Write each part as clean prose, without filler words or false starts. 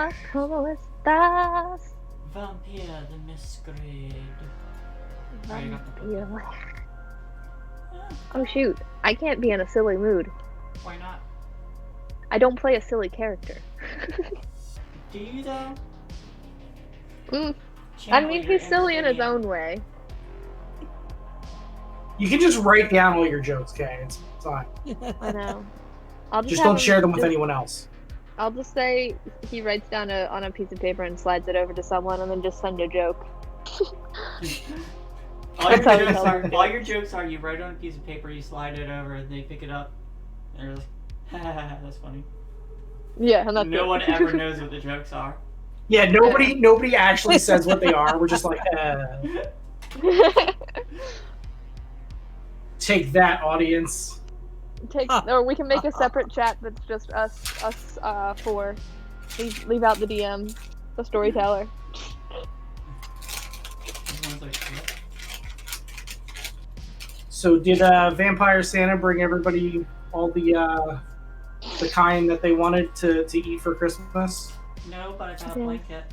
Hola, ¿cómo estás? Vampire the Masquerade. Alright, I got the book. Oh shoot, I can't be in a silly mood. Why not? I don't play a silly character. Do you though? I Channel mean, your he's inner silly in his video. own way. You can just write down all your jokes, Kay. It's fine. I know. I'll Just have don't him share them with just- anyone else. I'll just say he writes down on a piece of paper and slides it over to someone, and then just send a joke. All That's how he your, tells jokes are, me. all your jokes are you write it on a piece of paper, you slide it over, and they pick it up, and they're like, that's funny. Yeah, and that's No it. one ever knows what the jokes are. Yeah, nobody actually says what they are. We're just like, take that, audience. Or we can make a separate chat that's just us four. Leave out the DM, the storyteller. Everyone's like, what? So did Vampire Santa bring everybody all the kind that they wanted to eat for Christmas? No, but I got a blanket.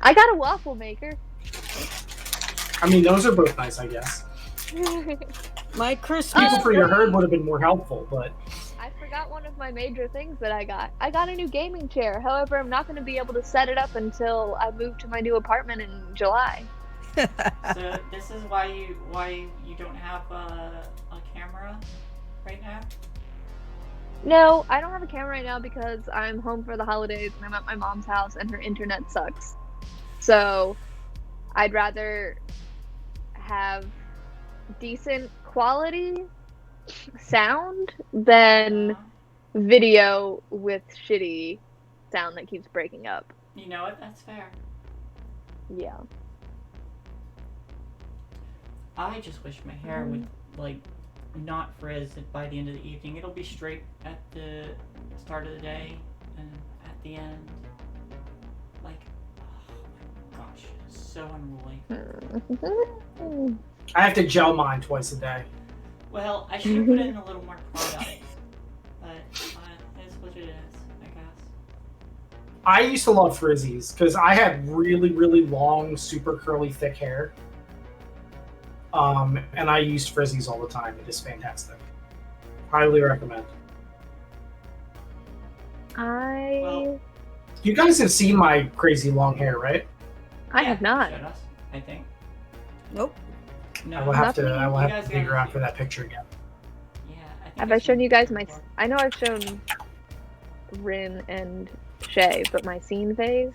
I got a waffle maker. I mean, those are both nice, I guess. My Christmas. People for your herd would have been more helpful, but I forgot one of my major things that I got. I got a new gaming chair. However, I'm not going to be able to set it up until I move to my new apartment in July. So this is why you don't have a camera right now? No, I don't have a camera right now because I'm home for the holidays and I'm at my mom's house and her internet sucks. So I'd rather have decent quality sound than video with shitty sound that keeps breaking up. You know what? That's fair. Yeah. I just wish my hair would, like, not frizz by the end of the evening. It'll be straight at the start of the day and at the end. Like, oh my gosh, so unruly. I have to gel mine twice a day. Well, I should have put in a little more product, but it's what it is, I guess. I used to love frizzies because I had really, really long, super curly, thick hair. And I used frizzies all the time. It is fantastic. Highly recommend. Well, You guys have seen my crazy long hair, right? I have not. Showed us, I think. Nope. No, I will have Nothing. to. I will You have guys to dig gotta around see for it. that picture again. Yeah, I think Have I I've shown seen you guys it my... before. I know I've shown Rin and Shay, but my scene phase?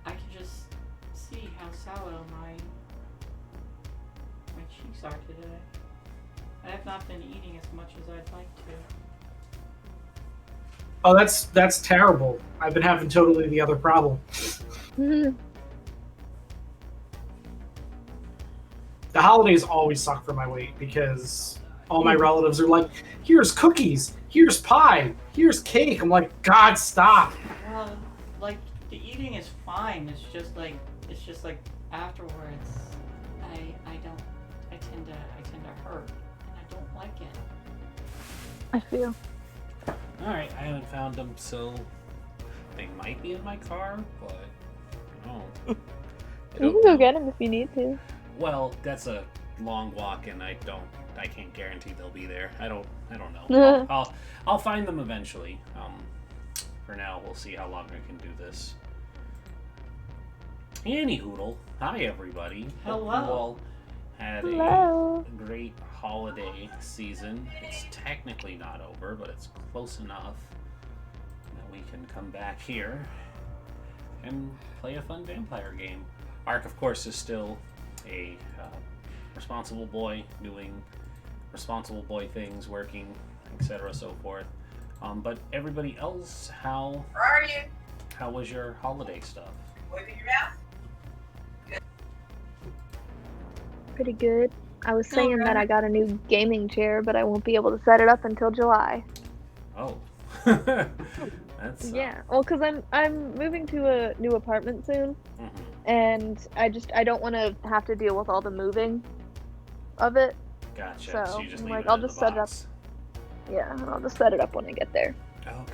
I can just see how sallow my cheeks are today. I have not been eating as much as I'd like to. Oh, that's terrible. I've been having totally the other problem. The holidays always suck for my weight because all my relatives are like, "Here's cookies, here's pie, here's cake." I'm like, "God, stop!" Well, like the eating is fine. It's just like afterwards, I tend to hurt, and I don't like it. I feel. Alright, I haven't found them, so they might be in my car, but no. You can go get them if you need to. Well, that's a long walk, and I can't guarantee they'll be there. I don't know. I'll find them eventually. For now, we'll see how long I can do this. Anyhoodle, hi everybody. Hello. Hope you all had Hello. a great holiday season. It's technically not over, but it's close enough that we can come back here and play a fun vampire game. Ark, of course, is still a responsible boy doing responsible boy things, working, etc., so forth. But everybody else, how Where are you? How was your holiday stuff? Waving your mouth? Pretty good. I was saying that Alright. I got a new gaming chair, but I won't be able to set it up until July. Oh. That's Yeah. Well, because I'm moving to a new apartment soon, mhm. and I don't want to have to deal with all the moving of it. Gotcha. So you just I'm leave like, it I'll in the just set it up. box. Yeah, and I'll just set it up when I get there. Okay.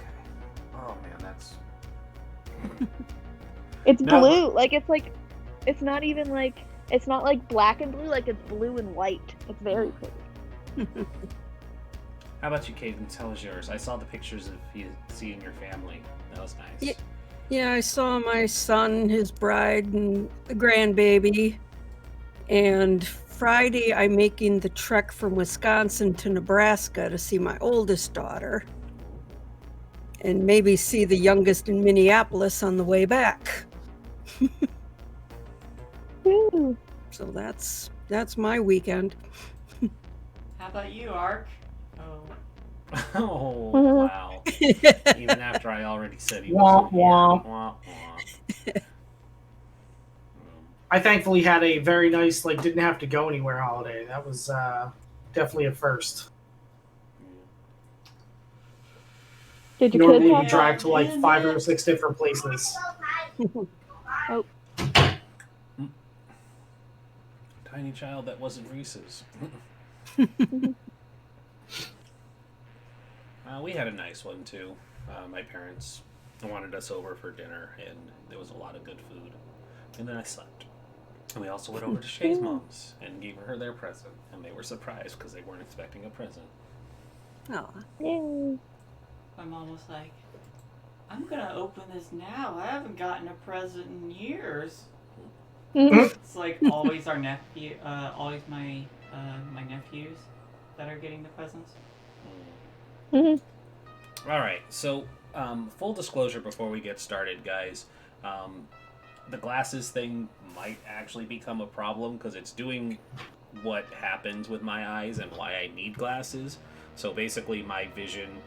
Oh man, that's. It's No, blue. It's not even like it's not like black and blue. Like it's blue and white. It's very pretty. How about you, Caden? Tell us yours. I saw the pictures of you seeing your family. That was nice. Yeah, I saw my son, his bride, and the grandbaby. And Friday, I'm making the trek from Wisconsin to Nebraska to see my oldest daughter. And maybe see the youngest in Minneapolis on the way back. Ooh. So that's my weekend. How about you, Ark? Oh. Oh, Mhm. wow. Even after I already said he Womp wasn't here. womp. Womp womp. I thankfully had a very nice, like, didn't have to go anywhere holiday. That was definitely a first. Did your Normally kids we have drive to like fun? 5 or 6 different places. Oh, Tiny child that wasn't Reese's. We had a nice one too. My parents wanted us over for dinner, and there was a lot of good food. And then I slept. And we also went over to Shay's mom's and gave her their present, and they were surprised because they weren't expecting a present. Oh, yay. My mom was like, I'm gonna open this now. I haven't gotten a present in years. It's like always our nephew, always my nephews that are getting the presents. Mhm. All right, so full disclosure before we get started, guys. The glasses thing might actually become a problem because it's doing what happens with my eyes and why I need glasses. So basically, my vision,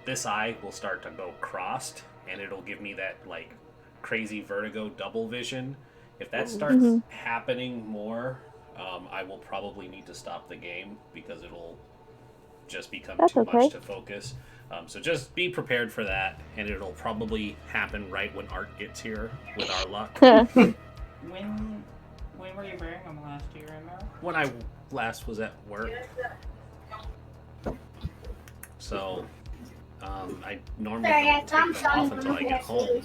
this eye will start to go crossed, and it'll give me that like crazy vertigo double vision. If that starts happening more, I will probably need to stop the game because it'll just become That's too okay. much to focus. So just be prepared for that, and it'll probably happen right when Art gets here, with our luck. When were you wearing them last? Do you remember? When I last was at work. So, I normally don't take them off until I get home.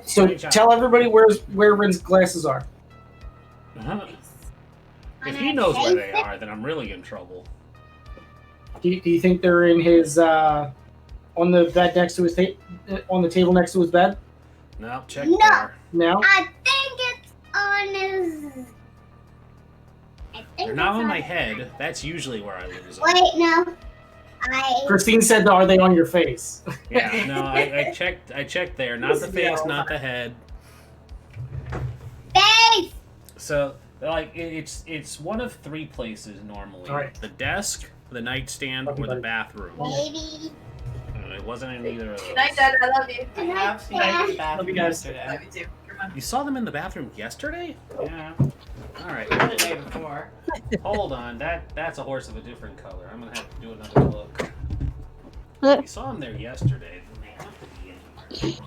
So tell everybody where Rin's glasses are. If he knows where they are, then I'm really in trouble. Do you think they're in his on the bed next to his on the table next to his bed? No, check there. No. I think it's on his. They're not on my head. That's usually where I lose them. Wait, no. Christine said, "Are they on your face?" Yeah, no, I checked. I checked there, not the face, not the head. Face. So, like, it's one of three places normally: All right. the desk, the nightstand, or the bathroom. Baby. It wasn't in either of those. Good night, Dad. I love you. I have seen them in the bathroom Love you guys. yesterday. Love you too. Come on. You saw them in the bathroom yesterday? Yeah, All right. or the day before. Hold on. That's a horse of a different color. I'm gonna have to do another look. You saw them there yesterday. Then they have to be in here.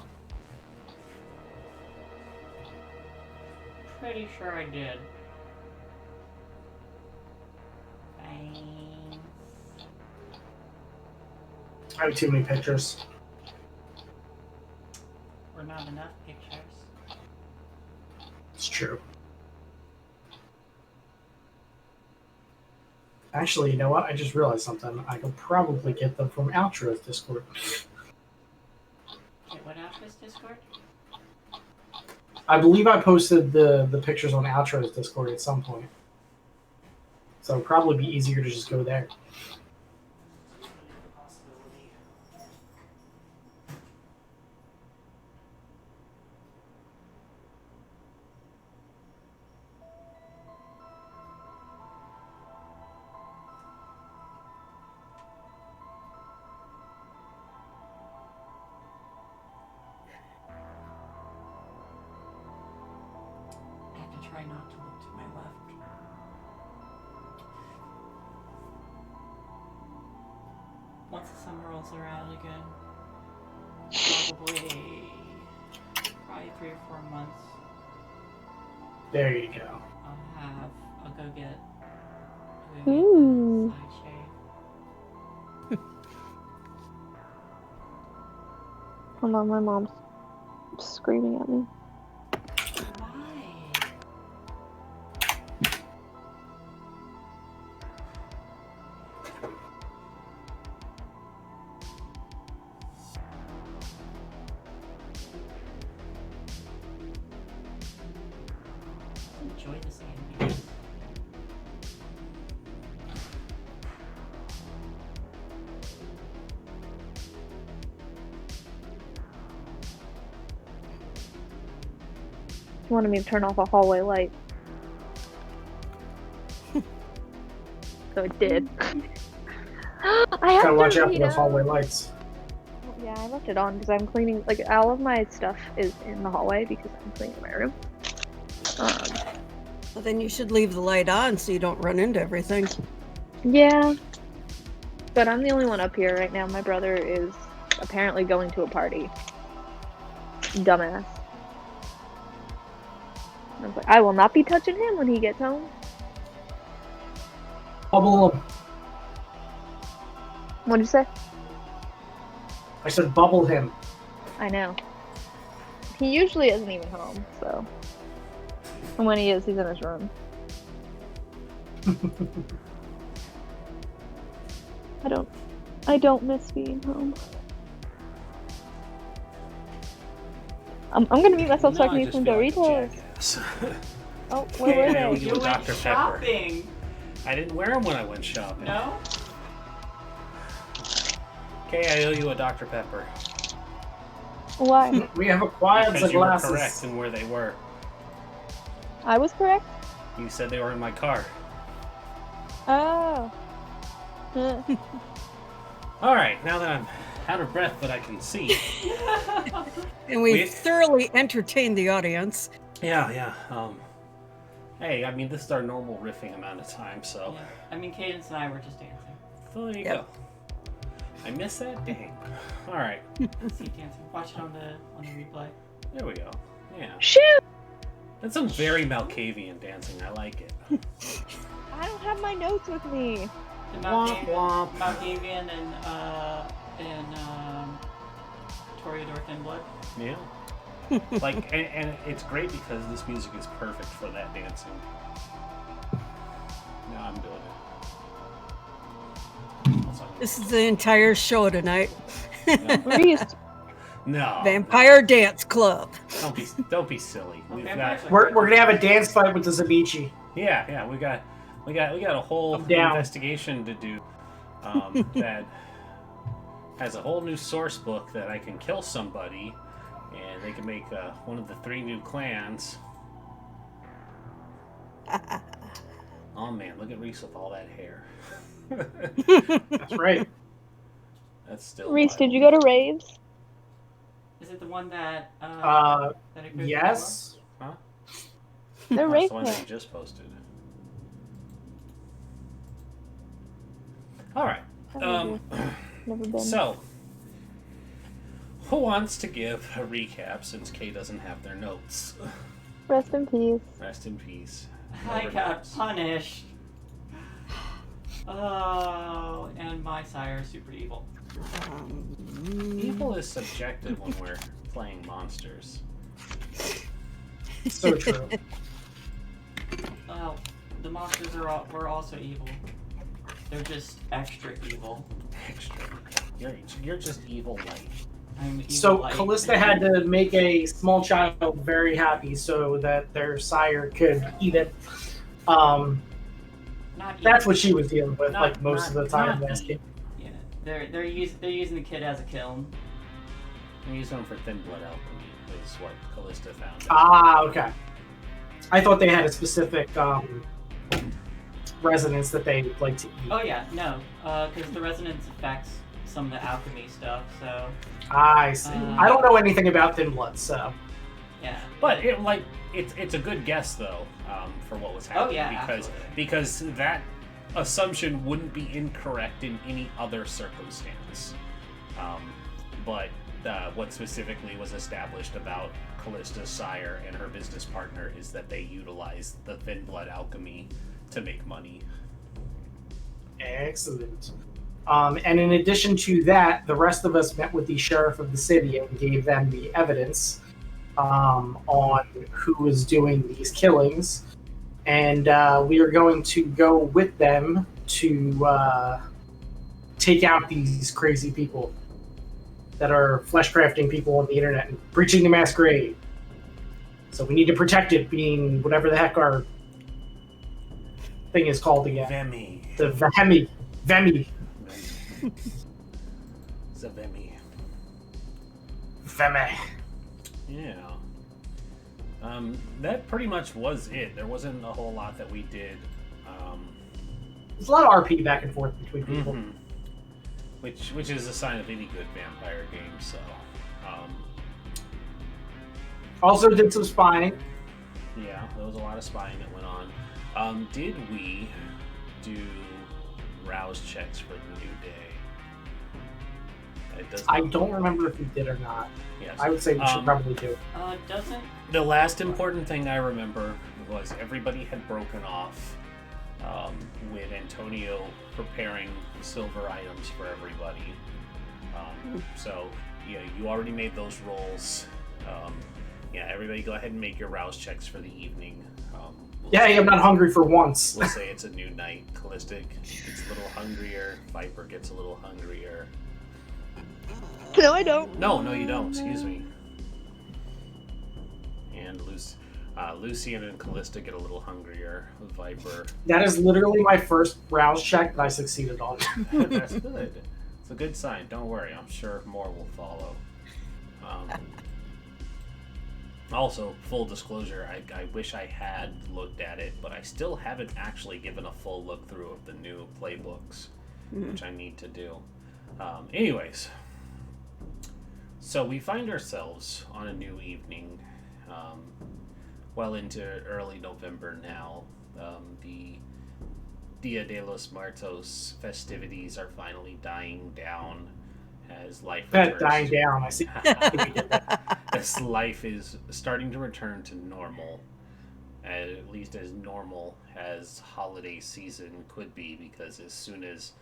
Pretty sure I did. Thanks. I have too many pictures. Or not enough pictures. It's true. Actually, you know what? I just realized something. I could probably get them from Outro's Discord. Wait, what else is Discord? I believe I posted the pictures on Outro's Discord at some point. So it'd probably be easier to just go there. I have to try not to look to my left. once the summer rolls around again. Probably 3 or 4 months. There you go. I'll go get Ooh. the side shave. Hold on, my mom's screaming at me. Why? Enjoy this game. She wanted me to turn off a hallway light. So it did. I have Gotta watch to out for those hallway lights. Yeah, I left it on because I'm cleaning. Like, all of my stuff is in the hallway because I'm cleaning my room. Well, then you should leave the light on so you don't run into everything. Yeah. But I'm the only one up here right now. My brother is apparently going to a party. Dumbass. I was like, I will not be touching him when he gets home. Bubble him. What'd you say? I said bubble him. I know. He usually isn't even home, so. And when he is, he's in his room. I don't miss being home. I'm gonna mute myself so I can eat some Doritos. Oh, where were Yeah, they? you went Dr. Pepper. Shopping. I didn't wear them when I went shopping. No? Okay, I owe you a Dr. Pepper. Why? We have acquired the Because you were correct glasses. in where they were. I was correct? You said they were in my car. Oh. Alright, now that I'm out of breath but I can see. And we've thoroughly entertained the audience. Yeah. Hey, I mean, this is our normal riffing amount of time, so. Yeah. I mean, Cadence and I were just dancing. So there you go. I missed that? Dang. Alright, See dancing. Watch it on the replay. there we go. Yeah. Shoot! That's some very Malkavian dancing. I like it. I don't have my notes with me. The Womp womp. Malkavian and Toreador Thinblood. Yeah. Like, and it's great because this music is perfect for that dancing. Now I'm doing it. Also, This is the entire show tonight. Reese. no. Vampire Dance Club. Don't be silly. We've got We're gonna have a dance fight with the Zabichi. yeah. We got a whole I'm down. investigation to do. That has a whole new source book that I can kill somebody, and they can make one of the 3 new clans. Oh man, look at Reese with all that hair. That's right. That's still. Reese, did you go to raves? Is it the one that Uh, that it goes yes. Huh? They're That's rave the one that camp. you just posted. All right. Never been. So, who wants to give a recap since Kay doesn't have their notes? Rest in peace. Rest in peace. I Over got notes. punished. Oh, and my sire is super evil. Evil is subjective when we're playing monsters. So true. Well, the monsters were also evil. They're just extra evil. Extra. You're just evil light. I'm evil So light. Callista had to make a small child very happy so that their sire could eat it. Not That's evil. what she was dealing with, Not- like most of the time. not Last game. Yeah, they're using the kid as a kiln. I'm using them for thin blood alchemy, is what Callista found. Ah, okay. I thought they had a specific resonance that they like to eat. Oh yeah, no, because the resonance affects some of the alchemy stuff. So I see. I don't know anything about thin blood, so yeah. But it's a good guess though for what was happening Oh, yeah, because absolutely. because that assumption wouldn't be incorrect in any other circumstance. But what specifically was established about Callista's sire and her business partner is that they utilize the thin blood alchemy to make money. Excellent. And in addition to that, the rest of us met with the sheriff of the city and gave them the evidence on who was doing these killings. And we are going to go with them to take out these crazy people that are flesh crafting people on the internet and breaching the Masquerade. So we need to protect it, being whatever the heck our thing is called again. Vemi. The Vemi. Zavemi. Vemi. Yeah. That pretty much was it. There wasn't a whole lot that we did. There's a lot of RP back and forth between people. Mm-hmm. Which is a sign of any good vampire game, so. Also did some spying. Yeah, there was a lot of spying that went on. Did we do rouse checks for the new day? It does I not- don't remember if we did or not. Yes. I would say we should probably do. Doesn't The last important thing I remember was everybody had broken off with Antonio preparing silver items for everybody. So, yeah, you already made those rolls. Yeah, everybody go ahead and make your rouse checks for the evening. I'm not hungry for once. We'll say it's a new night. Callistic gets a little hungrier. Viper gets a little hungrier. No, I don't. No, you don't. Excuse me. And Lucian and Callista get a little hungrier. Viper. That is literally my first rouse check that I succeeded on. That's good. It's a good sign. Don't worry. I'm sure more will follow. Also, full disclosure, I wish I had looked at it, but I still haven't actually given a full look through of the new playbooks, which I need to do. Anyways, so we find ourselves on a new evening, well into early November now. The Dia de los Muertos festivities are finally dying down as life returns. Dying down. I see. As life is starting to return to normal, at least as normal as holiday season could be, because as soon as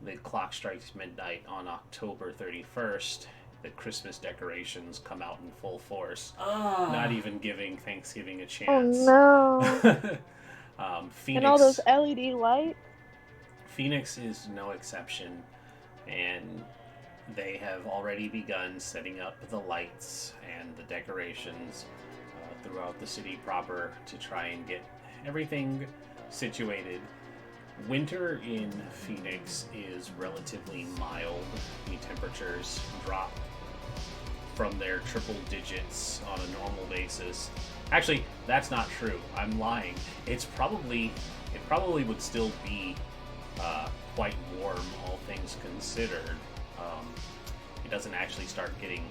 the clock strikes midnight on October 31st, the Christmas decorations come out in full force, not even giving Thanksgiving a chance. Oh no. Phoenix, And all those LED lights. Phoenix is no exception, and they have already begun setting up the lights and the decorations throughout the city proper to try and get everything situated. Winter in Phoenix is relatively mild. The temperatures drop from their triple digits on a normal basis. Actually, that's not true. I'm lying. It probably would still be quite warm, all things considered. It doesn't actually start getting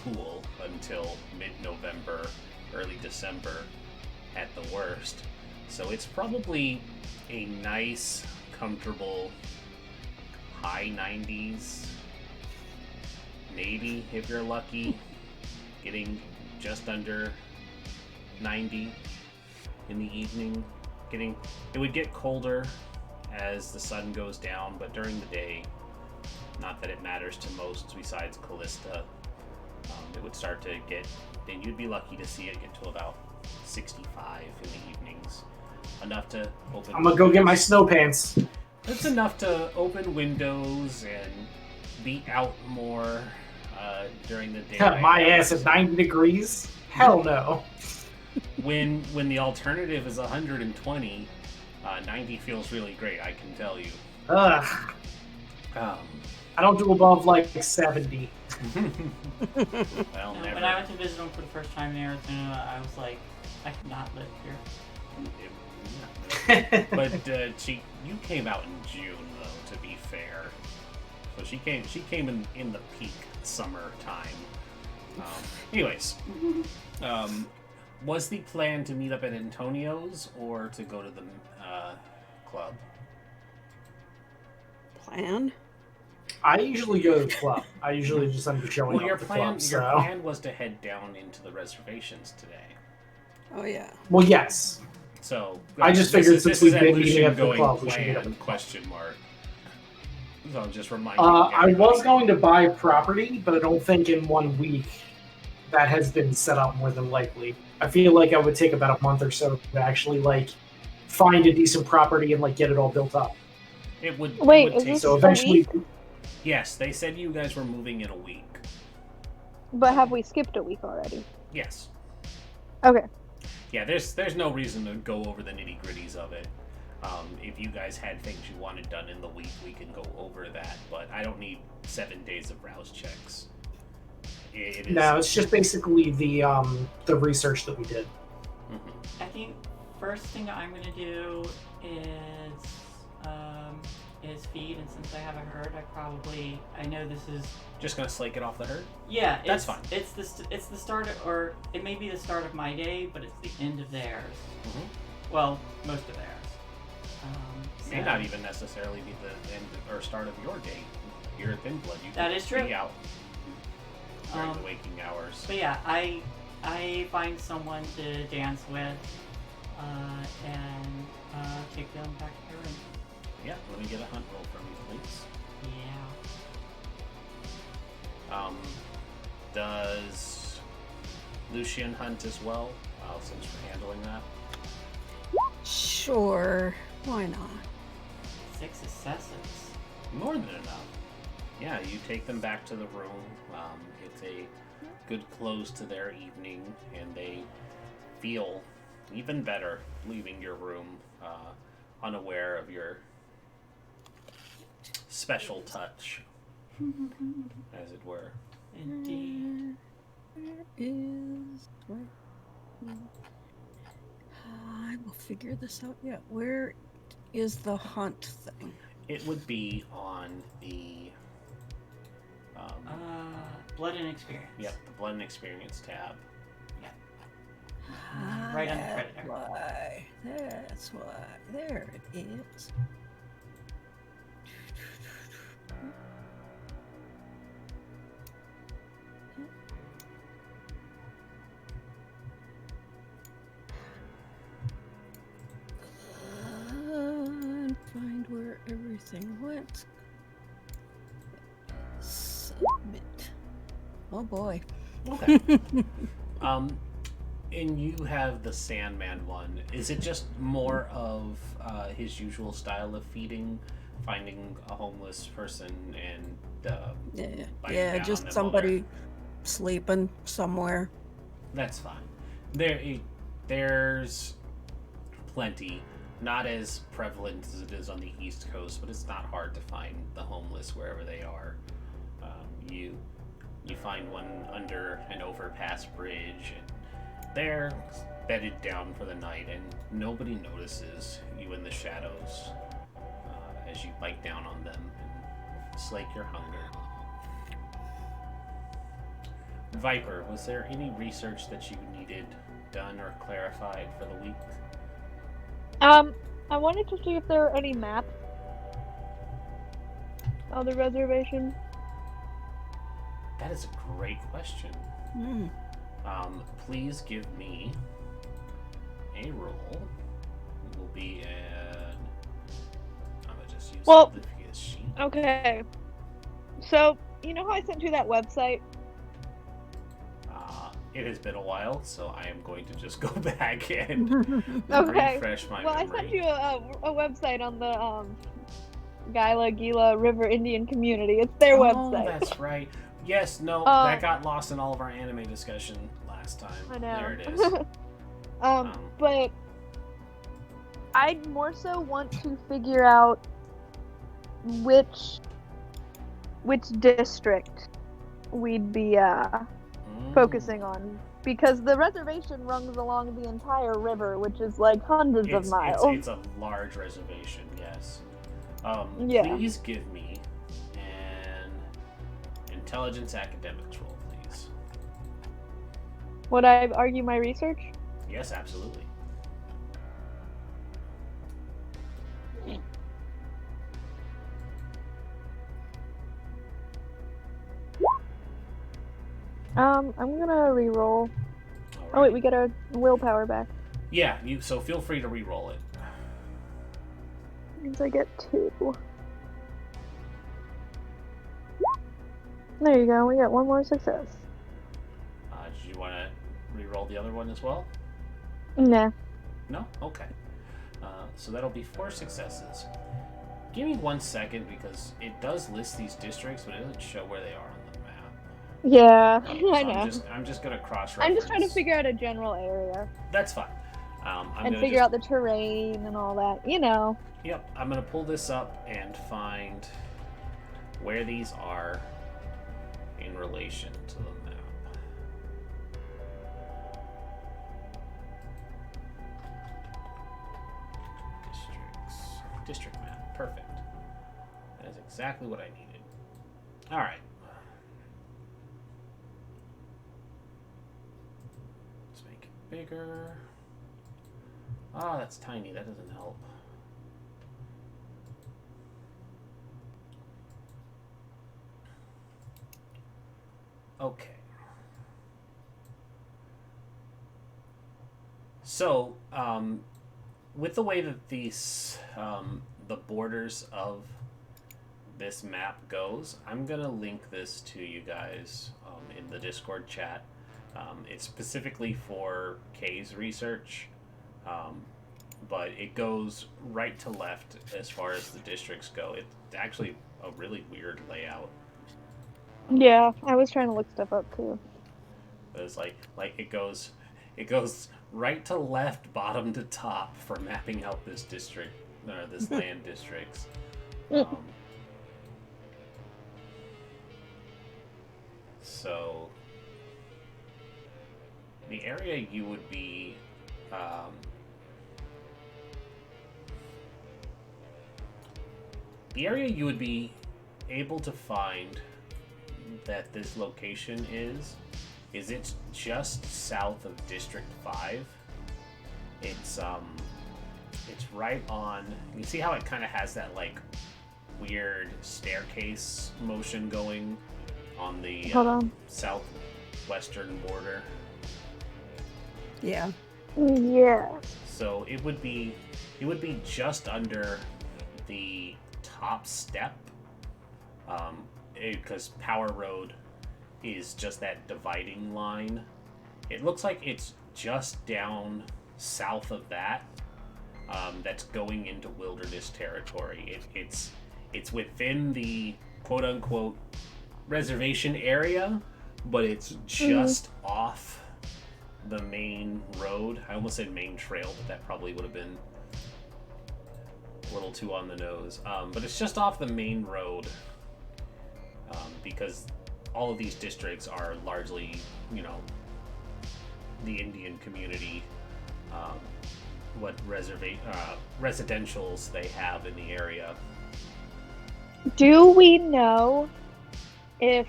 cool until mid-November, early December at the worst. So it's probably a nice, comfortable high 90s, maybe if you're lucky, getting just under 90 in the evening. It would get colder as the sun goes down, but during the day, not that it matters to most besides Callista, it would start to get, and you'd be lucky to see it get to about 65 in the evenings. Enough to open. I'm gonna go get my snow pants. It's enough to open windows and be out more during the day. My ass at 90 degrees? Hell no. When the alternative is 120, 90 feels really great, I can tell you. Ugh. Um, I don't do above like 70. well, when never. I went to visit him for the first time in Arizona, I was like, I cannot live here. But you came out in June, though. To be fair, so she came in the peak summer time. Anyways, was the plan to meet up at Antonio's or to go to the club? plan. I usually go to the club. I usually just end up showing Well, up your at the plan club. your So. plan was to head down into the reservations today. Oh yeah. Well, yes. So I just this figured is- since this is we've been Lucian meeting at the going club, we should meet up at plan, the club. question mark. So I'm just reminding I was everybody. going to buy property, but I don't think in 1 week that has been set up more than likely. I feel like I would take about a month or so to actually like find a decent property and like get it all built up. It would Wait, it would is take this So a eventually, week? Yes, they said you guys were moving in a week. But have we skipped a week already? Yes. Okay. Yeah, there's no reason to go over the nitty gritties of it. If you guys had things you wanted done in the week, we can go over that. But I don't need 7 days of rouse checks. It is. no, it's just basically the research that we did. Mhm. I think first thing I'm gonna do is feed, and since I have a herd, I know this is Just gonna slake it off the herd. yeah. That's fine. It's the start of, or it may be the start of my day, but it's the end of theirs. Mm-hmm. Well, most of theirs. May not even necessarily be the end or start of your day. You're a thin blood. You That can is true. be out during the waking hours. But yeah, I find someone to dance with, and take them back to their room. Yeah, let me get a hunt roll from you, please. Yeah. Does Lucian hunt as well? Since we're handling that. Sure. Why not? 6 successes. More than enough. Yeah, you take them back to the room. It's a good close to their evening, and they feel even better leaving your room, unaware of your special touch, as it were. Indeed. Where is I will figure this out. Yeah, where is the hunt thing? It would be on the Blood and experience. the blood and experience tab. Right on the predator. That's why. There it is. Find where everything went. Submit. Oh boy. Okay. And you have the Sandman one. Is it just more of his usual style of feeding, finding a homeless person and biting Yeah, down on just them somebody sleeping somewhere. That's fine. There's plenty. Not as prevalent as it is on the East Coast, but it's not hard to find the homeless wherever they are. You find one under an overpass bridge, and they're bedded down for the night, and nobody notices you in the shadows as you bite down on them and slake your hunger. Viper, was there any research that you needed done or clarified for the week? I wanted to see if there are any maps of the reservation. That is a great question. Mm. Please give me a roll. It will be an. I'm gonna just use Well, the previous sheet. Okay. So, you know how I sent you that website? It has been a while, so I am going to just go back and Okay. refresh my Well, memory. I sent you a website on the Gila Gila River Indian community. It's their Oh, website. that's right. Yes, no, Um, that got lost in all of our anime discussion last time. I know. There it is. But I'd more so want to figure out which district we'd be focusing on, because the reservation runs along the entire river, which is like hundreds of miles. It's a large reservation, yes. Yeah. Please give me an intelligence academics roll, please. Would I argue my research? Yes, absolutely. I'm gonna re-roll. All Oh wait, right. we get our willpower back. Yeah, so feel free to re-roll it. Means I get 2. There you go. We got 1 more success. Did you want to re-roll the other one as well? Nah. No? Okay. So that'll be 4 successes. Give me 1 second because it does list these districts, but it doesn't show where they are on the map. Yeah, So I know. I'm just gonna cross-reference. I'm just trying to figure out a general area That's fine. and figure out the terrain and all that. You know. Yep, I'm gonna pull this up and find where these are in relation to the map. District map. Perfect. That is exactly what I needed. All right. Let's make it bigger. Ah, that's tiny. That doesn't help. Okay. So, with the way that these, the borders of this map goes, I'm going to link this to you guys in the Discord chat. It's specifically for Kay's research, but it goes right to left as far as the districts go. It's actually a really weird layout. Yeah, I was trying to look stuff up too. It's like it goes right to left, bottom to top for mapping out this district or this land districts. So the area you would be able to find that this location is it's just south of District 5. It's right on. You see how it kind of has that like weird staircase motion going on the southwestern border. Yeah. Yeah. So it would be just under the top step, because Power Road is just that dividing line. It looks like it's just down south of that. That's going into wilderness territory. It's within the quote unquote reservation area, but it's just off the main road. I almost said main trail, but that probably would have been a little too on the nose. But it's just off the main road, because all of these districts are largely, the Indian community, what residentials they have in the area. Do we know if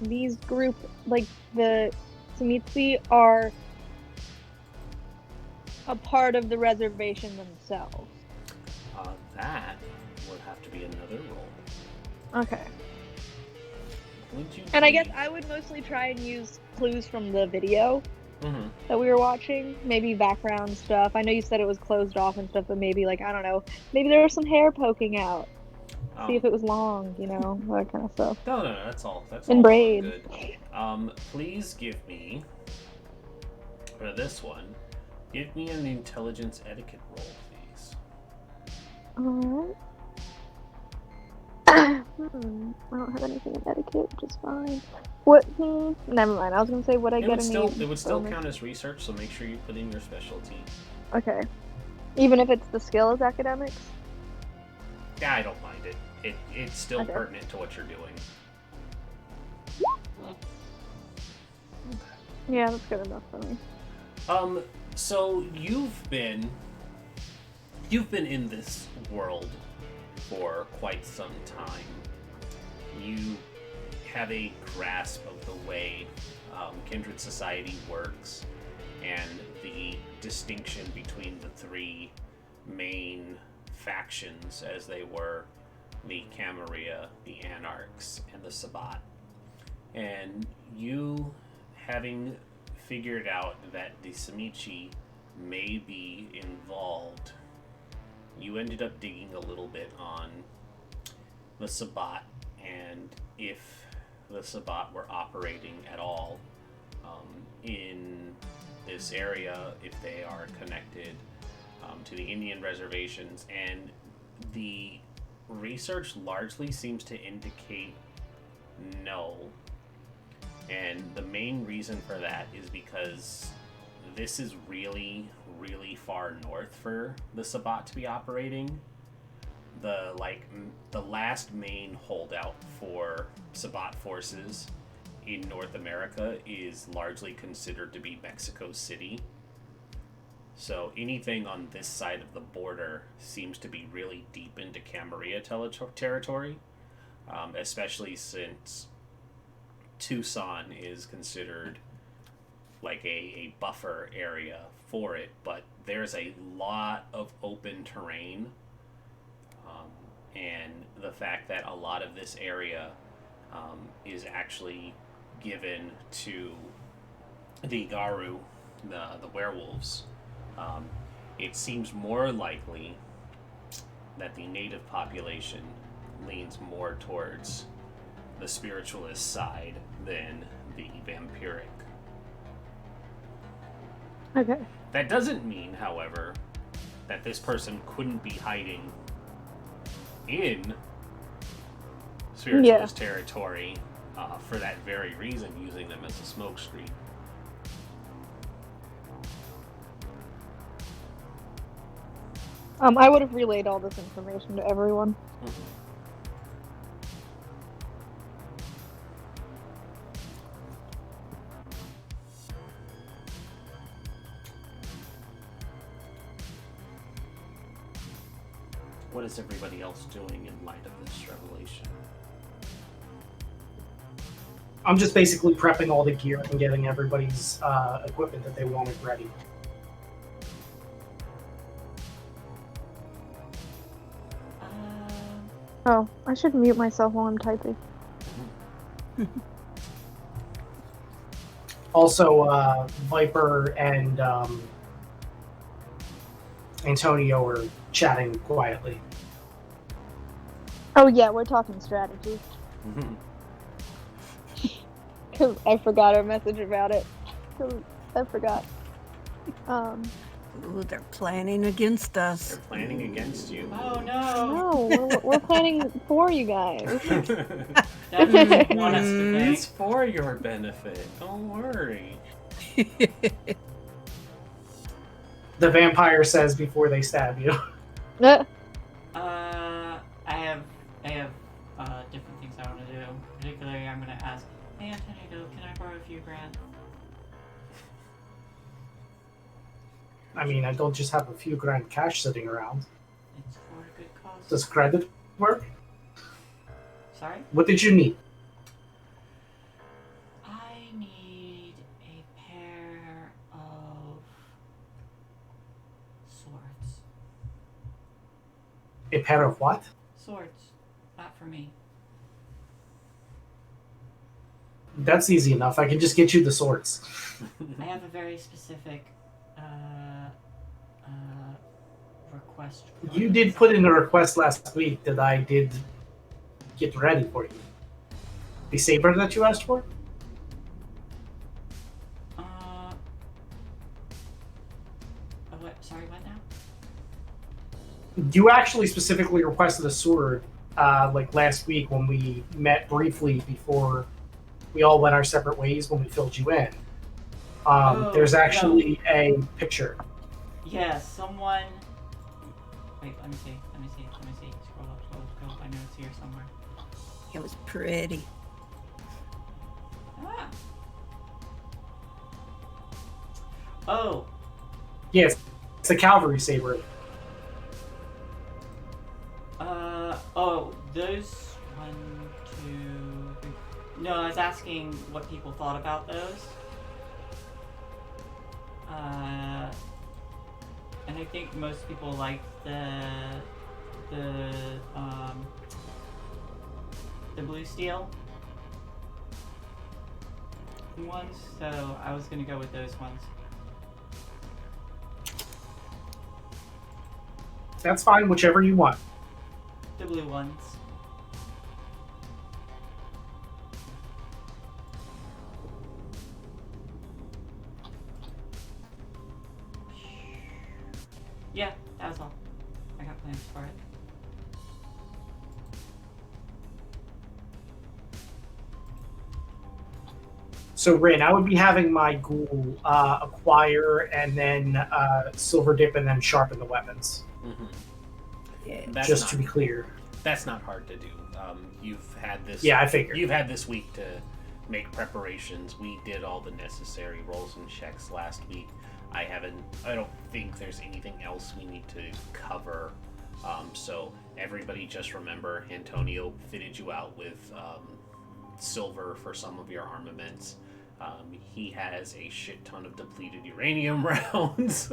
these group, like the Tzimisce, are a part of the reservation themselves? That would have to be another roll. Okay. Would you And I guess I would mostly try and use clues from the video that we were watching. Maybe background stuff. I know you said it was closed off and stuff, but maybe, like, I don't know. Maybe there was some hair poking out. See if it was long, that kind of stuff. No, that's all. That's and all braid. Good. Please give me, for this one, give me an intelligence etiquette roll, please. Alright. I don't have anything in etiquette, which is fine. What? Never mind. I was gonna say, would I get any? It would still count as research, so make sure you put in your specialty. Okay. Even if it's the skill is academics? Yeah, I don't mind it. It's still pertinent to what you're doing. Yeah, that's good enough for me. So you've been in this world for quite some time. You have a grasp of the way kindred society works and the distinction between the three main factions, as they were the Camerilla, the Anarchs, and the Sabbat. And you, having figured out that the Samichi may be involved, you ended up digging a little bit on the Sabbat, and if the Sabbat were operating at all in this area, if they are connected to the Indian reservations, and the research largely seems to indicate no. And the main reason for that is because this is really, really far north for the Sabbat to be operating. The last main holdout for Sabbat forces in North America is largely considered to be Mexico City. So anything on this side of the border seems to be really deep into Camerilla territory, especially since Tucson is considered like a buffer area for it, but there's a lot of open terrain, and the fact that a lot of this area is actually given to the Garu, the werewolves, it seems more likely that the native population leans more towards the spiritualist side than the vampiric. Okay. That doesn't mean, however, that this person couldn't be hiding in spiritualist territory for that very reason, using them as a smokescreen. I would have relayed all this information to everyone. Mm-hmm. What is everybody else doing in light of this revelation? I'm just basically prepping all the gear and getting everybody's equipment that they wanted ready. Oh, I should mute myself while I'm typing. Also, Viper and Antonio are chatting quietly. Oh yeah, we're talking strategy. Cause I forgot our message about it. I forgot. Ooh, they're planning against us. They're planning against you. Oh no! No, we're planning for you guys. That's what you want us to It's think. for your benefit. Don't worry. The vampire says before they stab you. I have different things I want to do. Particularly, I'm going to ask, hey Antonio, can I borrow a few grand? I mean, I don't just have a few grand cash sitting around. It's for a good cause. Does credit work? Sorry? What did you need? I need a pair of swords. A pair of what? Swords. Not for me. That's easy enough. I can just get you the swords. I have a very specific request. You did put in a request last week that I did get ready for you. The saber that you asked for? What? Sorry, what now? You actually specifically requested a sword like last week when we met briefly before we all went our separate ways when we filled you in. There's actually a picture. Yeah, someone... Wait, let me see. Scroll up. I know it's here somewhere. It was pretty. Ah! Oh! Yes, it's a cavalry saber. Those... 1, 2, 3... No, I was asking what people thought about those. And I think most people liked the blue steel. ones, so I was gonna go with those ones. That's fine, whichever you want. The blue ones. Yeah, that was all. I got plans for it. So, Rin, I would be having my ghoul acquire and then silver dip and then sharpen the weapons. Mm-hmm. Yeah. Just to be clear. That's not hard to do. You've had this. Yeah, I figured. You've had this week to make preparations. We did all the necessary rolls and checks last week. I don't think there's anything else we need to cover. So everybody just remember, Antonio fitted you out with silver for some of your armaments. He has a shit ton of depleted uranium rounds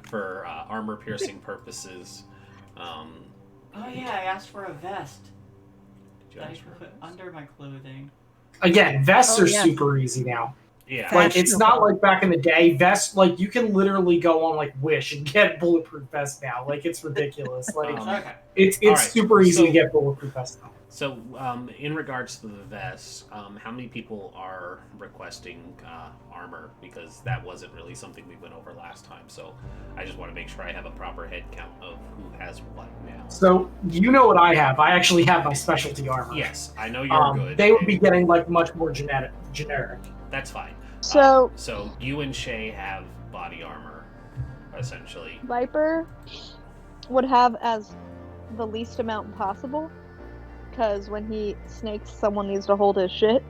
for armor-piercing purposes. Oh yeah, I asked for a vest Did you that I ask for can a put vest? under my clothing. Again, vests Oh, are yeah. super easy now. Yeah. Like, it's not Fashionable. like back in the day. Vests, like, you can literally go on, like, Wish and get bulletproof vests now. Like, it's ridiculous. Like, Okay. it's all right, super easy so- to get bulletproof vests now. So, in regards to the vests, how many people are requesting armor? Because that wasn't really something we went over last time. So, I just want to make sure I have a proper head count of who has what now. So, you know what I have. I actually have my specialty armor. Yes, I know you're good. They would be getting, like, much more generic. That's fine. So- so you and Shay have body armor, essentially. Viper would have as the least amount possible, because when he snakes, someone needs to hold his shit.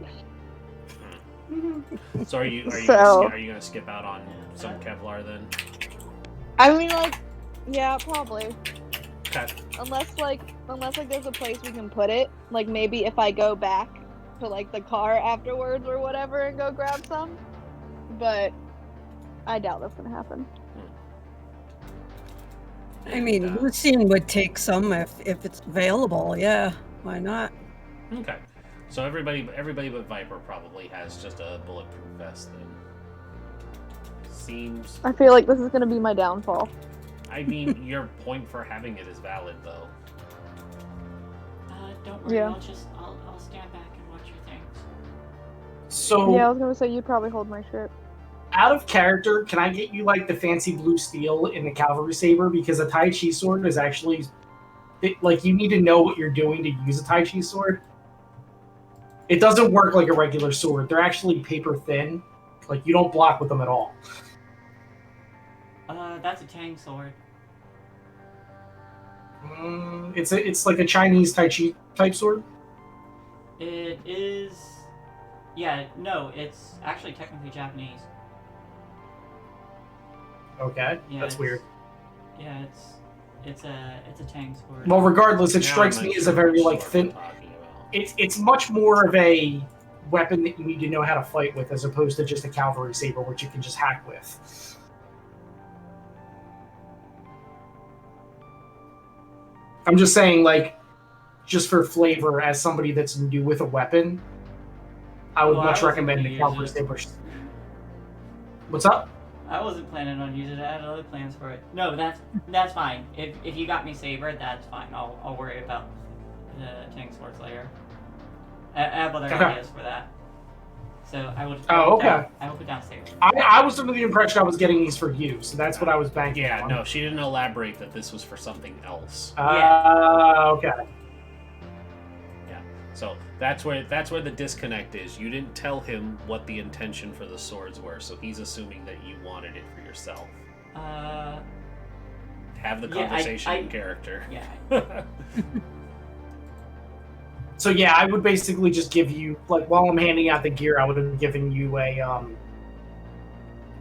So are you So- are you gonna skip out on some Kevlar then? I mean, like, yeah, probably. Okay. Unless there's a place we can put it. Like, maybe if I go back to, like, the car afterwards or whatever and go grab some. But I doubt that's gonna happen. I mean, Lucien would take some if it's available. Yeah, why not? Okay. So everybody but Viper probably has just a bulletproof vest then. Seems. I feel like this is gonna be my downfall. I mean, your point for having it is valid though. Don't worry. Yeah. I'll stand back and watch your things. So, Yeah, I was gonna say you'd probably hold my shit. out of character, can I get you, like, the fancy blue steel in the cavalry saber? Because a Tai Chi sword is actually... like, you need to know what you're doing to use a Tai Chi sword. It doesn't work like a regular sword. They're actually paper thin. Like, you don't block with them at all. That's a Tang sword. It's like a Chinese Tai Chi type sword. It is. Yeah, no, it's actually technically Japanese. Okay, Yeah, that's it's- weird. Yeah, it's a Tang sword. Well, regardless, it Now strikes I'm me not as sure a very, which like, sword thin... we're talking about. It's much more of a weapon that you need to know how to fight with, as opposed to just a cavalry saber, which you can just hack with. I'm just saying, like, just for flavor, as somebody that's new with a weapon, I would Well, I much wasn't recommend gonna the use cavalry it. saber. What's up? I wasn't planning on using it. I had other plans for it. No, that's fine. If you got me saber, that's fine. I'll worry about the Tang swords later. I have other Okay. ideas for that. So I will. Oh, okay. I will put down saber. I was under the impression I was getting these for you, so that's what I was banking Yeah, on. no, she didn't elaborate that this was for something else. Okay. So that's where the disconnect is. You didn't tell him what the intention for the swords were, so he's assuming that you wanted it for yourself. Have the Yeah, conversation I- in character. Yeah. So yeah, I would basically just give you, like, while I'm handing out the gear, I would have given you a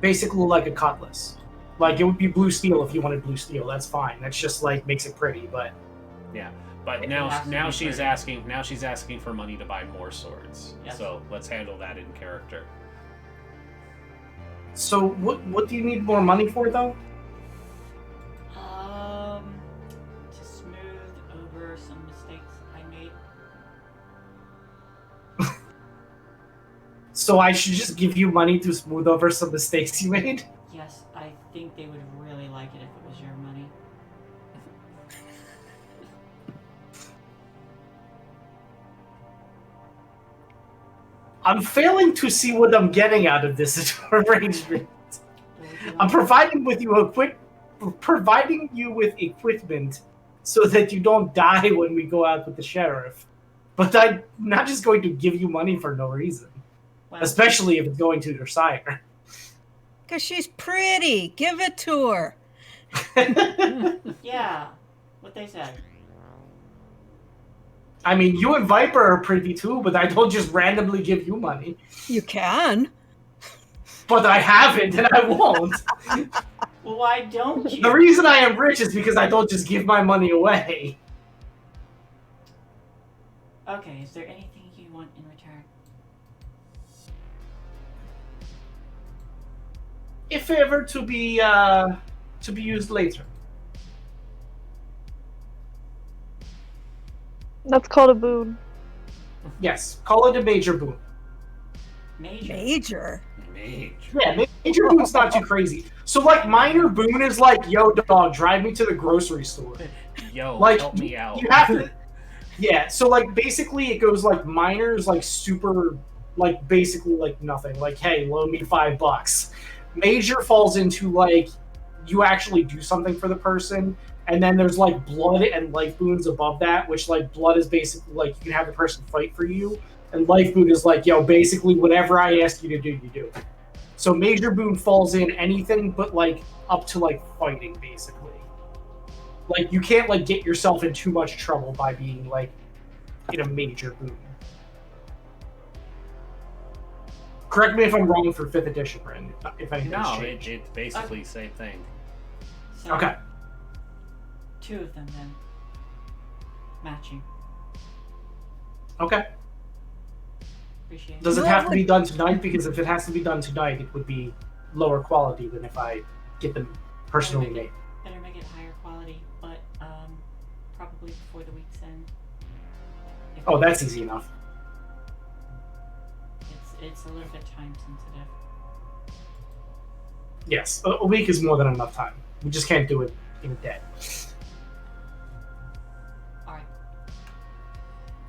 basically like a cutlass. Like, it would be blue steel if you wanted blue steel. That's fine. That's just, like, makes it pretty. But But It now has to now be she's pretty. asking for money to buy more swords. Yes. So let's handle that in character. so what do you need more money for, though? To smooth over some mistakes I made. So I should just give you money to smooth over some mistakes you made? Yes, I think they would really like it if it was your money. I'm failing to see what I'm getting out of this arrangement. I'm providing you with equipment so that you don't die when we go out with the sheriff. But I'm not just going to give you money for no reason. Well, Especially if it's going to your sire. Because she's pretty. Give it to her. yeah, what they said. I mean, you and Viper are pretty too, but I don't just randomly give you money. You can. But I haven't, and I won't. Well, why don't you? The reason I am rich is because I don't just give my money away. Okay, is there anything you want in return? If ever to be used later. That's called a boon. Yes, call it a major boon. Major. Mage. Yeah, major boon's not too crazy. So, like, minor boon is like, yo, dog, drive me to the grocery store. Yo, Like, help me out. You have to. Yeah, so, like, basically it goes, like, minor is, like, super, like, basically, like, nothing. Like, hey, loan me $5. Major falls into, like, you actually do something for the person. And then there's, like, blood and life boons above that, which, like, blood is basically, like, you can have the person fight for you. And life boon is like, yo, basically whatever I ask you to do, you do. So major boon falls in anything but, like, up to, like, fighting, basically. Like, you can't, like, get yourself in too much trouble by being, like, in a major boon. Correct me if I'm wrong for 5th edition, Brandon, if anything's No, changed. it's basically the same thing. So, Okay. 2 of them then. Matching. Okay. Appreciate it. Does it have to be done tonight? Because if it has to be done tonight, it would be lower quality than if I get them personally made. Better make it higher quality, but probably before the week's end. Oh, that's easy enough. It's a little bit time sensitive. Yes, a week is more than enough time. We just can't do it in a day. Alright.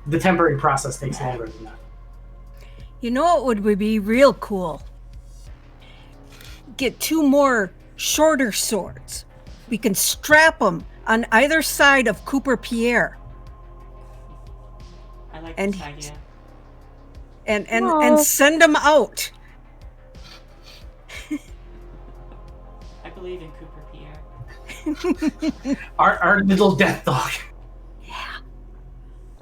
The temporary process takes longer than that. You know what would be real cool? Get 2 more shorter swords. We can strap them on either side of Cooper Pierre I like And this idea. and send them out. I believe in Cooper Pierre. Our little death dog.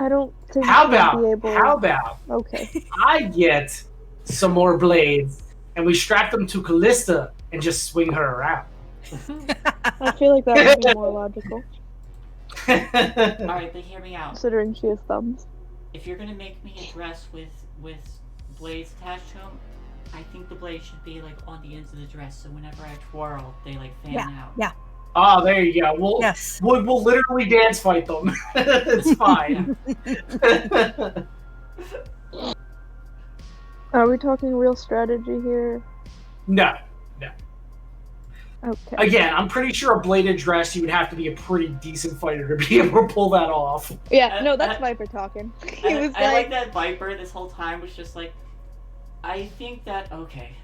I don't think How we'll be about able... Okay. I get some more blades and we strap them to Callista and just swing her around. I feel like that would be more logical, Alright, but hear me out. considering she has thumbs. If you're gonna make me a dress with blades attached to them, I think the blades should be like on the ends of the dress, so whenever I twirl, they like fan out. Yeah. Oh, there you go. We'll, Yes. we'll literally dance fight them. It's fine. Are we talking real strategy here? No. Okay. Again, I'm pretty sure a bladed dress, you would have to be a pretty decent fighter to be able to pull that off. Yeah, no, that's Viper talking. He was I like like, that Viper this whole time was just like, I think that okay.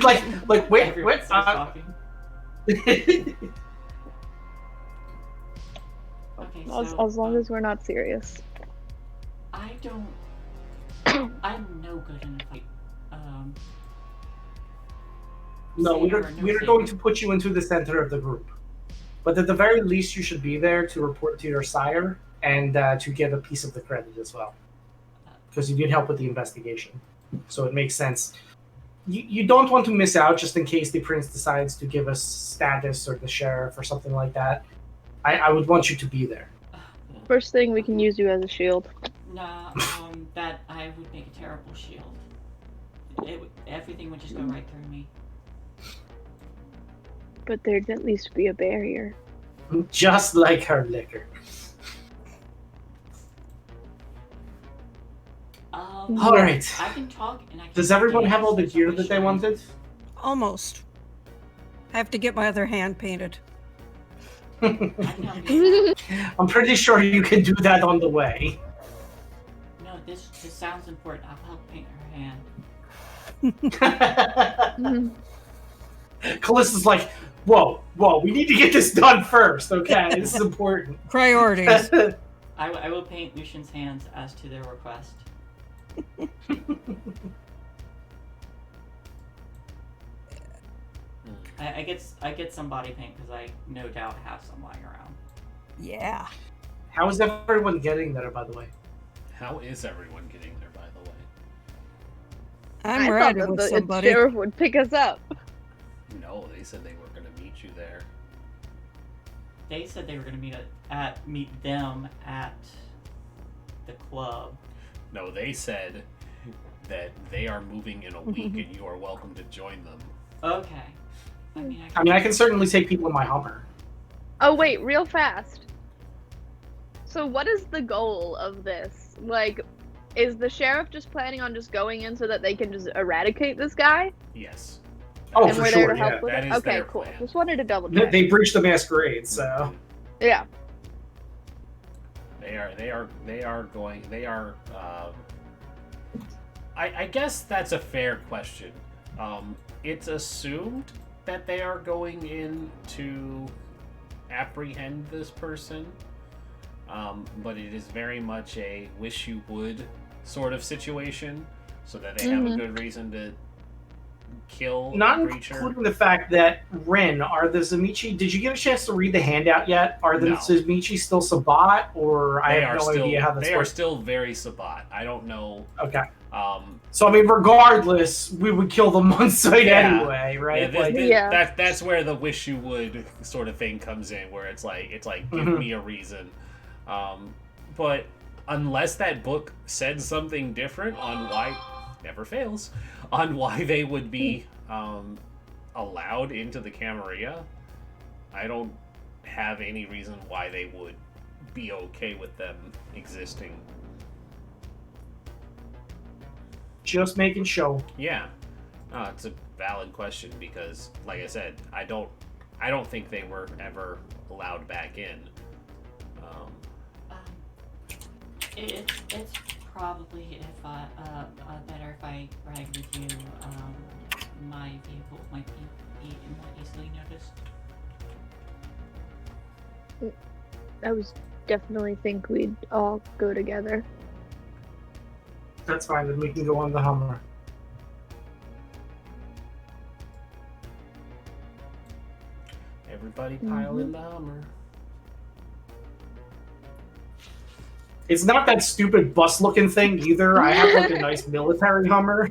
like wait, Everyone wait. starts talking. Okay, so as long as we're not serious. I don't. I'm no good in a fight. No, Saber, we're going to put you into the center of the group. But at the very least, you should be there to report to your sire and to get a piece of the credit as well. Because you did help with the investigation. So it makes sense. You don't want to miss out just in case the prince decides to give us status or the sheriff or something like that. I would want you to be there. First thing, we can use you as a shield. Nah, that I would make a terrible shield. Everything would just go right through me. But there'd at least be a barrier. Just like her liquor. All right. I can talk and I can Does everyone have all the dance. gear that they wanted? Almost. I have to get my other hand painted. I can help you. I'm pretty sure you can do that on the way. No, this sounds important. I'll help paint her hand. Callista's like, whoa, we need to get this done first, okay? This is important. Priorities. I will paint Lucian's hands as to their request. I get some body paint because I no doubt have some lying around. Yeah. How is everyone getting there, by the way? How is everyone getting there, by the way? I'm I thought riding that with the somebody. sheriff would pick us up. No, they said they were going to meet you there. They said they were going to meet them at the club. No, they said that they are moving in a week and you are welcome to join them. Okay. I can certainly take people in my Hummer. Oh wait, real fast. So what is the goal of this? Like, is the sheriff just planning on just going in so that they can just eradicate this guy? Yes. Oh, And for we're there sure, to help yeah. with That it? is Okay, their cool. plan. Just wanted to double check. They breached the Masquerade, so... Yeah. I guess that's a fair question. It's assumed that they are going in to apprehend this person, but it is very much a wish you would sort of situation, so that they have a good reason to kill Not the creature. including the fact that Rin, are the Zamichi... Did you get a chance to read the handout yet? Are the No. Zamichi still Sabat, or I have no idea how this They are works? still very Sabat. I don't know. Okay. Um, So, regardless, we would kill them on sight Yeah. anyway, right? That's where the wish you would sort of thing comes in, where it's like give me a reason. But unless that book said something different on why, never fails, on why they would be allowed into the Camerilla, I don't have any reason why they would be okay with them existing. Just making sure. Yeah, it's a valid question because, like I said, I don't think they were ever allowed back in. It's probably better if I ride with you. My vehicle might be more easily noticed. I was definitely think we'd all go together. That's fine, then we can go on the Hummer. Everybody pile in the Hummer. It's not that stupid bus-looking thing either. I have like a nice military Hummer.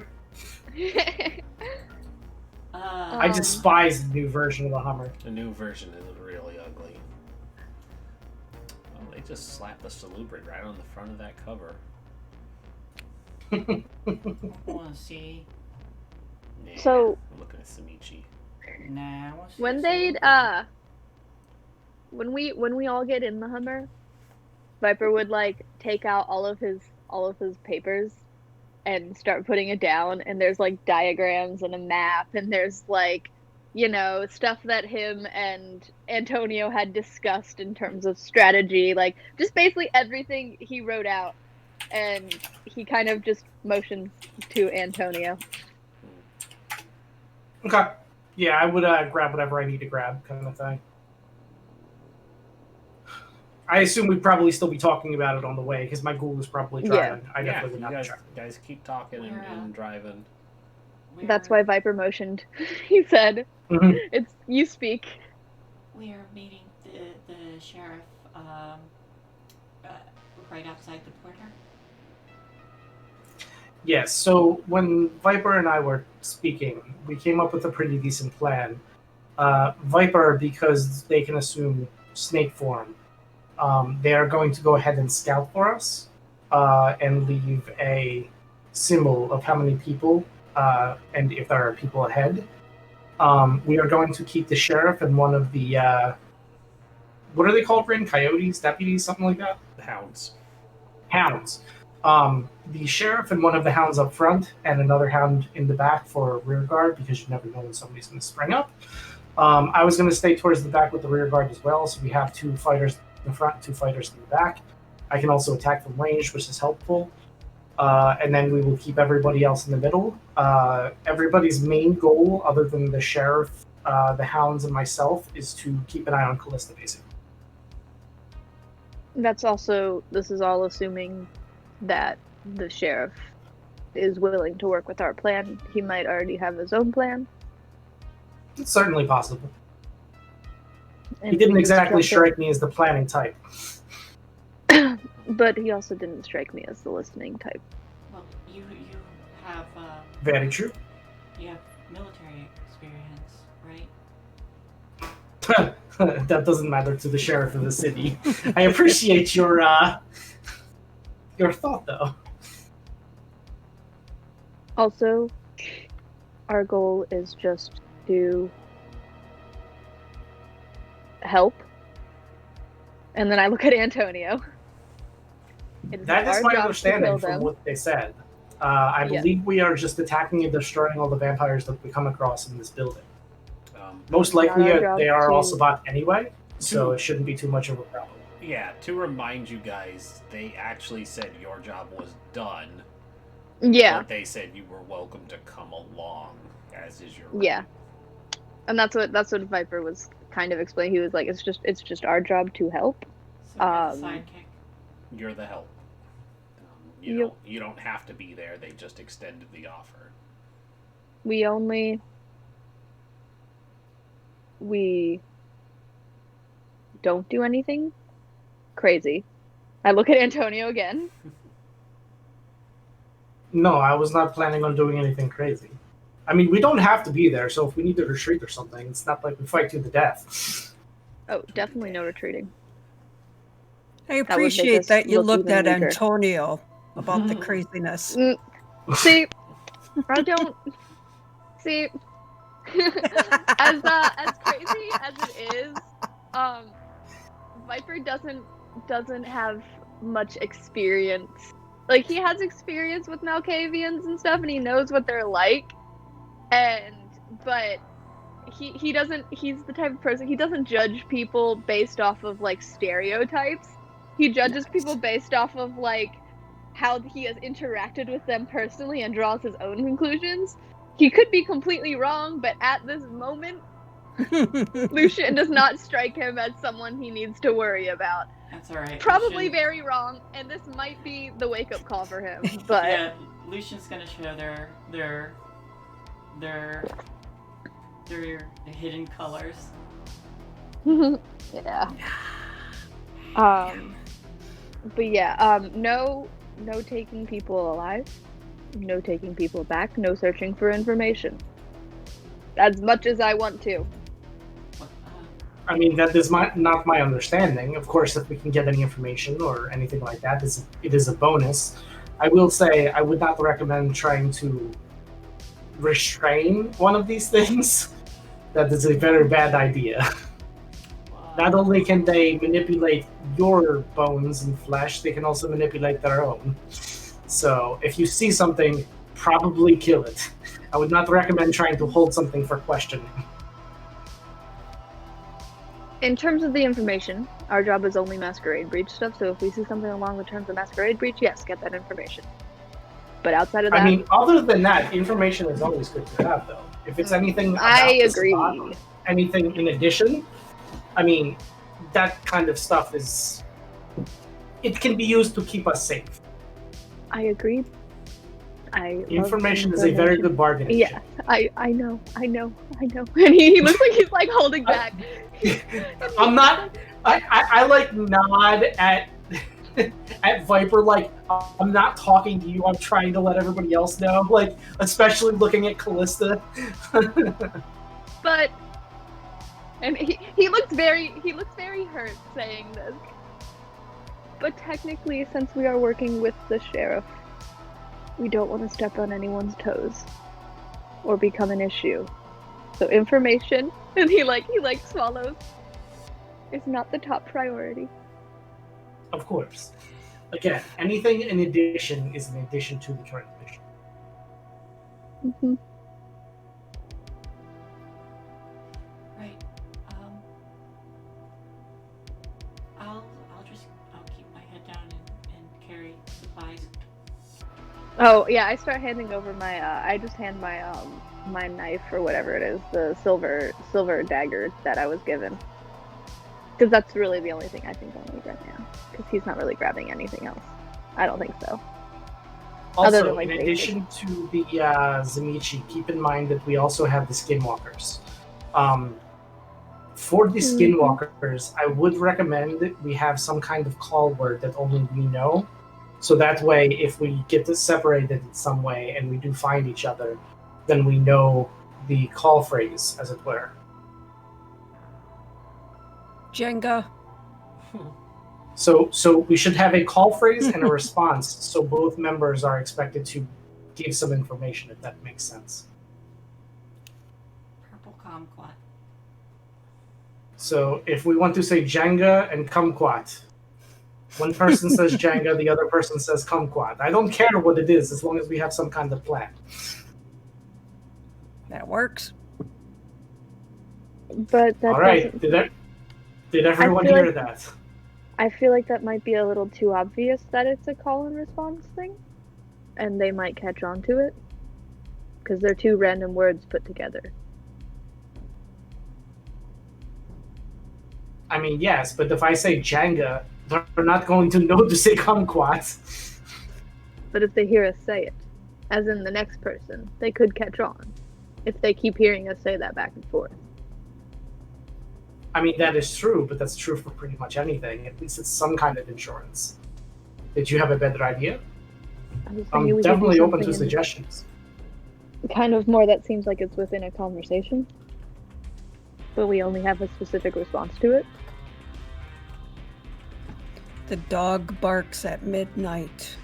I despise the new version of the Hummer. The new version is really ugly. Oh, they just slapped the Salubric right on the front of that cover. I want to see. Nah, So- I'm looking at Samichi. Nah, I want to see. When the they'd silver. when we all get in the Hummer, Viper would like take out all of his papers and start putting it down, and there's like diagrams and a map, and there's like, you know, stuff that him and Antonio had discussed in terms of strategy, like just basically everything he wrote out, and he kind of just motions to Antonio. Okay. Yeah, I would grab whatever I need to grab, kind of thing. I assume we'd probably still be talking about it on the way, because my ghoul is probably driving. I Yeah, definitely would you not be driving. guys keep talking and driving. That's why Viper motioned. He said, Mhm. "It's you speak." We are meeting the sheriff right outside the border. Yes, so when Viper and I were speaking, we came up with a pretty decent plan. Viper, because they can assume snake form, they are going to go ahead and scout for us and leave a symbol of how many people and if there are people ahead. We are going to keep the sheriff and one of the what are they called, Rin? Coyotes, deputies, something like that? The hounds. Hounds. The sheriff and one of the hounds up front, and another hound in the back for rear guard, because you never know when somebody's going to spring up. I was going to stay towards the back with the rear guard as well, so we have 2 fighters in the front, 2 fighters in the back. I can also attack from range, which is helpful. And then we will keep everybody else in the middle. Everybody's main goal, other than the sheriff, the hounds, and myself, is to keep an eye on Callista, basically. This is all assuming that the sheriff is willing to work with our plan. He might already have his own plan. It's certainly possible. And He didn't we just exactly jump strike me as the planning type. in. But he also didn't strike me as the listening type. Well, you have Very true. you have military experience, right? That doesn't matter to the sheriff of the city. I appreciate your thought, though. Also, our goal is just to help. And then I look at Antonio. It That is our my job to understanding kill from them. what they said. I Yeah. believe we are just attacking and destroying all the vampires that we come across in this building. Um, Most Not likely, our job they are to- also bot anyway, so To- it shouldn't be too much of a problem. yeah, to remind you guys, they actually said your job was done. Yeah, But they said you were welcome to come along, as is your right. yeah. And that's what Viper was kind of explaining. He was like, it's just our job to help. So you're the sidekick. You're the help. Yep. You don't have to be there. They just extended the offer. We don't do anything crazy. I look at Antonio again. No, I was not planning on doing anything crazy. I mean, we don't have to be there, so if we need to retreat or something, it's not like we fight to the death. Oh, definitely no retreating. I would make appreciate us that you look looked at even weaker. Antonio about the craziness. See, I don't see as crazy as it is. Viper doesn't have much experience. Like, he has experience with Malkavians and stuff, and he knows what they're like. But he doesn't. He's the type of person, he doesn't judge people based off of like stereotypes. He judges people based off of like how he has interacted with them personally and draws his own conclusions. He could be completely wrong, but at this moment, Lucian does not strike him as someone he needs to worry about. That's alright. Probably very wrong, and this might be the wake-up call for him, but... Yeah, Lucian's gonna show their hidden colors. Yeah. But yeah, no taking people alive, no taking people back, no searching for information. As much as I want to. I mean, that is not my understanding. Of course, if we can get any information or anything like that, it is a bonus. I will say I would not recommend trying to restrain one of these things. That is a very bad idea. Not only can they manipulate your bones and flesh, they can also manipulate their own. So if you see something, probably kill it. I would not recommend trying to hold something for questioning. In terms of the information, our job is only Masquerade breach stuff, so if we see something along the terms of Masquerade breach, yes, get that information. But outside of that... I mean, other than that, information is always good to have, though. If it's anything about I the agree. spot, anything in addition, I mean, that kind of stuff is... It can be used to keep us safe. I agree. Information is a very good bargaining chip. Yeah, I know. And he looks like he's like holding back. I'm not. I like nod at Viper, like I'm not talking to you. I'm trying to let everybody else know, like especially looking at Callista. But and he looks very hurt saying this. But technically, since we are working with the sheriff, we don't want to step on anyone's toes or become an issue. So information, and he swallows, is not the top priority. Of course. Again, anything in addition is in addition to the current mission. Mm-hmm. Right. I'll keep my head down and carry supplies. Oh yeah, I start handing over my. I just hand my knife or whatever it is, the silver dagger that I was given, because that's really the only thing I think I'll need right now. Because he's not really grabbing anything else. I don't think so. Other Also, than, like, in basic. addition to the Zamichi, keep in mind that we also have the Skinwalkers. For the Skinwalkers, I would recommend that we have some kind of call word that only we know. So that way, if we get separated in some way and we do find each other, then we know the call phrase, as it were. Jenga. So we should have a call phrase and a response, so both members are expected to give some information, if that makes sense. Purple kumquat. So if we want to say Jenga and kumquat, one person says Jenga, the other person says kumquat. I don't care what it is, as long as we have some kind of plan. That works. But that All right, doesn't. did everyone feel hear like- that? I feel like that might be a little too obvious that it's a call and response thing, and they might catch on to it, because they're two random words put together. I mean, yes, but if I say Jenga, they're not going to know to say kumquat. But if they hear us say it, as in the next person, they could catch on, if they keep hearing us say that back and forth. I mean, that is true, but that's true for pretty much anything. At least it's some kind of insurance. Did you have a better idea? I was thinking I'm we could do definitely open to something suggestions. kind of more that seems like it's within a conversation, but we only have a specific response to it. The dog barks at midnight.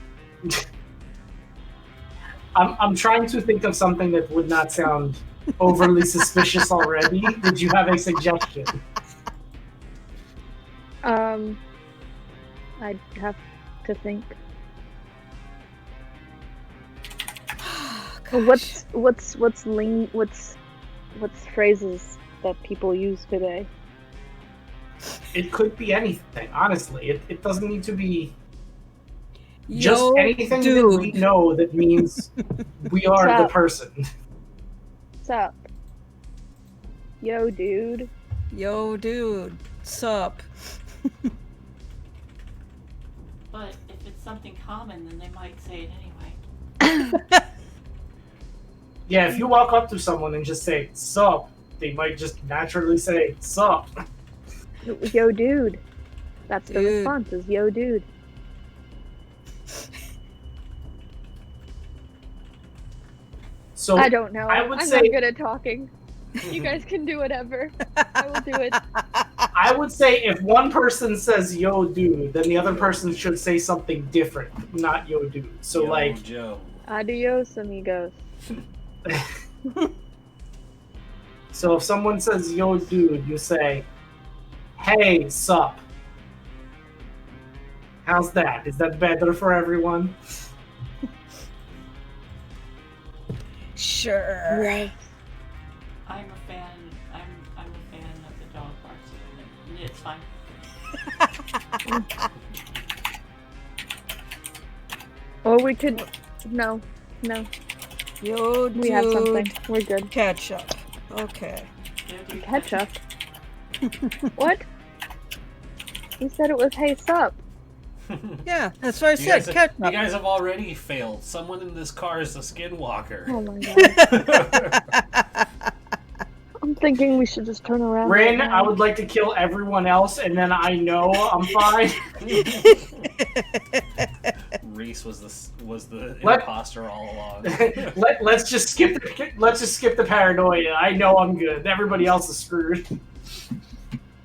I'm trying to think of something that would not sound overly suspicious already. Did you have a suggestion? I'd have to think. What's phrases that people use today? It could be anything, honestly. It doesn't need to be just Yo, anything dude. that we know that means we are the Sup? person. Sup? Yo, dude. Yo, dude. Sup? But if it's something common, then they might say it anyway. Yeah, if you walk up to someone and just say, sup, they might just naturally say, sup. Yo, dude. That's the Dude. response, is yo, dude. So I don't know. I would I'm say- not good at talking. You guys can do whatever. I will do it. I would say if one person says yo dude, then the other person should say something different, not yo dude. So Yo, like Joe. Adios, amigos. so if someone says yo dude, you say, hey, sup. How's that? Is that better for everyone? Sure. Yes. I'm a fan. I'm a fan of the dog barks. It's fine. Or we could. No. Yo, dude. We have something. We're good. Ketchup. Okay. Yeah, dude, Ketchup. What? You said it was hey sup. Yeah, that's what I You said. guys, Ketchup. you guys have already failed. Someone in this car is a skinwalker. Oh my god. I'm thinking we should just turn around. Rin, right I now. would like to kill everyone else, and then I know I'm fine. Reese was the What? imposter all along. let's just skip the paranoia. I know I'm good. Everybody else is screwed.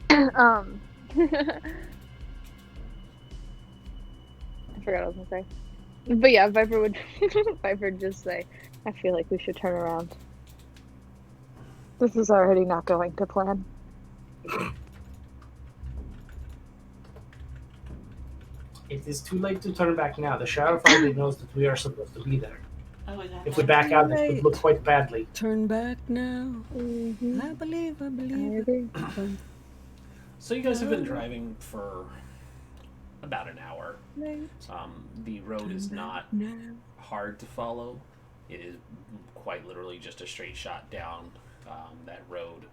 I forgot what I was gonna say. But yeah, Viper would just say, I feel like we should turn around. This is already not going to plan. It is too late to turn back now. The sheriff already knows that we are supposed to be there. Oh, is that If we right? back out, it Too could look late. quite badly. Turn back now. Mhm. I believe. I agree. So you guys have been driving for about an hour. Late. The road is not Now. hard to follow. It is quite literally just a straight shot down that road.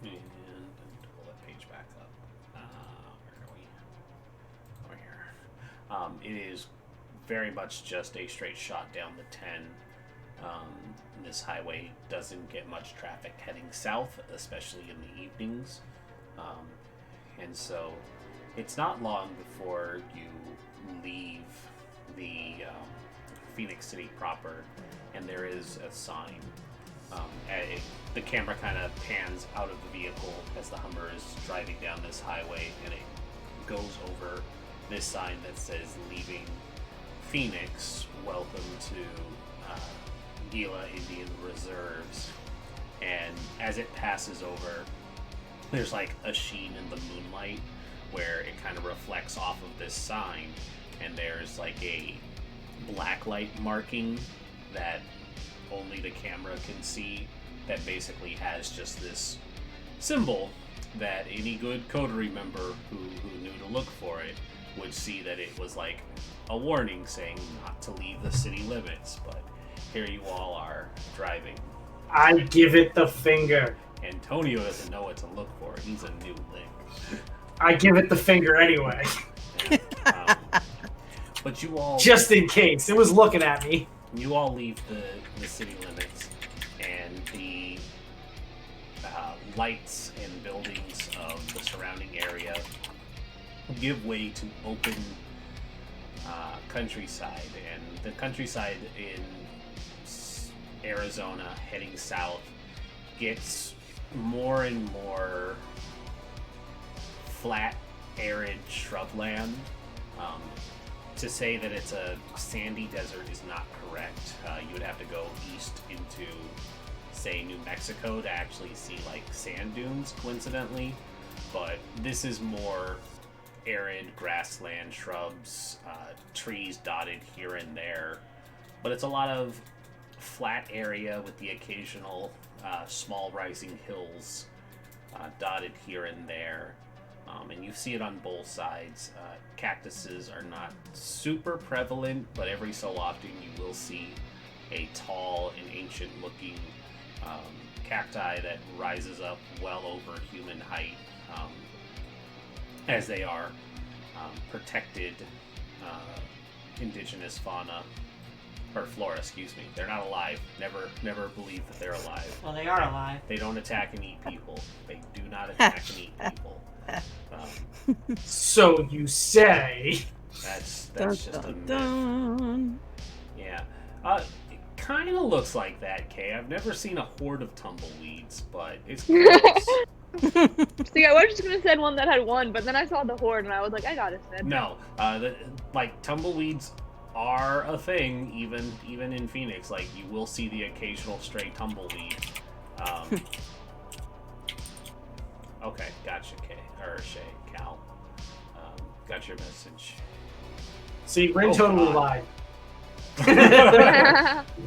And pull that page back up. Where are we? Over here. It is very much just a straight shot down the 10. This highway doesn't get much traffic heading south, especially in the evenings. And so it's not long before you leave the Phoenix City proper, and there is a sign. The camera kind of pans out of the vehicle as the Hummer is driving down this highway, and it goes over this sign that says "Leaving Phoenix, welcome to Gila Indian Reserves." And as it passes over, there's like a sheen in the moonlight where it kind of reflects off of this sign, and there's like a black light marking that only the camera can see that basically has just this symbol that any good coterie member who knew to look for it would see, that it was like a warning saying not to leave the city limits. But here you all are driving. I give it the finger. Antonio doesn't know what to look for. He's a new link. I give it the finger anyway. Yeah. But you all Just in case. It was looking at me. You all leave the city limits, and the lights and buildings of the surrounding area give way to open countryside. And the countryside in Arizona heading south gets more and more flat, arid shrubland. To say that it's a sandy desert is not correct. You would have to go east into, say, New Mexico to actually see like sand dunes, coincidentally. But this is more arid grassland, shrubs, trees dotted here and there. But it's a lot of flat area with the occasional small rising hills dotted here and there. And you see it on both sides. Cactuses are not super prevalent, but every so often you will see a tall and ancient-looking cacti that rises up well over human height, as they are protected indigenous fauna, or flora, excuse me. They're not alive. Never believe that they're alive. Well, they are alive. They don't attack and eat people. They do not attack and eat people. So you say. That's Dun, just a dun, myth. dun. Yeah. It kind of looks like that, Kay. I've never seen a horde of tumbleweeds, but it's close. See, I was just gonna send one that had one, but then I saw the horde and I was like, I gotta send. No, tumbleweeds are a thing, even in Phoenix. Like, you will see the occasional stray tumbleweed. Okay, gotcha, Kay. Or Shay, Cal. Got your message. See, Rin Oh, totally God. lied.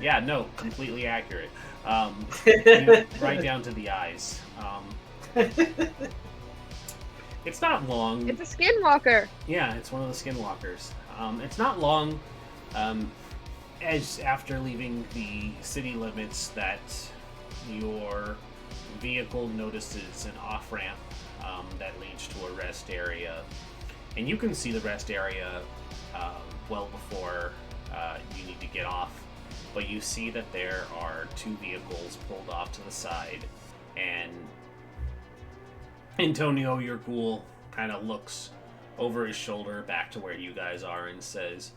Yeah, no, completely accurate. Right down to the eyes. It's not long. It's a skinwalker. Yeah, it's one of the skinwalkers. It's not long as after leaving the city limits that your vehicle notices an off-ramp that leads to a rest area. And you can see the rest area well before you need to get off. But you see that there are two vehicles pulled off to the side. And Antonio, your ghoul, kind of looks over his shoulder back to where you guys are and says,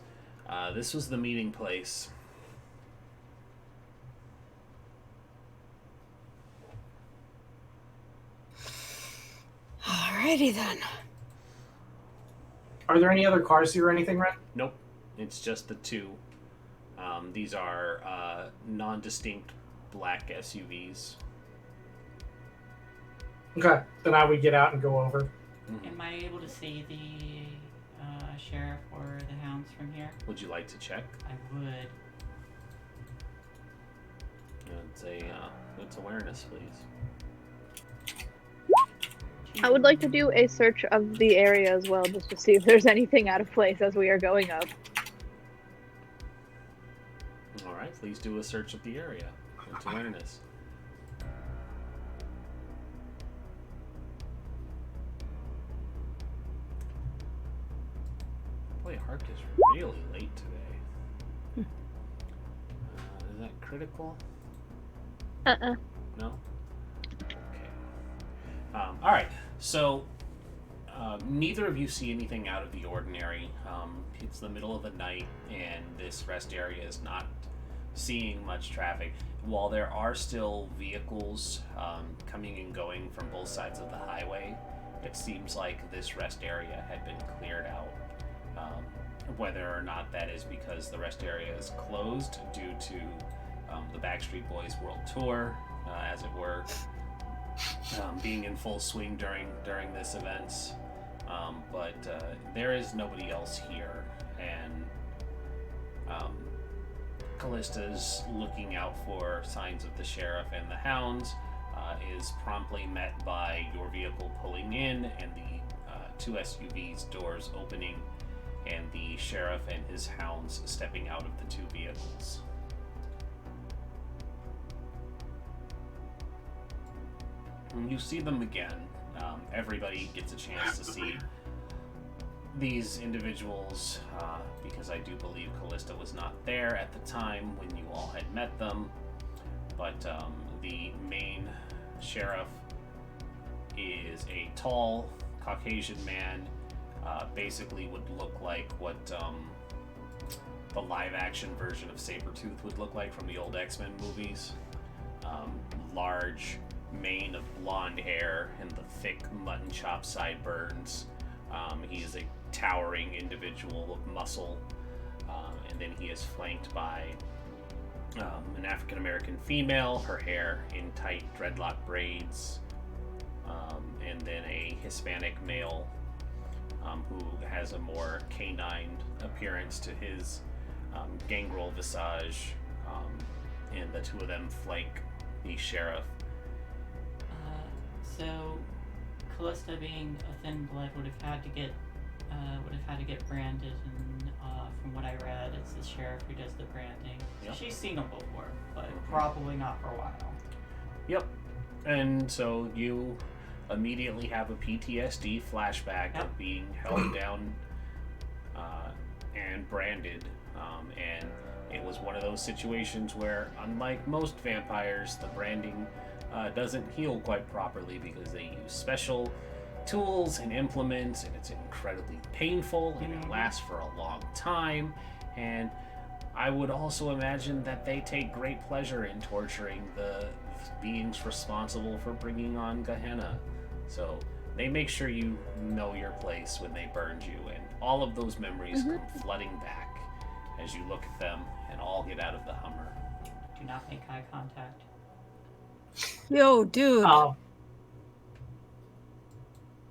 this was the meeting place. Alrighty then. Are there any other cars here or anything, Ren? Nope, it's just the two. These are non-distinct black SUVs. Okay, then I would get out and go over. Am I able to see the sheriff or the hounds from here? Would you like to check? I would. It's awareness, please. I would like to do a search of the area as well, just to see if there's anything out of place as we are going up. All right, please do a search of the area. It's awareness. Boy, Hark is really late today. Is that critical? No? Okay. All right. So, neither of you see anything out of the ordinary. It's the middle of the night, and this rest area is not seeing much traffic. While there are still vehicles coming and going from both sides of the highway, it seems like this rest area had been cleared out. Whether or not that is because the rest area is closed due to the Backstreet Boys World Tour, as it were, being in full swing during this event. But there is nobody else here, and Callista's looking out for signs of the sheriff and the hounds, is promptly met by your vehicle pulling in and the two SUVs doors opening and the sheriff and his hounds stepping out of the two vehicles. You see them again. Everybody gets a chance to see these individuals, because I do believe Callista was not there at the time when you all had met them. But the main sheriff is a tall Caucasian man, basically would look like what the live-action version of Sabretooth would look like from the old X-Men movies. Large mane of blonde hair and the thick mutton chop sideburns. He is a towering individual of muscle, and then he is flanked by an African-American female, her hair in tight dreadlock braids, and then a Hispanic male who has a more canine appearance to his gangrel visage, and the two of them flank the sheriff. So Callista, being a thin blood, would have had to get branded, and from what I read, it's the sheriff who does the branding. So Yep. she's seen them before, but probably not for a while. Yep. And so you immediately have a PTSD flashback of being held down and branded. And it was one of those situations where, unlike most vampires, the branding doesn't heal quite properly because they use special tools and implements, and it's incredibly painful, and it lasts for a long time. And I would also imagine that they take great pleasure in torturing the beings responsible for bringing on Gehenna. So they make sure you know your place when they burned you, and all of those memories come flooding back as you look at them and all get out of the Hummer. Do not make eye contact. Yo, dude.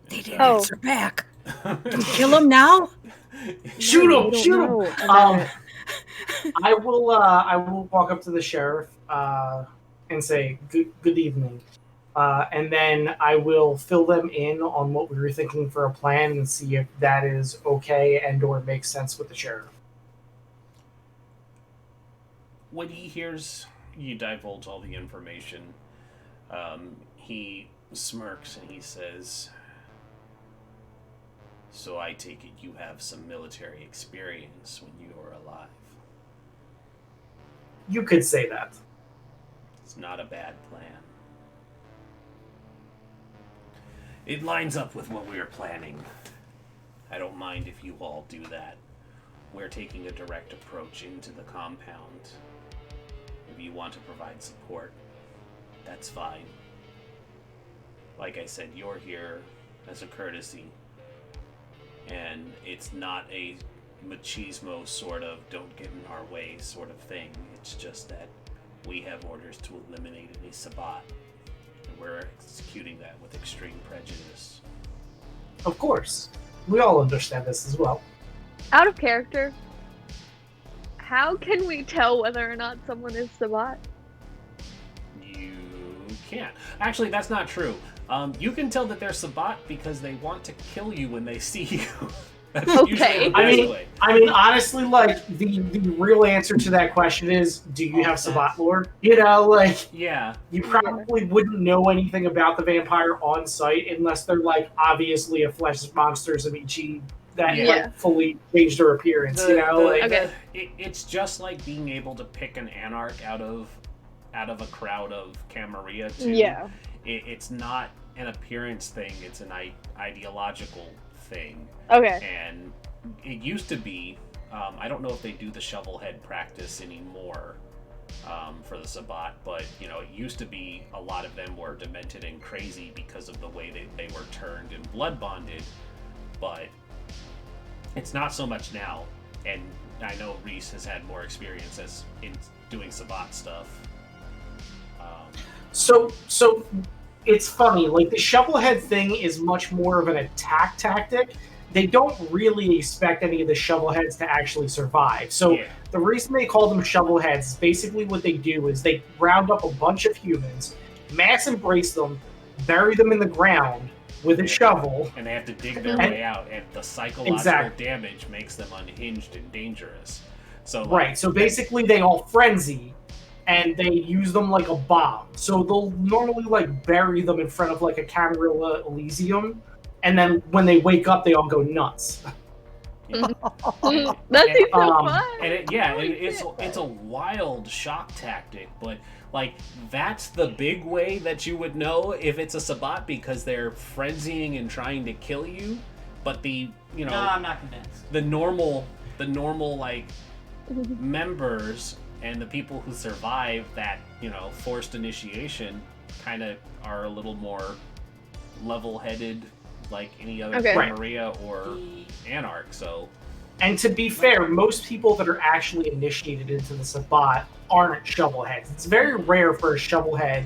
They didn't Oh. answer back. Do we kill him now? Shoot him! We don't Shoot him! know about it. I will walk up to the sheriff and say good evening, and then I will fill them in on what we were thinking for a plan and see if that is okay and or makes sense with the sheriff. When he hears you divulge all the information, he smirks and he says, "So I take it you have some military experience when you were alive." You could say that. It's not a bad plan. It lines up with what we were planning. I don't mind if you all do that. We're taking a direct approach into the compound. If you want to provide support, that's fine. Like I said, you're here as a courtesy. And it's not a machismo sort of don't get in our way sort of thing. It's just that we have orders to eliminate any Sabbat. And we're executing that with extreme prejudice. Of course. We all understand this as well. Out of character, how can we tell whether or not someone is Sabat? You can't. Actually, that's not true. You can tell that they're Sabat because they want to kill you when they see you. That's usually the best way. I mean, honestly, like the real answer to that question is, do you have Sabat lore? You know, like yeah, you probably wouldn't know anything about the vampire on site unless they're like obviously a flesh monster Zamichi that like fully changed their appearance. It's just like being able to pick an anarch out of a crowd of Camerilla too. Yeah. It's not an appearance thing, it's an ideological thing. Okay. And it used to be, I don't know if they do the shovelhead practice anymore for the Sabat, but it used to be a lot of them were demented and crazy because of the way they were turned and blood bonded, but it's not so much now. And I know Reese has had more experience in doing Sabat stuff. So it's funny, like the shovelhead thing is much more of an attack tactic. They don't really expect any of the shovelheads to actually survive. So the reason they call them shovelheads is basically what they do is they round up a bunch of humans, mass embrace them, bury them in the ground with a shovel. And they have to dig their way out, and the psychological damage makes them unhinged and dangerous. So so basically they all frenzy, and they use them like a bomb. So they'll normally like bury them in front of like a Camerilla Elysium, and then when they wake up, they all go nuts. That's so fun. And it's a wild shock tactic, but like that's the big way that you would know if it's a Sabat because they're frenzying and trying to kill you. But no, I'm not convinced. The normal like members and the people who survive that forced initiation kind of are a little more level-headed, like any other Camerilla or Anarch. So, and to be fair, most people that are actually initiated into the Sabat aren't shovelheads. It's very rare for a shovelhead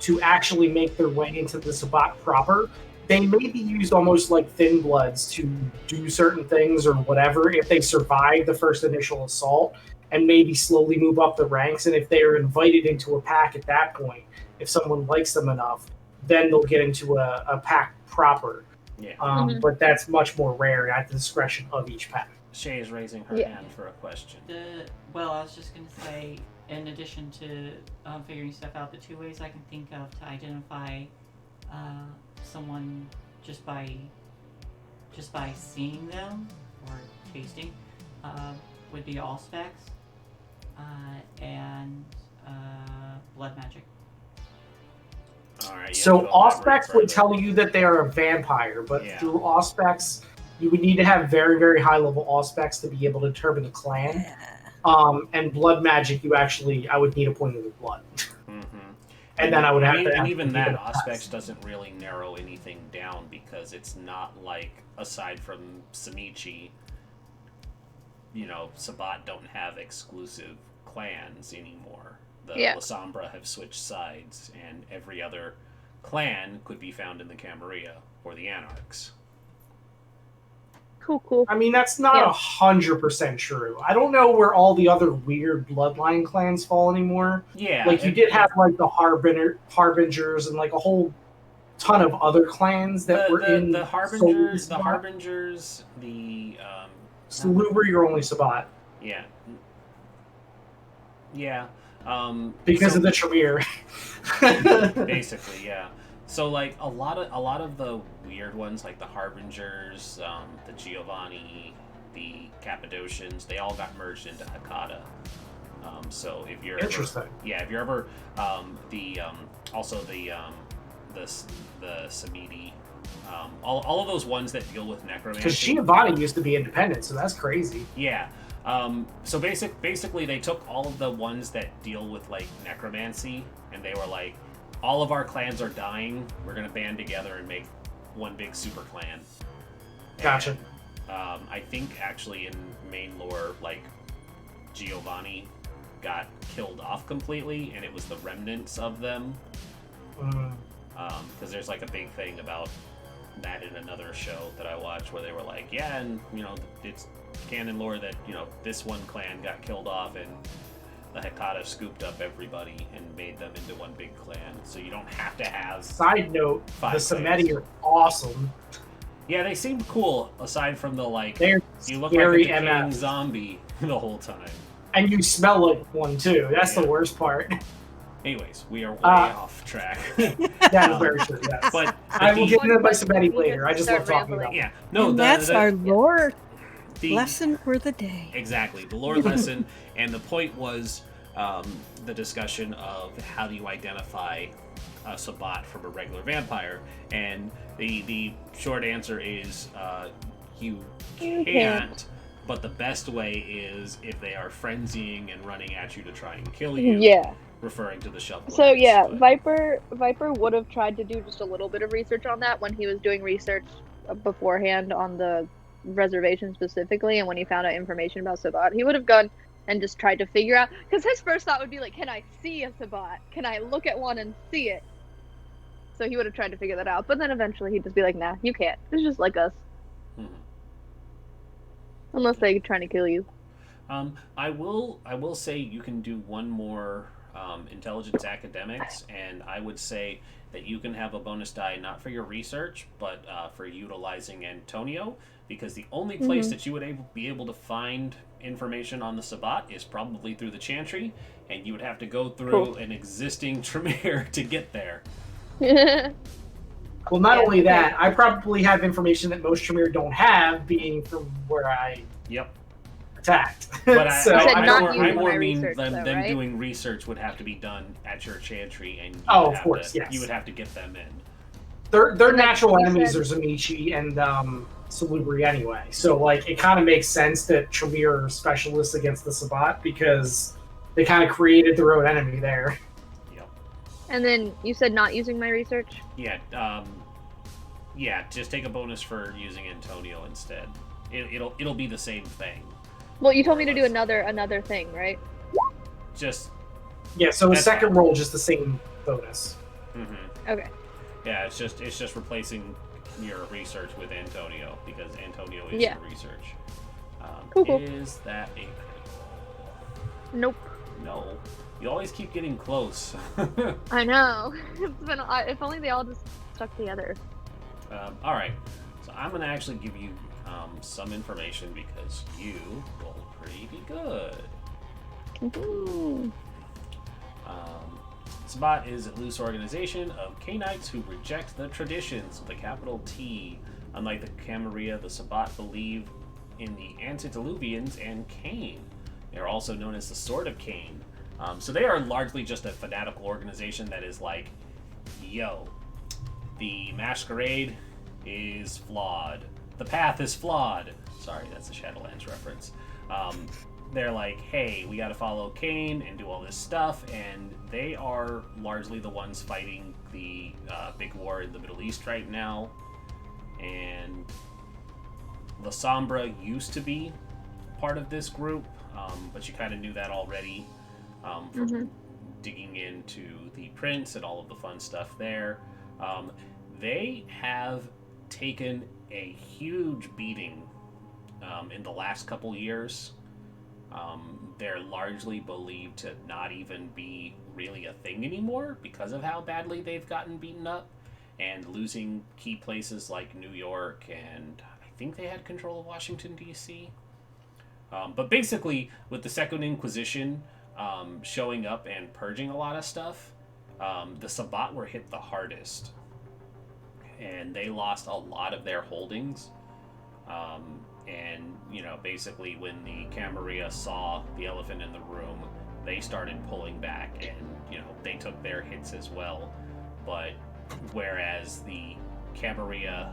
to actually make their way into the Sabat proper. They may be used almost like thin bloods to do certain things or whatever if they survive the first initial assault, and maybe slowly move up the ranks. And if they are invited into a pack at that point, if someone likes them enough, then they'll get into a pack proper. Yeah. But that's much more rare at the discretion of each pack. Shay is raising her hand for a question. I was just going to say, in addition to figuring stuff out, the two ways I can think of to identify someone just by seeing them or tasting would be all specs and blood magic. All right, so Auspex would tell you that they are a vampire, but through Auspex, you would need to have very, very high level Auspex to be able to determine the clan. And blood magic, I would need a point of the blood. And then I would have to. And even that, Auspex doesn't really narrow anything down because it's not like, aside from Samichi, Sabat don't have exclusive clans anymore. The Lasombra have switched sides, and every other clan could be found in the Camerilla or the Anarchs. Cool. I mean, that's not 100% true. I don't know where all the other weird bloodline clans fall anymore. Yeah. Like, you did have, like, the Harbingers and, like, a whole ton of other clans that were in... The Harbingers, Salubri, you're only Sabat. Yeah. Yeah. Because of the Tremere. Basically, yeah. So like a lot of the weird ones, like the Harbingers, the Giovanni, the Cappadocians, they all got merged into Hakata. So if you're interesting, if you're ever also the Samiti, all of those ones that deal with necromancy. Because Giovanni used to be independent, so that's crazy. Yeah. So basically they took all of the ones that deal with like necromancy, and they were like, all of our clans are dying. We're gonna band together and make one big super clan. Gotcha. And, I think actually in main lore, like Giovanni got killed off completely, and it was the remnants of them. Because there's like a big thing about that in another show that I watched where they were like, yeah, and it's canon lore that this one clan got killed off and the Hekata scooped up everybody and made them into one big clan, so you don't have to have. Side note: the 5 Samedi clans. are awesome. Yeah, they seem cool. Aside from the They're you look scary like a decaying MF. zombie the whole time. And you smell like one too. That's the worst part. Anyways, we are way off track. That's very true. Yes. But I will the- get into my Samedi We later. I just start love talking rambling. about it. yeah, no, and that's our lore the lesson for the day. exactly the lore lesson, and the point was the discussion of how do you identify a Sabbat from a regular vampire, and the short answer is you can't. But the best way is if they are frenzying and running at you to try and kill you. Yeah. Referring to the shovel. So axe, yeah, but- Viper would have tried to do just a little bit of research on that when he was doing research beforehand on the reservation specifically, and when he found out information about Sabbat, he would have gone and just tried to figure out, because his first thought would be like, can I see a Sabbat? Can I look at one and see it? So he would have tried to figure that out, but then eventually he'd just be like, nah, you can't. It's just like us. Mhm. Unless they're trying to kill you. I will say you can do one more intelligence academics, and I would say that you can have a bonus die not for your research, but for utilizing Antonio, because the only place that you would be able to find information on the Sabbat is probably through the Chantry, and you would have to go through an existing Tremere to get there. Well, not Yeah, only that, I probably have information that most Tremere don't have, being from where I Yep. attacked. But So, You said I not more, using I more my mean research, them though, right? doing research would have to be done at your Chantry, and you Oh, would of have course, to, yes. you would have to get them in. Their And then natural you enemies said- are Zamichi and Salubri anyway. So, like, it kind of makes sense that Tremere are specialists against the Sabbat because they kind of created their own enemy there. Yep. And then you said not using my research? Yeah, yeah, just take a bonus for using Antonio instead. It'll be the same thing. Well, you told me to do another thing, right? Just Yeah, so the That's second fine. roll just the same bonus. Okay. yeah, it's just replacing your research with Antonio because Antonio is Yeah. your research. Cool. Is that a critical? Nope. No. You always keep getting close. I know. It's been. If only they all just stuck together. All right, so I'm gonna actually give you some information because you rolled pretty good. Woohoo. Sabbat is a loose organization of Cainites who reject the traditions with a capital T. Unlike the Camerilla, the Sabbat believe in the antediluvians and Cain. They are also known as the Sword of Cain. So they are largely just a fanatical organization that is like, yo, the Masquerade is flawed. The path is flawed. Sorry, that's a Shadowlands reference. They're like, hey, we gotta follow Cain and do all this stuff, and they are largely the ones fighting the big war in the Middle East right now. And Lasombra used to be part of this group, but you kind of knew that already from digging into the prints and all of the fun stuff there. They have taken a huge beating in the last couple years. They're largely believed to not even be really a thing anymore because of how badly they've gotten beaten up and losing key places like New York, and I think they had control of Washington, D.C. But basically, with the Second Inquisition showing up and purging a lot of stuff, the Sabbat were hit the hardest. And they lost a lot of their holdings. And, basically when the Camerilla saw the elephant in the room, they started pulling back and, they took their hits as well. But whereas the Camerilla,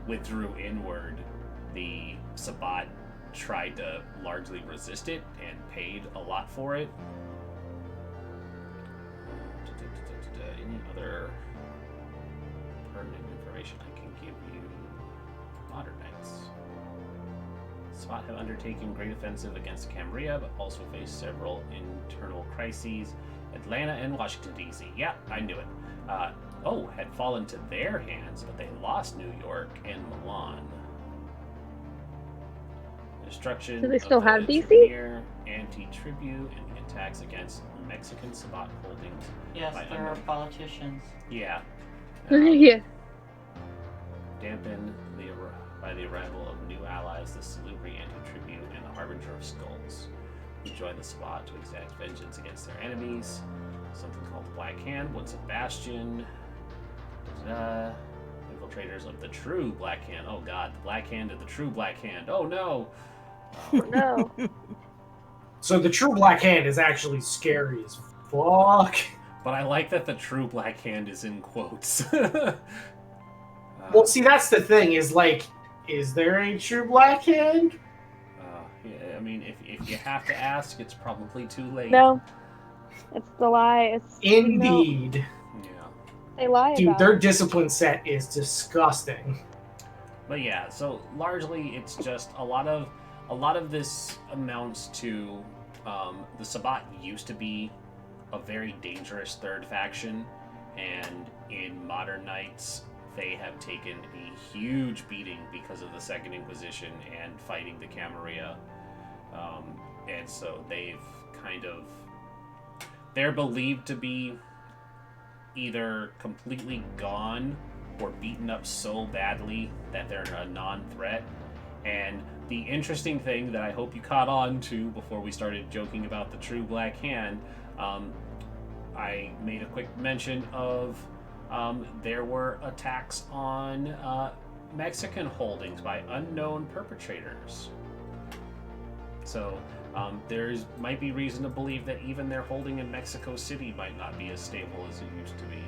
withdrew inward, the Sabbat tried to largely resist it and paid a lot for it. Any other pertinent information I can give you? Modern Knights. Sabbat have undertaken great offensive against Camerilla, but also faced several internal crises. Atlanta and Washington, D.C. Yeah, I knew it. had fallen to their hands, but they lost New York and Milan. Destruction Do they still of have the DC? Tribunal, anti-tribute, and the attacks against Mexican Sabat holdings. Yes, by there are politicians. Yeah. Yeah. Dampened by the arrival of new allies, the Salubri anti-tribute, and the Harbinger of Skulls, who joined the Sabat to exact vengeance against their enemies. Something called the Black Hand, once a bastion. Infiltrators of the true Black Hand. Oh god, the Black Hand of the true Black Hand. Oh no! No. So the true Black Hand is actually scary as fuck. But I like that the true Black Hand is in quotes. Well, see, that's the thing, is like, is there a true Black Hand? Yeah, I mean, if you have to ask, it's probably too late. No. It's the lie. It's Indeed. Yeah. They lie Dude, about their it. discipline set is disgusting. But yeah, so largely it's just a lot of this amounts to the Sabat used to be a very dangerous third faction, and in modern nights they have taken a huge beating because of the Second Inquisition and fighting the Camerilla. And so they're believed to be either completely gone or beaten up so badly that they're a non-threat. And the interesting thing that I hope you caught on to before we started joking about the true Black Hand, I made a quick mention of there were attacks on Mexican holdings by unknown perpetrators. So there's might be reason to believe that even their holding in Mexico City might not be as stable as it used to be.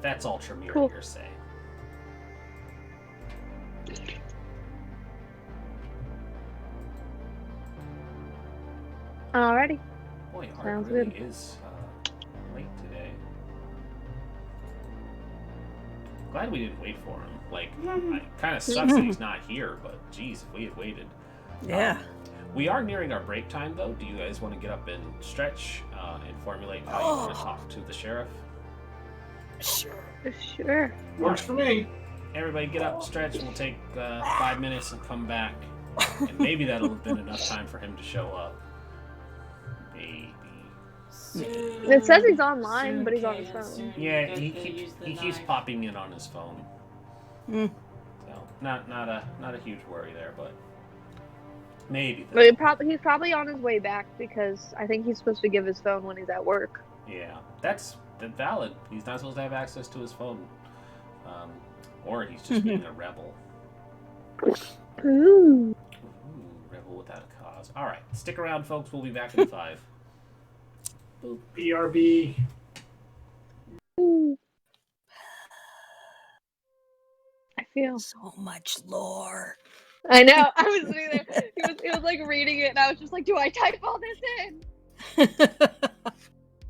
That's all Tremere Cool. hearsay. Alrighty. Boy, art Sounds really good. is late today. Glad we didn't wait for him. Like, it kind of sucks that he's not here, but geez, if we had waited. Yeah. We are nearing our break time, though. Do you guys want to get up and stretch and formulate how you want to talk to the sheriff? Sure. Sure. Works for me. Everybody get up, stretch, and we'll take 5 minutes and come back. And maybe that'll have been enough time for him to show up. Maybe. It says he's online, but he's on his phone. Yeah, he keeps popping in on his phone. Mm. So not a huge worry there, but maybe. But he's probably on his way back because I think he's supposed to give his phone when he's at work. Yeah, that's valid. He's not supposed to have access to his phone, or he's just being a rebel. Ooh. Ooh, rebel without a cause. All right, stick around, folks. We'll be back in 5. Boop. BRB. Ooh. I feel. So much lore. I know. I was sitting there. He was like reading it, and I was just like, "Do I type all this in?"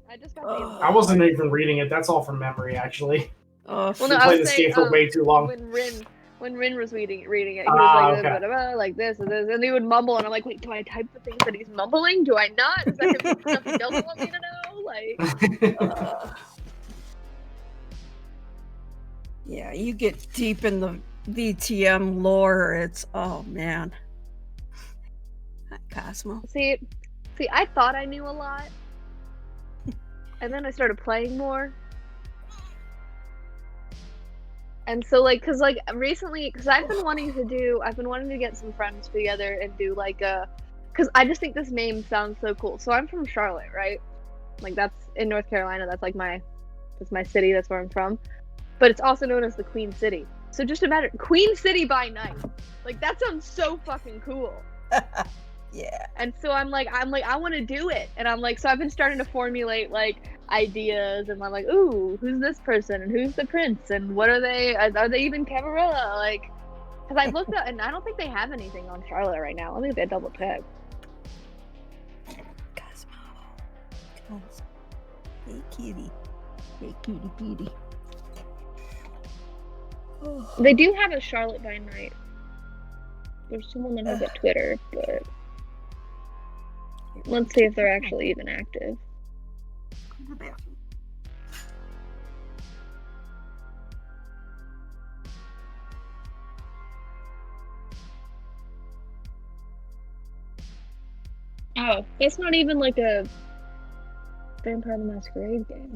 I just got the. I wasn't even reading it. That's all from memory, actually. Oh, Well, We no, I played was this saying game for way too long. when Rin was reading it, he was like, okay. blah, blah, blah, like this and this, and he would mumble, and I'm like, wait, do I type the things that he's mumbling? Do I not? Is that him stuff he doesn't want me to know? Like, yeah, you get deep in the VtM lore. It's oh man. Hi, Cosmo. see, I thought I knew a lot, and then I started playing more. And so, like, cause like recently, cause I've been wanting to get some friends together and do like cause I just think this name sounds so cool. So I'm from Charlotte, right? Like that's in North Carolina. That's my city. That's where I'm from. But it's also known as the Queen City. So just imagine Queen City by night. Like that sounds so fucking cool. Yeah. And so I'm like, I want to do it. And I'm like, so I've been starting to formulate like ideas, and I'm like, ooh, who's this person, and who's the prince, and what are they even Camerilla? Like, because I looked up, and I don't think they have anything on Charlotte right now. I think they double check. Cosmo. Hey, kitty. Hey, kitty. Oh. They do have a Charlotte by night. There's someone that has a Twitter, but let's see if they're actually even active. the bathroom. Oh, that's not even like a Vampire the Masquerade game.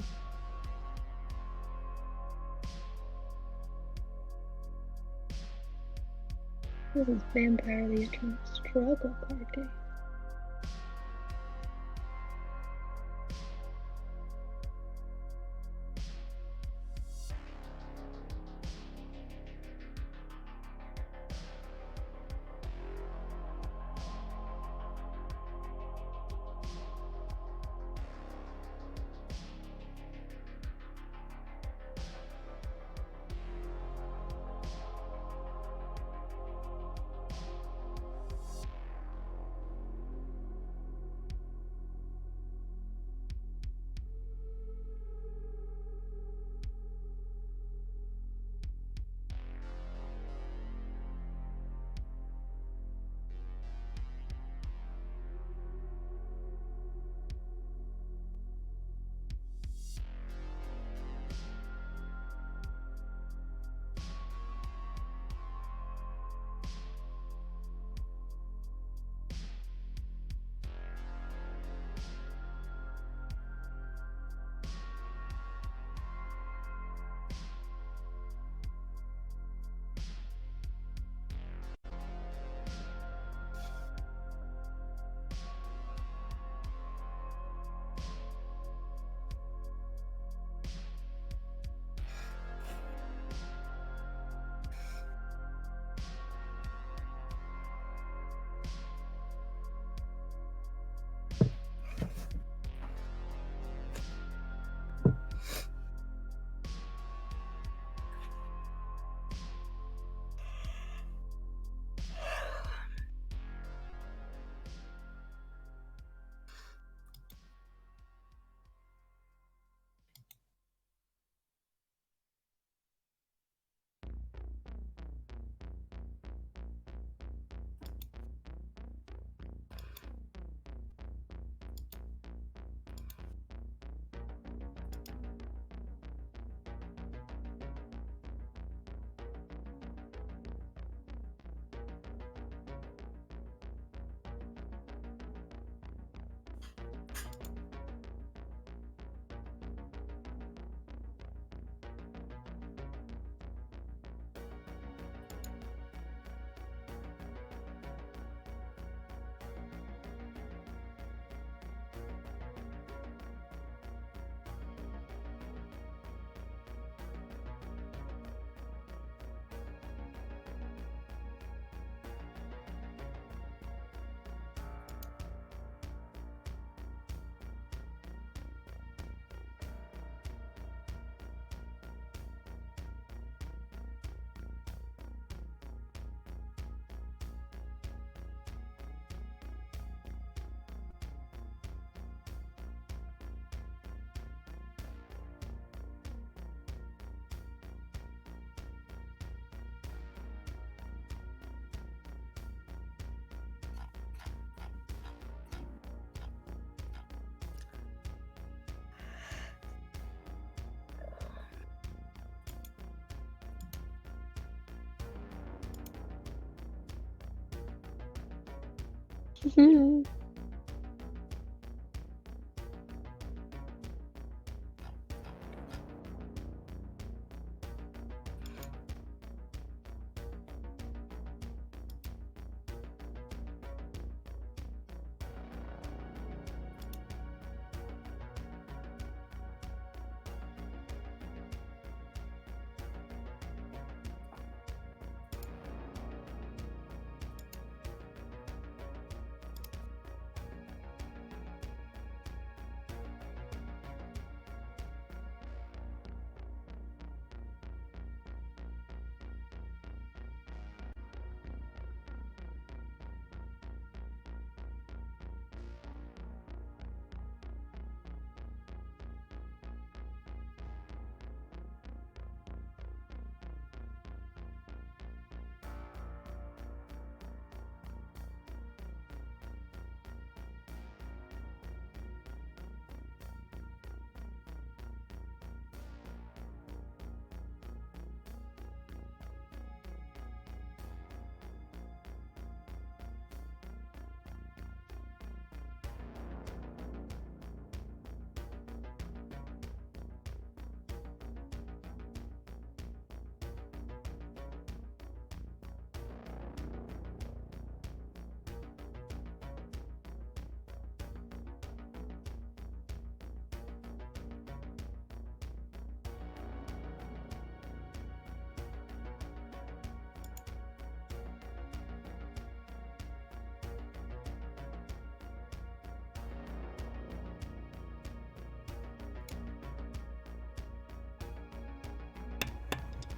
This is Vampire the Eternal Struggle card game.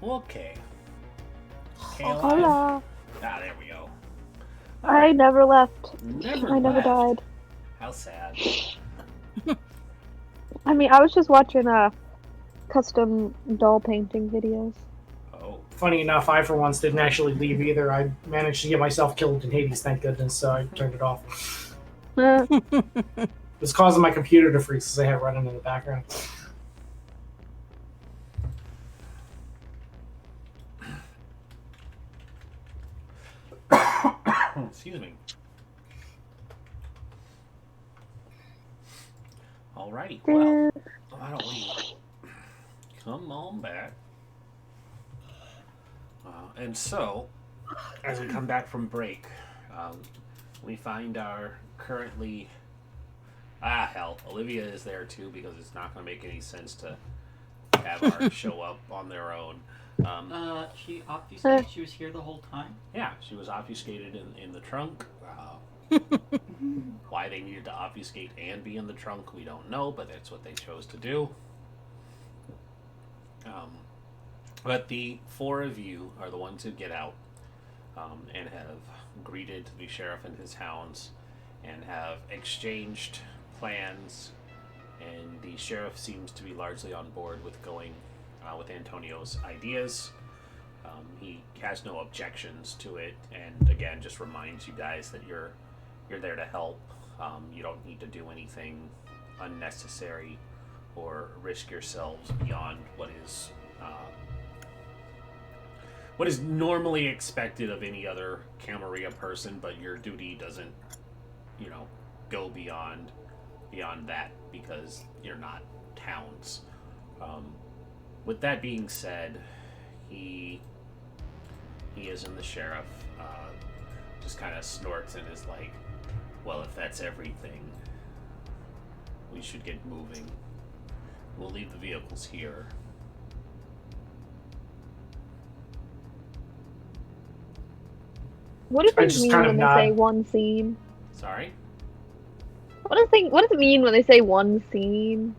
Okay. Hola. Ah, there we go. I never left. Never I never left. died. How sad. I mean, I was just watching custom doll painting videos. Oh. Funny enough, I for once didn't actually leave either. I managed to get myself killed in Hades, thank goodness, so I turned it off. It was causing my computer to freeze because I had running in the background. Excuse me. Alrighty, well, why don't we come on back? And so, as we come back from break, we find our currently... hell, Olivia is there too because it's not going to make any sense to have our show up on their own. She obfuscated. She was here the whole time. Yeah, she was obfuscated in the trunk. Why they needed to obfuscate and be in the trunk, we don't know, but that's what they chose to do. But the four of you are the ones who get out and have greeted the sheriff and his hounds and have exchanged plans, and the sheriff seems to be largely on board with going with Antonio's ideas. He has no objections to it, and again just reminds you guys that you're there to help. You don't need to do anything unnecessary or risk yourselves beyond what is normally expected of any other Camerilla person, but your duty doesn't, go beyond that because you're not hounds. With that being said, he isn't the sheriff. Just kind of snorts and is like, well, if that's everything, we should get moving. We'll leave the vehicles here. What do I they just mean kind of when they nod. say one scene? Sorry? What does it mean when they say one scene?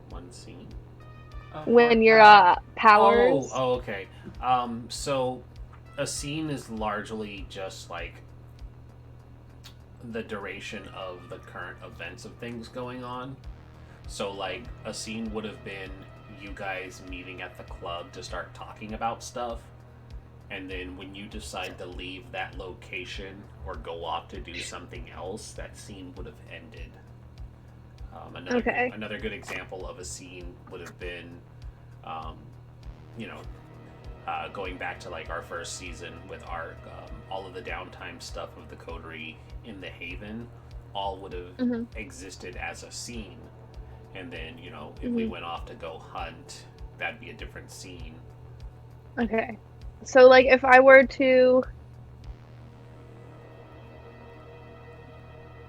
One scene? When your powers? Oh, okay. So a scene is largely just like the duration of the current events of things going on. So like a scene would have been you guys meeting at the club to start talking about stuff, and then when you decide to leave that location or go off to do something else, that scene would have ended. Another good example of a scene would have been going back to like our first season with our all of the downtime stuff of the coterie in the Haven, all would have existed as a scene, and then if we went off to go hunt, that'd be a different scene. Okay, so like if I were to,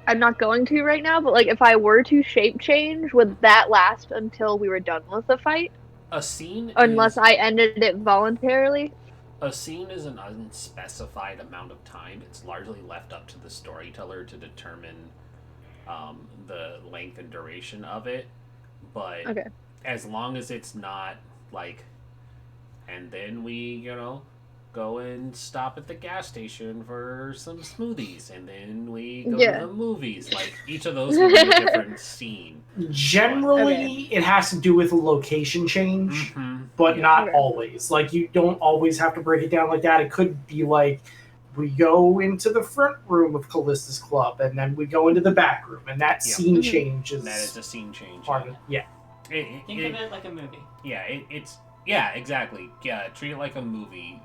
I'm not going to right now, but like if I were to shape change, would that last until we were done with the fight? A scene Unless I ended it voluntarily? A scene is an unspecified amount of time. It's largely left up to the storyteller to determine the length and duration of it. But as long as it's not like, and then we, go and stop at the gas station for some smoothies, and then we go to the movies. Like, each of those will be a different scene. Generally, it has to do with a location change, but not always. Like, you don't always have to break it down like that. It could be like, we go into the front room of Callista's club, and then we go into the back room, and that scene changes. That is a scene change. Think of it like a movie. Yeah, yeah, exactly. Yeah, treat it like a movie.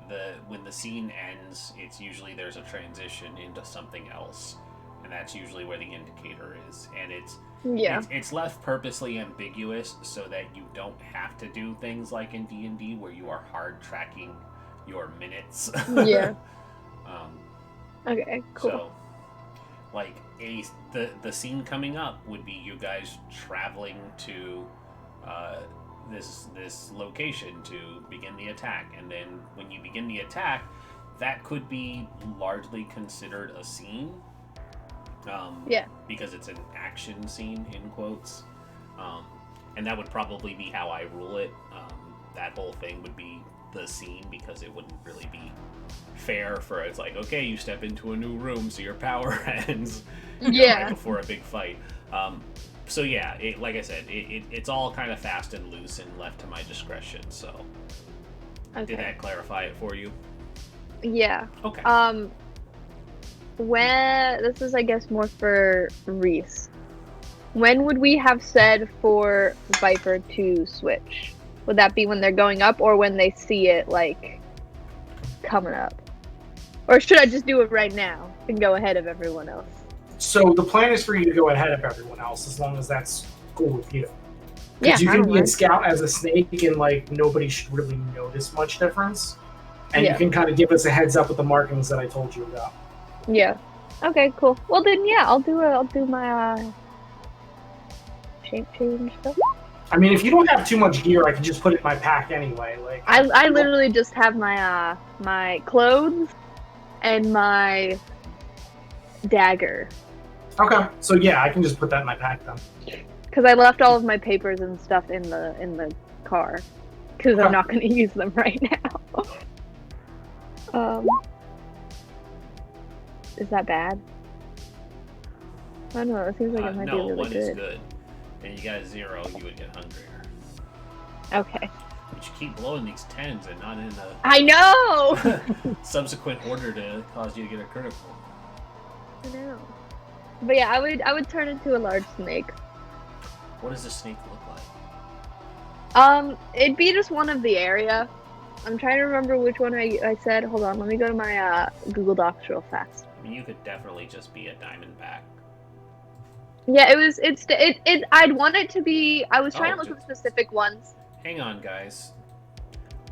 When the scene ends, it's usually there's a transition into something else, and that's usually where the indicator is. And it's left purposely ambiguous so that you don't have to do things like in D&D where you are hard tracking your minutes. Yeah. Okay, cool. So, like the scene coming up would be you guys traveling to this location to begin the attack, and then when you begin the attack, that could be largely considered a scene. Because it's an action scene in quotes, and that would probably be how I rule it. that whole thing would be the scene, because it wouldn't really be fair for it's like, okay, you step into a new room, so your power ends right before a big fight. So yeah, like I said, it's all kind of fast and loose and left to my discretion. So did that clarify it for you? Yeah. Okay. When this is, I guess, more for Reese. When would we have said for Viper to switch? Would that be when they're going up, or when they see it like coming up? Or should I just do it right now and go ahead of everyone else? So the plan is for you to go ahead of everyone else, as long as that's cool with you. Yeah, Because you can be a scout as a snake, and like nobody should really notice much difference. And you can kind of give us a heads up with the markings that I told you about. Yeah. Okay, cool. Well then, yeah, I'll do my shape change stuff. I mean, if you don't have too much gear, I can just put it in my pack anyway. Like I literally just have my my clothes and my dagger. Okay, so yeah, I can just put that in my pack then. Because I left all of my papers and stuff in the car. Because I'm not going to use them right now. Is that bad? I don't know. It seems like it might be really one good. is good. And you got a 0, you would get hungrier. Okay. But you keep blowing these 10s and not in a I know! subsequent order to cause you to get a critical. I know. But yeah, I would turn into a large snake. What does a snake look like? It'd be just one of the area. I'm trying to remember which one I said. Hold on, let me go to my Google Docs real fast. I mean, you could definitely just be a diamondback. Yeah, I'd want it to be. I was trying to look at specific ones. Hang on, guys.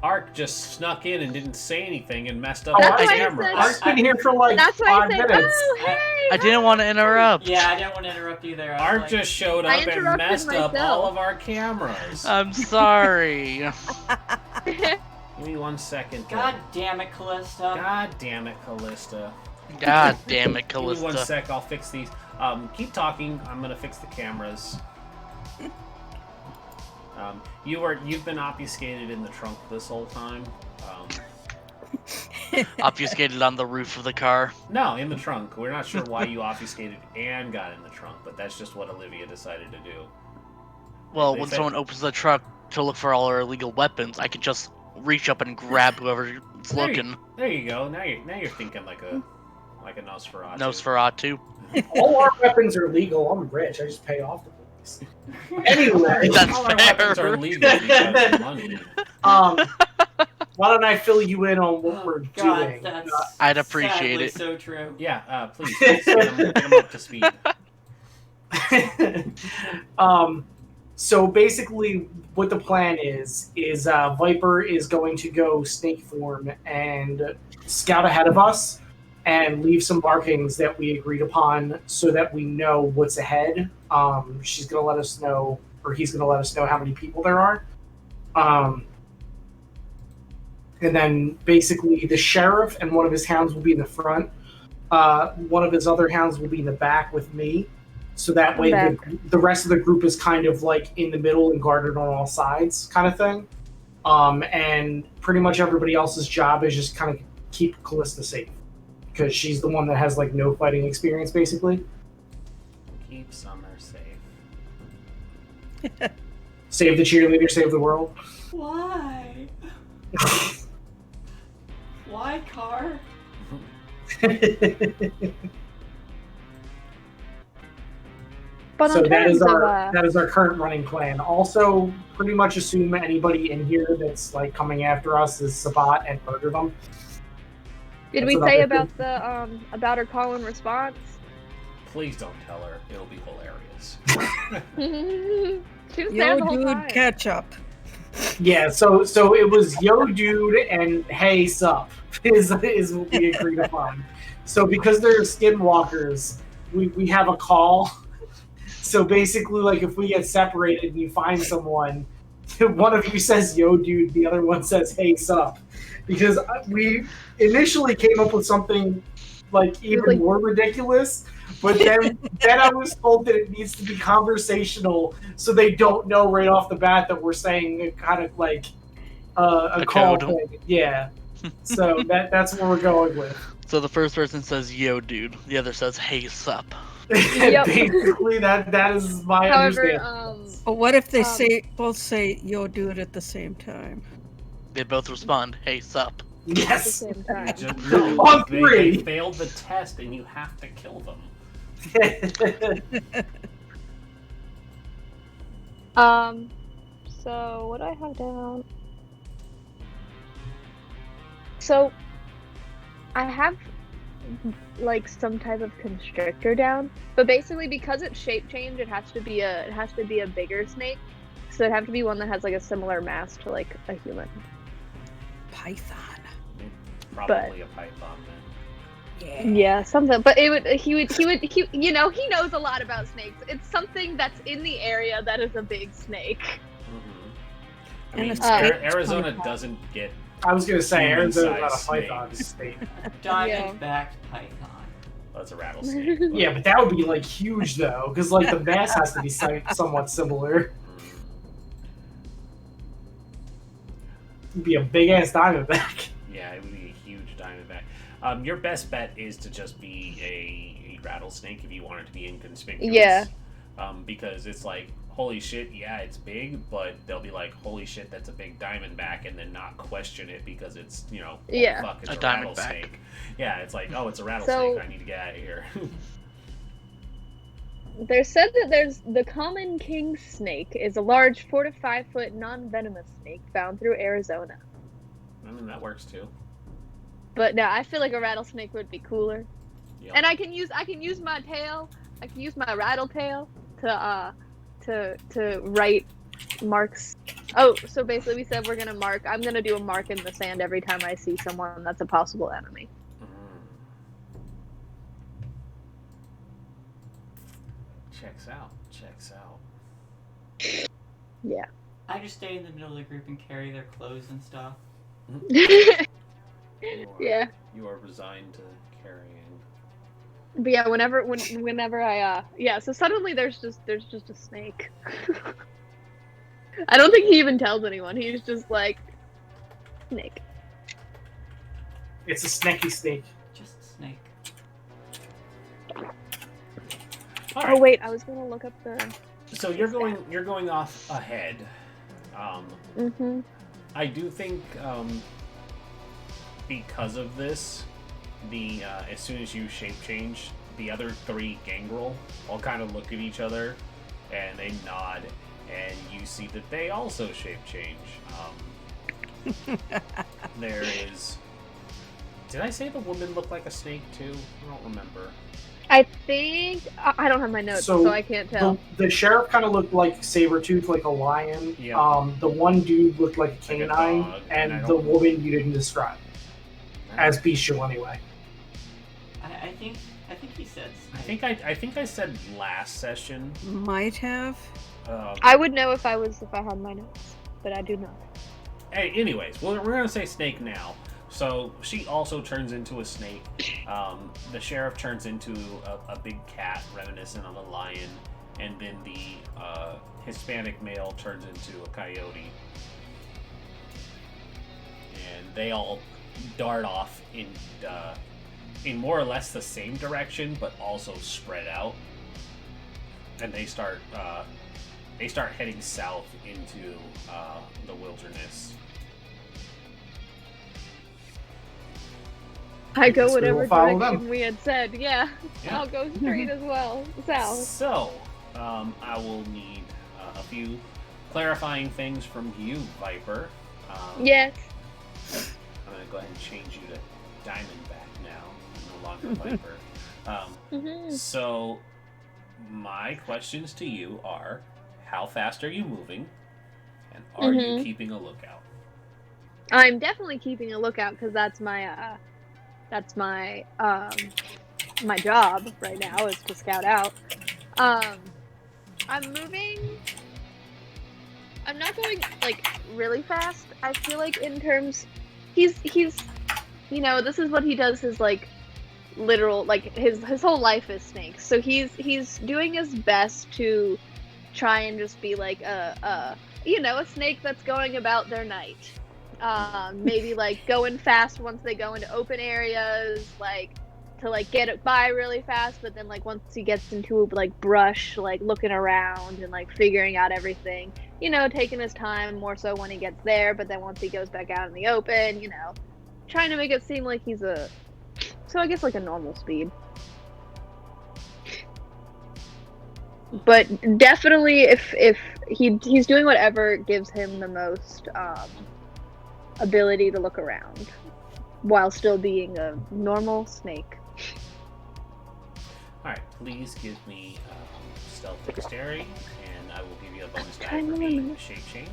Ark just snuck in and didn't say anything and messed up That's our why I camera. said- Ark's been here for like That's why 5 I said, minutes. oh, hey! I didn't want to interrupt. Yeah, I didn't want to interrupt either. I was Ark like, just showed I up and interrupted messed up all myself. of our cameras. I'm sorry. Give me 1 second. God damn it, Callista. God damn it, Callista. God damn it, Give me 1 Callista. sec, I'll fix these. Keep talking. I'm gonna fix the cameras. You've been obfuscated in the trunk this whole time. Obfuscated on the roof of the car. No, in the trunk. We're not sure why you obfuscated and got in the trunk, but that's just what Olivia decided to do. Well, They when said- someone opens the truck to look for all our illegal weapons, I could just reach up and grab whoever's looking. There you go. Now you're thinking like a Nosferatu. Nosferatu. All our weapons are legal. I'm rich. I just pay off the police. Anyway, That's All our weapons are fair. legal because of money. why don't I fill you in on what we're God, doing? that's I'd appreciate sadly it. so true. Yeah, please get them up to speed. So basically, what the plan is Viper is going to go snake form and scout ahead of us and leave some markings that we agreed upon so that we know what's ahead. She's going to let us know, or he's going to let us know how many people there are. And then basically the sheriff and one of his hounds will be in the front. One of his other hounds will be in the back with me. So that way the rest of the group is kind of like in the middle and guarded on all sides kind of thing. And pretty much everybody else's job is just kind of keep Callista safe. Because she's the one that has like no fighting experience basically. Keep Summer safe. Save the cheerleader, save the world. Why? Why, car? But So in that is terms our current running plan. Also, pretty much assume anybody in here that's like coming after us is Sabat and murder them. did that's we what say I about the about her call and response? Please don't tell her. It'll be hilarious. She was there Yo, the whole dude, time. catch up. Yeah, so it was yo dude and hey sup is what we agreed upon. So because they're skinwalkers, we have a call. So basically, like if we get separated and you find someone, one of you says yo dude, the other one says hey sup. Because we initially came up with something like even more ridiculous, but then I was told that it needs to be conversational so they don't know right off the bat that we're saying it kind of like a A call code. thing. Yeah. So that's what we're going with. So the first person says "Yo, dude." The other says "Hey, sup." Yep. Basically, that is my However, understanding. But what if they Um, both say "Yo, dude" at the same time? They both respond, "Hey, sup." at the Yes. same time. No, On they 3. failed the test, and you have to kill them. So what do I have down? So I have like some type of constrictor down, but basically because it's shape change, it has to be a bigger snake. So it'd have to be one that has like a similar mass to like a human. Python. Probably a python then. Yeah, something. But he you know, he knows a lot about snakes. It's something that's in the area that is a big snake. Mm-hmm. I And mean, it's big. Arizona doesn't get. I was gonna say Arizona's not a Human-sized python snakes. state. Diamond-backed python. Well, it's a rattlesnake. Yeah, but that would be like huge though, because like the mass has to be somewhat similar. It'd be a big ass diamondback. Yeah, it would be a huge diamondback. Your best bet is to just be a rattlesnake if you want it to be inconspicuous. Yeah. Because it's like, holy shit, yeah, it's big, but they'll be like, holy shit, that's a big diamondback, and then not question it because it's, you know, oh, Yeah. fuck, it's A a diamondback. rattlesnake. Yeah, it's like, oh, it's a rattlesnake, So- I need to get out of here. There's said that there's the common king snake is a large 4 to 5 foot non-venomous snake found through Arizona. I mean, that works too. But no, I feel like a rattlesnake would be cooler. Yep. And I can use my tail. I can use my rattle tail to write marks. Oh, so basically we said we're gonna mark. I'm gonna do a mark in the sand every time I see someone that's a possible enemy. Checks out. Checks out. Yeah. I just stay in the middle of the group and carry their clothes and stuff. You are, Yeah. You are resigned to carrying. But yeah, whenever I yeah, so suddenly there's just a snake. I don't think he even tells anyone. He's just like snake. It's a snaky snake. Just a snake. All Oh right. wait, I was gonna look up the. So you're going off ahead. Mhm. I do think because of this, the as soon as you shape change, the other 3 gangrel all kind of look at each other and they nod, and you see that they also shape change. There is. Did I say the woman looked like a snake too? I don't remember. I think I don't have my notes, so I can't tell. The sheriff kind of looked like Sabretooth, like a lion. Yeah. The one dude looked like a Like a canine, dog, and I and the don't- woman you didn't describe as bestial anyway. I think he said I think I said last session. Might have. I would know if I had my notes, but I do not. Hey, anyways, we're gonna say snake now. So she also turns into a snake. The sheriff turns into a big cat reminiscent of a lion, and then the Hispanic male turns into a coyote. And they all dart off in more or less the same direction, but also spread out. And they start heading south into the wilderness. I go Guess we whatever will follow direction them. we had said. Yeah, Yeah. I'll go straight as well. South. So, I will need a few clarifying things from you, Viper. Yes. I'm going to go ahead and change you to Diamondback now, no longer Viper. Mhm. So, my questions to you are, how fast are you moving? And are you Mhm. keeping a lookout? I'm definitely keeping a lookout because that's my my job right now is to scout out. I'm moving. I'm not going like really fast. I feel like in terms, he's you know, this is what he does. His like literal like his whole life is snakes. So he's doing his best to try and just be like a you know, a snake that's going about their night. Maybe like going fast once they go into open areas, like to like get it by really fast, but then like once he gets into like brush, like looking around and like figuring out everything, taking his time more so when he gets there, but then once he goes back out in the open, trying to make it seem like he's so I guess like a normal speed. But definitely if he's doing whatever gives him the most ability to look around while still being a normal snake. Alright, please give me stealth dexterity, and I will give you a bonus die for being shape changed.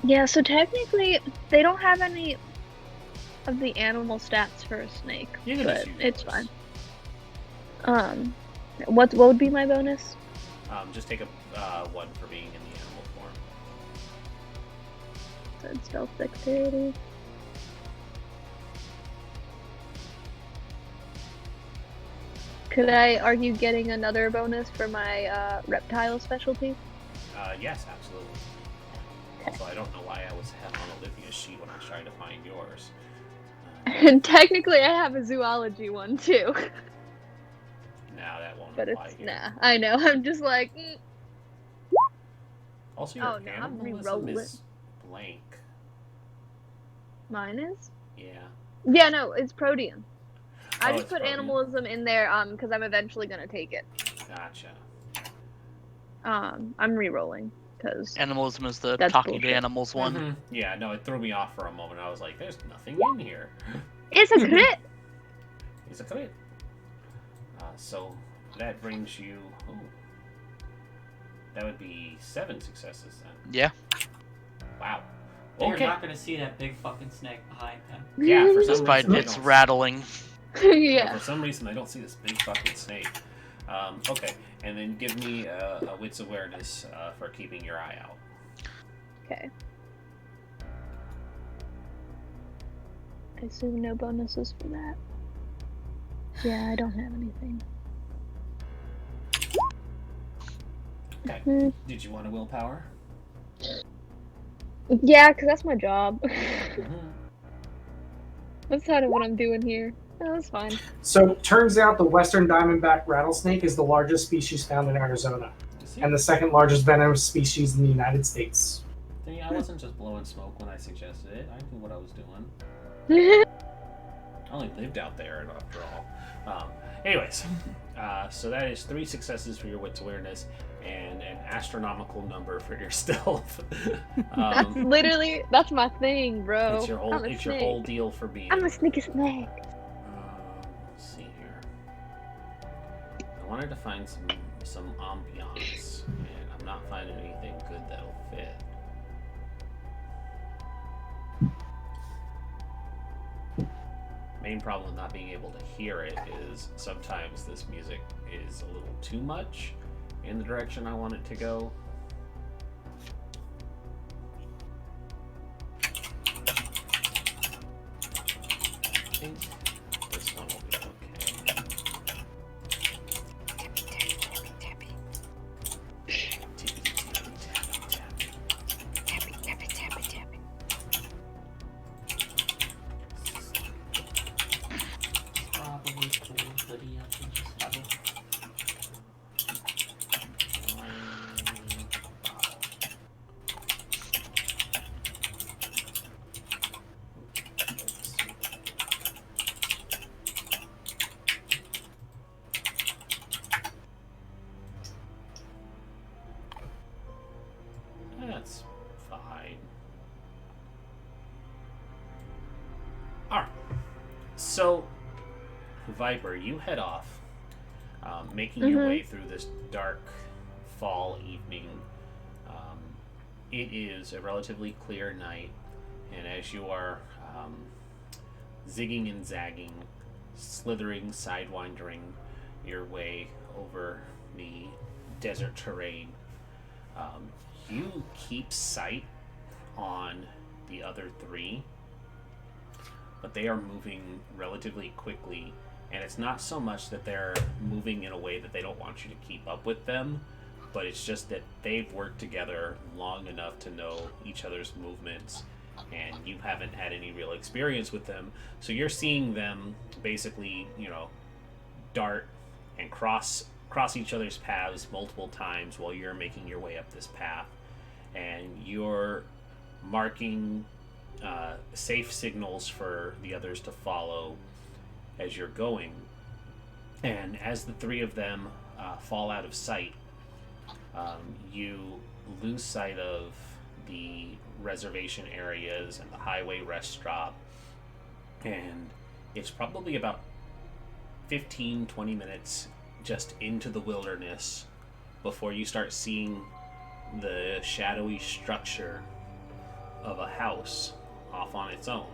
Yeah, so technically they don't have any of the animal stats for a snake, but it's fine. What would be my bonus? Just take a 1 for being in the animal form. So it's stealth dexterity. Could I argue getting another bonus for my reptile specialty? Yes, absolutely. Also, I don't know why I was on Olivia's sheet when I was trying to find yours. And technically I have a zoology one too. Nah, that won't But apply it's, here. nah, I know, I'm just like... Also, your animalism is blank. Mine is? Yeah. Yeah, no, it's Protean. I just it's put Protean. animalism in there because I'm eventually going to take it. Gotcha. I'm re-rolling because Animalism is the that's talking bullshit. to animals one. Mm-hmm. Yeah, no, it threw me off for a moment. I was like, there's nothing in here. It's a crit! It's a crit. So that brings you... Ooh, that would be 7 successes then. Yeah. Wow. You're Okay. not gonna see that big fucking snake behind him. Yeah, for some Despite reason its rattling. Yeah. For some reason I don't see this big fucking snake. Okay, and then give me a wits awareness for keeping your eye out. Okay. I assume no bonuses for that. Yeah, I don't have anything. Okay. Did you want a willpower? Yeah, because that's my job. Mm-hmm. That's kind of what I'm doing here. Oh, that's fine. So, turns out the western diamondback rattlesnake is the largest species found in Arizona, and the second largest venomous species in the United States. See, I wasn't just blowing smoke when I suggested it. I knew what I was doing. I only lived out there, after all. Anyways, so that is 3 successes for your wits awareness and an astronomical number for your stealth. That's my thing, bro. It's your whole deal for being. I'm a sneaky snake. Let's see here. I wanted to find some ambiance, and I'm not finding anything good that'll fit. Main problem with not being able to hear it is sometimes this music is a little too much in the direction I want it to go. I think this one will be okay. Probably pull the hoodie up and just have a... That's fine. Alright. So, Viper, you head off, making your way through this dark fall evening. It is a relatively clear night, and as you are zigging and zagging, slithering, sidewinding your way over the desert terrain, you keep sight on the other 3, but they are moving relatively quickly, and it's not so much that they're moving in a way that they don't want you to keep up with them, but it's just that they've worked together long enough to know each other's movements, and you haven't had any real experience with them. So you're seeing them basically, dart and cross each other's paths multiple times while you're making your way up this path, and you're marking safe signals for the others to follow as you're going. And as the three of them fall out of sight, you lose sight of the reservation areas and the highway rest stop, and it's probably about 15-20 minutes just into the wilderness before you start seeing the shadowy structure of a house off on its own.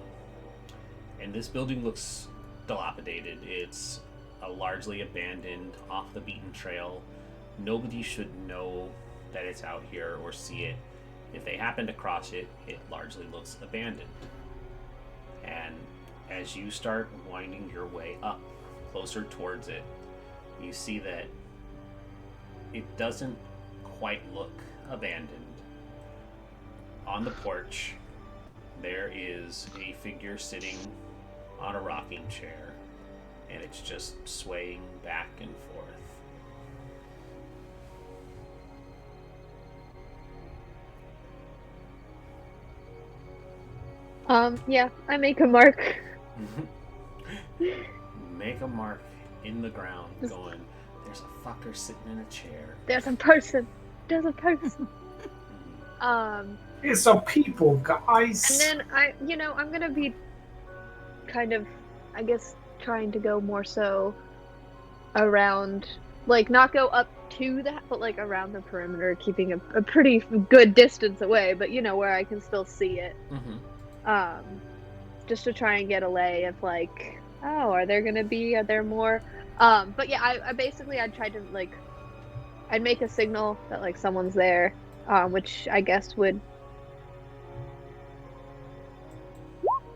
And this building looks dilapidated. It's largely abandoned, off the beaten trail. Nobody should know that it's out here or see it. If they happen to cross it, it largely looks abandoned. And as you start winding your way up, closer towards it, you see that it doesn't quite look abandoned. On the porch, there is a figure sitting on a rocking chair, and it's just swaying back and forth. Yeah, I make a mark. Make a mark in the ground going, there's a fucker sitting in a chair. There's a person. There's a person. It's a people, guys. And then I'm gonna be kind of, I guess, trying to go more so around, like, not go up to that, but like around the perimeter, keeping a pretty good distance away, but where I can still see it. Just to try and get a lay of like, oh, are there more? But yeah, I'd try to, like, I'd make a signal that like someone's there, which I guess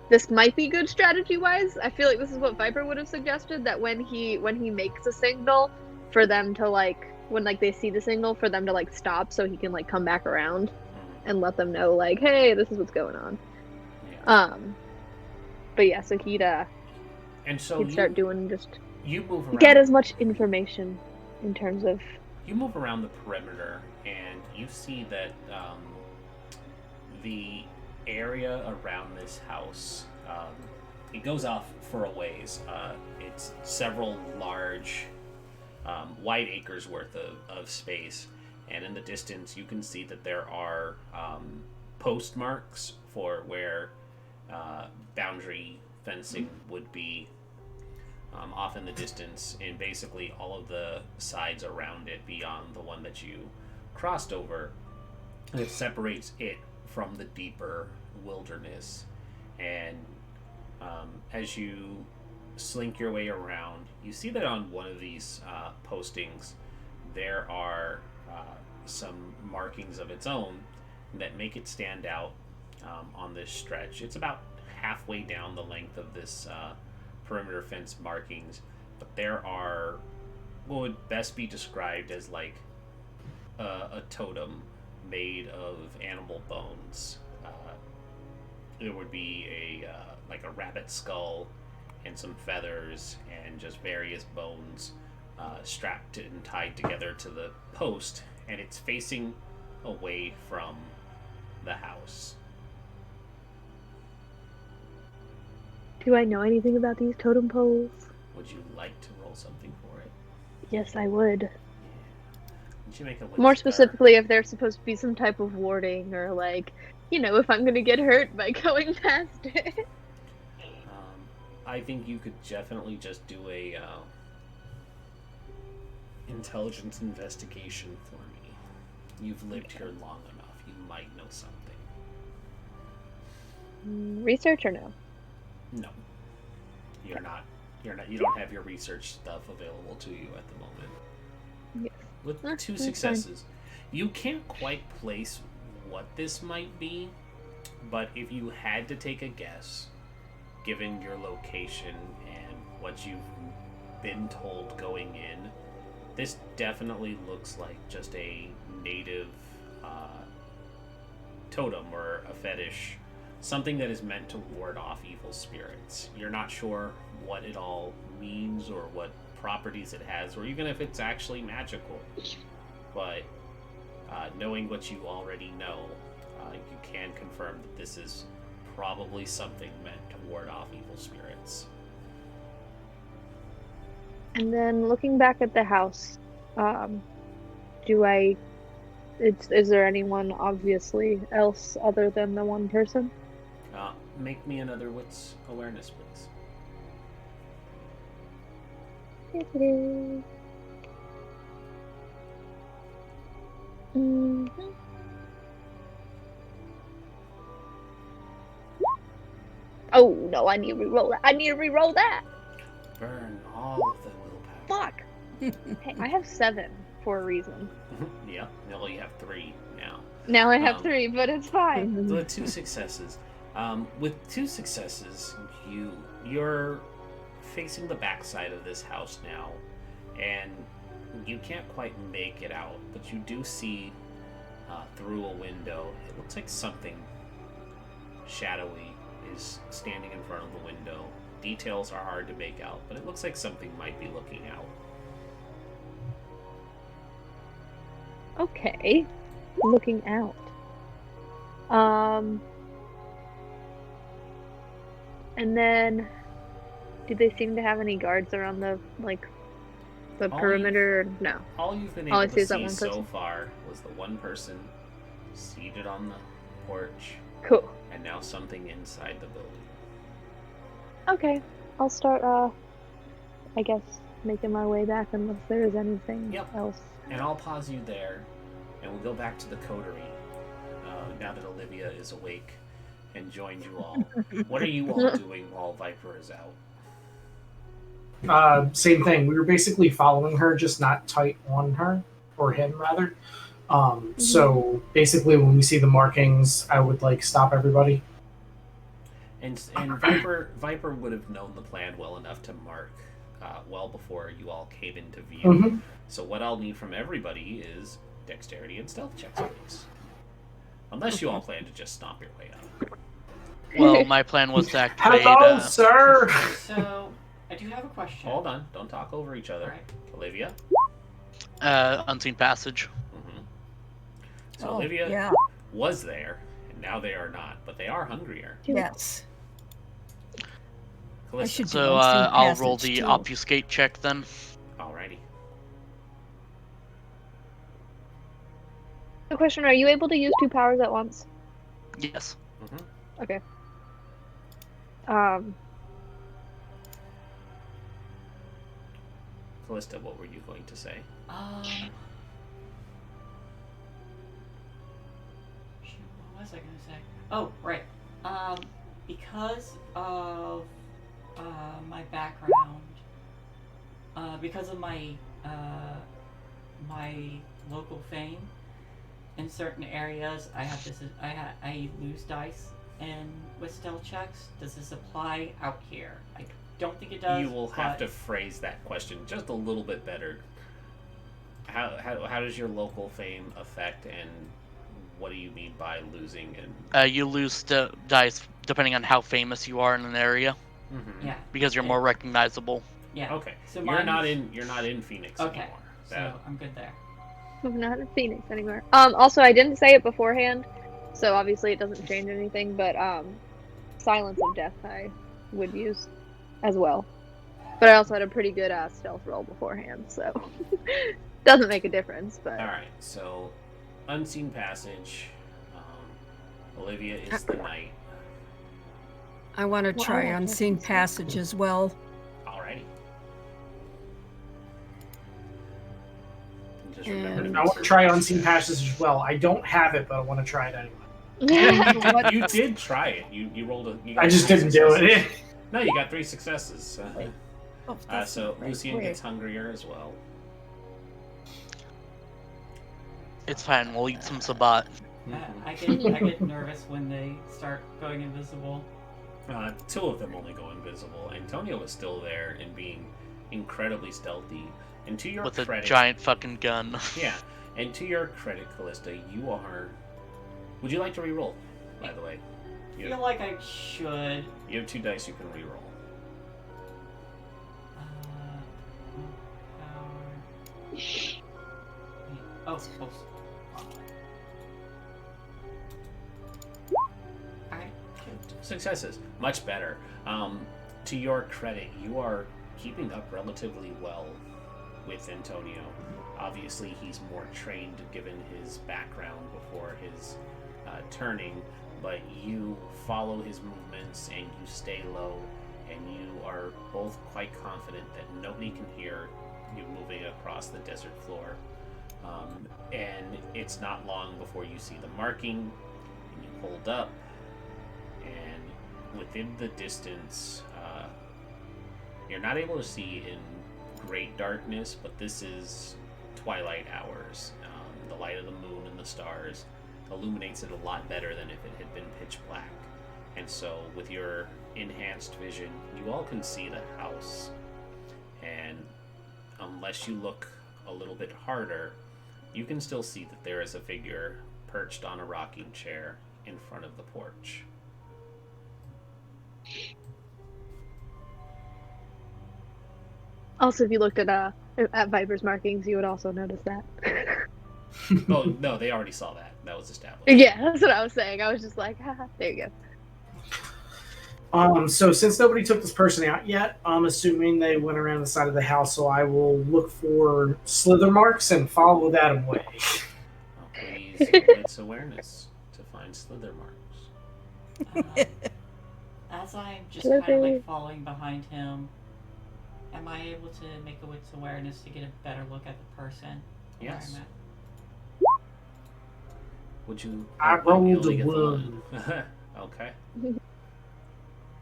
this might be good strategy-wise. I feel like this is what Viper would have suggested, that when he makes a signal, for them to, like, when like they see the signal, for them to like stop so he can like come back around and let them know, like, hey, this is what's going on. But yeah, so he'd start doing, just you move around, get as much information in terms of. You move around the perimeter, and you see that the area around this house, it goes off for a ways. It's several large, wide acres worth of space, and in the distance you can see that there are post marks for where boundary fencing would be, off in the distance, and basically all of the sides around it beyond the one that you crossed over. It separates it from the deeper wilderness. And as you slink your way around, you see that on one of these postings there are some markings of its own that make it stand out on this stretch. It's about halfway down the length of this perimeter fence markings, but there are what would best be described as like a totem made of animal bones. There would be like a rabbit skull and some feathers and just various bones strapped and tied together to the post, and it's facing away from the house. Do I know anything about these totem poles? Would you like to roll something for it? Yes, I would. Yeah. Would you make a More specifically, if there's supposed to be some type of warding, or like, if I'm gonna get hurt by going past it. I think you could definitely just do a intelligence investigation for me. You've lived here long enough. You might know something. Research or no? No. You're not. You don't have your research stuff available to you at the moment. Yes. With That's 2 successes, you can't quite place what this might be, but if you had to take a guess, given your location and what you've been told going in, This definitely looks like just a native totem or a fetish, something that is meant to ward off evil spirits. You're not sure what it all means or what properties it has, or even if it's actually magical. But knowing what you already know, you can confirm that this is probably something meant to ward off evil spirits. And then looking back at the house, is there anyone obviously else other than the one person? Make me another wits awareness, please. Mhm. Oh no, I need to reroll that. I need to reroll that. Burn all of the willpower. Fuck. Hey, I have 7 for a reason. Yeah, well, you have 3 now. Now I have 3, but it's fine. The 2 successes. With 2 successes, you're facing the backside of this house now, and you can't quite make it out, but you do see through a window. It looks like something shadowy is standing in front of the window. Details are hard to make out, but it looks like something might be looking out. Okay. Looking out. And then, do they seem to have any guards around the perimeter? No. All you've been All I able see to is that see one so person. far was the one person seated on the porch, Cool. and now something inside the building. Okay. I'll start, I guess, making my way back unless there is anything else. And I'll pause you there, and we'll go back to the coterie, now that Olivia is awake and joined you all. What are you all doing while Viper is out? Same thing. We were basically following her, just not tight on her, or him rather. So basically, when we see the markings, I would stop everybody. And Viper would have known the plan well enough to mark well before you all came into view. Mm-hmm. So what I'll need from everybody is dexterity and stealth checks, please. Unless you all plan to just stomp your way up. Well, my plan was to activate. Hello, sir. So, I do have a question. Hold on, don't talk over each other. Alright. Olivia. Unseen passage. Mm-hmm. So Olivia was there, and now they are not, but they are hungrier. Yes. Callista. should- So Unseen I'll roll passage, the too. obfuscate check then. Alrighty. The question, are you able to use 2 powers at once? Yes. Mm-hmm. Okay. Callista, what were you going to say? Shoot, what was I gonna say? Oh, right. Because of my background, because of my my local fame, in certain areas, I lose dice, and with stealth checks, does this apply out here? I don't think it does. You will have to phrase that question just a little bit better. How does your local fame affect, and what do you mean by losing? And You lose the dice depending on how famous you are in an area, mm-hmm. Yeah. because you're more recognizable. Yeah. Okay. So you're not in Phoenix Okay. anymore. So I'm good there. I'm not in Phoenix anymore. Also, I didn't say it beforehand, so obviously it doesn't change anything, but, Silence of Death I would use as well. But I also had a pretty good stealth roll beforehand, so doesn't make a difference, but... Alright, so Unseen Passage. Olivia is the knight. I want to Well, try I like Unseen this. Passage as well. Alrighty. And just remember And to I want to try Unseen Passage as well. I don't have it, but I want to try it anyway. You did try it. You rolled a. You got I just 3 didn't do it. successes. No, you got 3 successes. Oh, that's So right. Lucian Wait. gets hungrier as well. It's fine. We'll eat some sabat. I get nervous when they start going invisible. 2 of them only go invisible. Antonio is still there and being incredibly stealthy. And to your with a credit, giant fucking gun. yeah, and to your credit, Callista, you are. Would you like to re-roll? By the way, I feel like I should. you have 2 dice you can re-roll. Oh. Alright. Successes, much better. To your credit, you are keeping up relatively well with Antonio. Obviously, he's more trained given his background before his turning, but you follow his movements and you stay low, and you are both quite confident that nobody can hear you moving across the desert floor. And it's not long before you see the marking, and you hold up, and within the distance, you're not able to see in great darkness, but this is twilight hours. The light of the moon and the stars illuminates it a lot better than if it had been pitch black. And so with your enhanced vision, you all can see the house. And unless you look a little bit harder, you can still see that there is a figure perched on a rocking chair in front of the porch. Also, if you looked at Viper's markings, you would also notice that. Oh, no, they already saw that. That was established. Yeah, that's what I was saying. I was just like, haha, there you go. So since nobody took this person out yet, I'm assuming they went around the side of the house, so I will look for slither marks and follow that away. Please wits awareness to find slither marks. As I'm just kind of like following behind him, am I able to make a wits awareness to get a better look at the person? Yes. Where I'm at? Would you? I like rolled you only a get the one. Okay.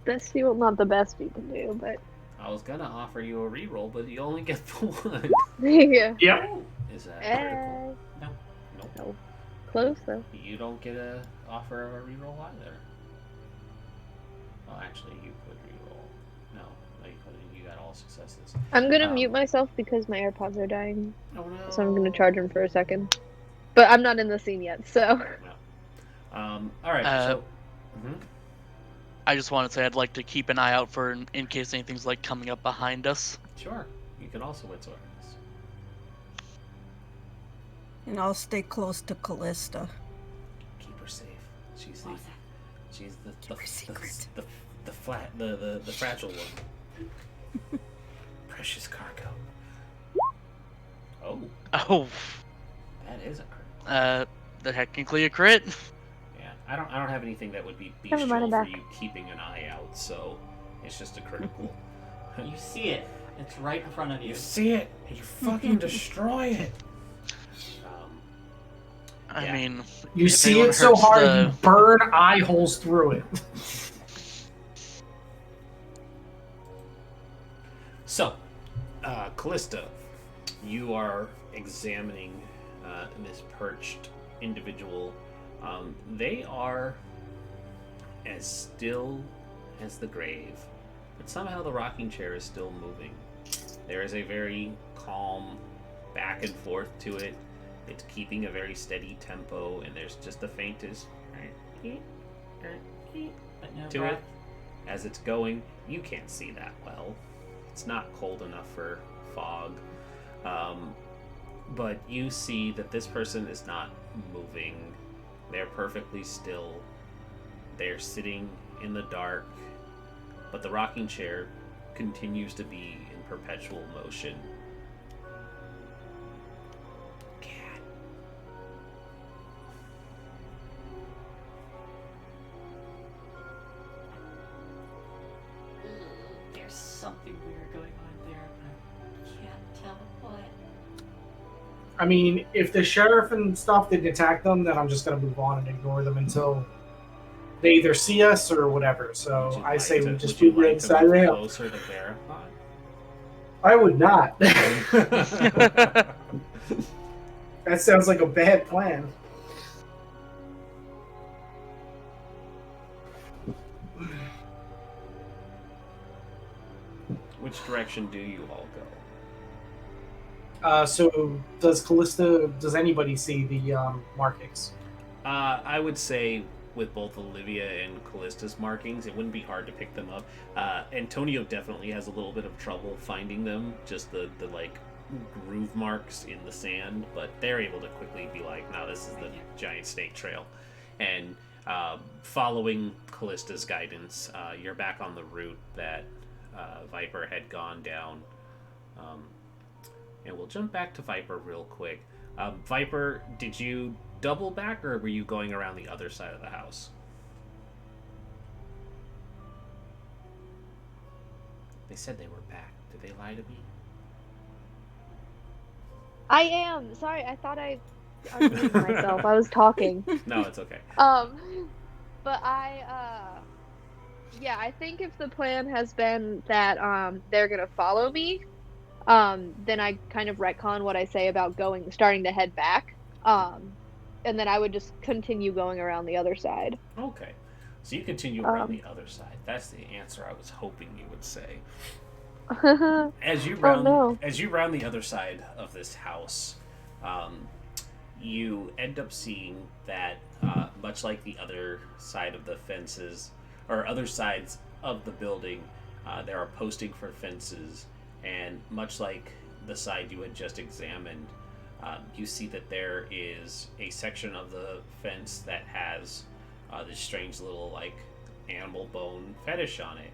Best you, not the best you can do, but I was gonna offer you a reroll, but you only get the one. there you go. Yep. Is that critical? Eh, Nope. no. Close though. You don't get a offer of a reroll either. Well, actually, you could reroll. No, you couldn't. You got all successes. I'm gonna mute myself because my AirPods are dying, Oh no. so I'm gonna charge them for a second. But I'm not in the scene yet, so. All right. So. I just want to say I'd like to keep an eye out for in case anything's like coming up behind us. Sure. You can also wits awareness. And I'll stay close to Callista. Keep her safe. She's the. What's that? She's secret. the fragile one. Precious cargo. Oh, Oh, that is a crit. technically a crit. Yeah, I don't have anything that would be Never mind, bestial I'm for back. you keeping an eye out, so it's just a critical. You see it. It's right in front of you. You see it, and you fucking destroy it. I Yeah. mean, You if see anyone it so hurts hard, the- you burn eye holes through it. So, Callista, you are examining this perched individual. They are as still as the grave, but somehow the rocking chair is still moving. There is a very calm back and forth to it. It's keeping a very steady tempo, and there's just the faintest But no to breath. it as it's going. You can't see that well. It's not cold enough for fog. But you see that this person is not moving. They're perfectly still. They're sitting in the dark. But the rocking chair continues to be in perpetual motion. Cat. There's something weird going on there, but I can't tell what. I mean, if the sheriff and stuff didn't attack them, then I'm just gonna move on and ignore them until they either see us or whatever. Would So you I like say to- we just would you move right like to inside move the house. closer to verify? I would not. That sounds like a bad plan. Which direction do you all go? So does anybody see the markings? I would say with both Olivia and Callista's markings, it wouldn't be hard to pick them up. Antonio definitely has a little bit of trouble finding them, just the like groove marks in the sand, but they're able to quickly be like, no, this is the giant snake trail. And following Callista's guidance, you're back on the route that Viper had gone down. And we'll jump back to Viper real quick. Viper, did you double back, or were you going around the other side of the house? They said they were back. Did they lie to me? I am. Sorry, I thought I unmuted myself. I was talking. No, it's okay. But yeah, I think if the plan has been that they're gonna follow me, then I kind of retcon what I say about starting to head back. And then I would just continue going around the other side. Okay. So you continue around the other side. That's the answer I was hoping you would say. As you round the other side of this house, you end up seeing that much like the other side of the fences, or other sides of the building, there are posting for fences, and much like the side you had just examined, you see that there is a section of the fence that has this strange little like animal bone fetish on it.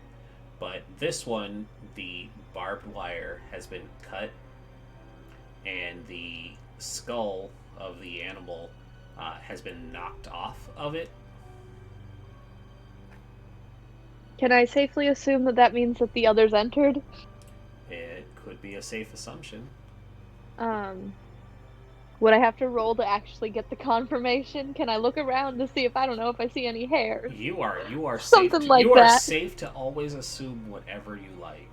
But this one, the barbed wire has been cut, and the skull of the animal has been knocked off of it. Can I safely assume that that means that the others entered? It could be a safe assumption. Would I have to roll to actually get the confirmation? Can I look around to see if I see any hairs? You are Something safe. like you that. are safe to always assume whatever you like.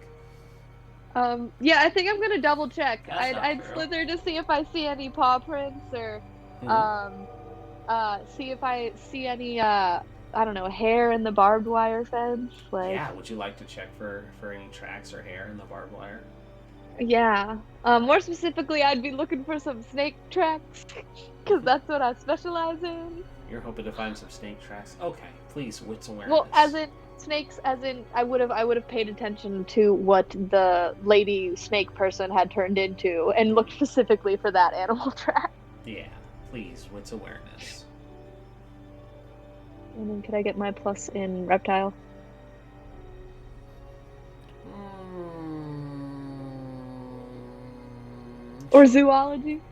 Yeah, I think I'm gonna double check. That's not I'd fair. slither to see if I see any paw prints or see if I see any hair in the barbed wire fence. Like, Yeah, would you like to check for any tracks or hair in the barbed wire? yeah. More specifically, I'd be looking for some snake tracks, because that's what I specialize in. You're hoping to find some snake tracks? Okay, please, wits awareness. Well, as in snakes, I would have paid attention to what the lady snake person had turned into and looked specifically for that animal track. Yeah, please, wits awareness. And then could I get my plus in reptile? Or zoology?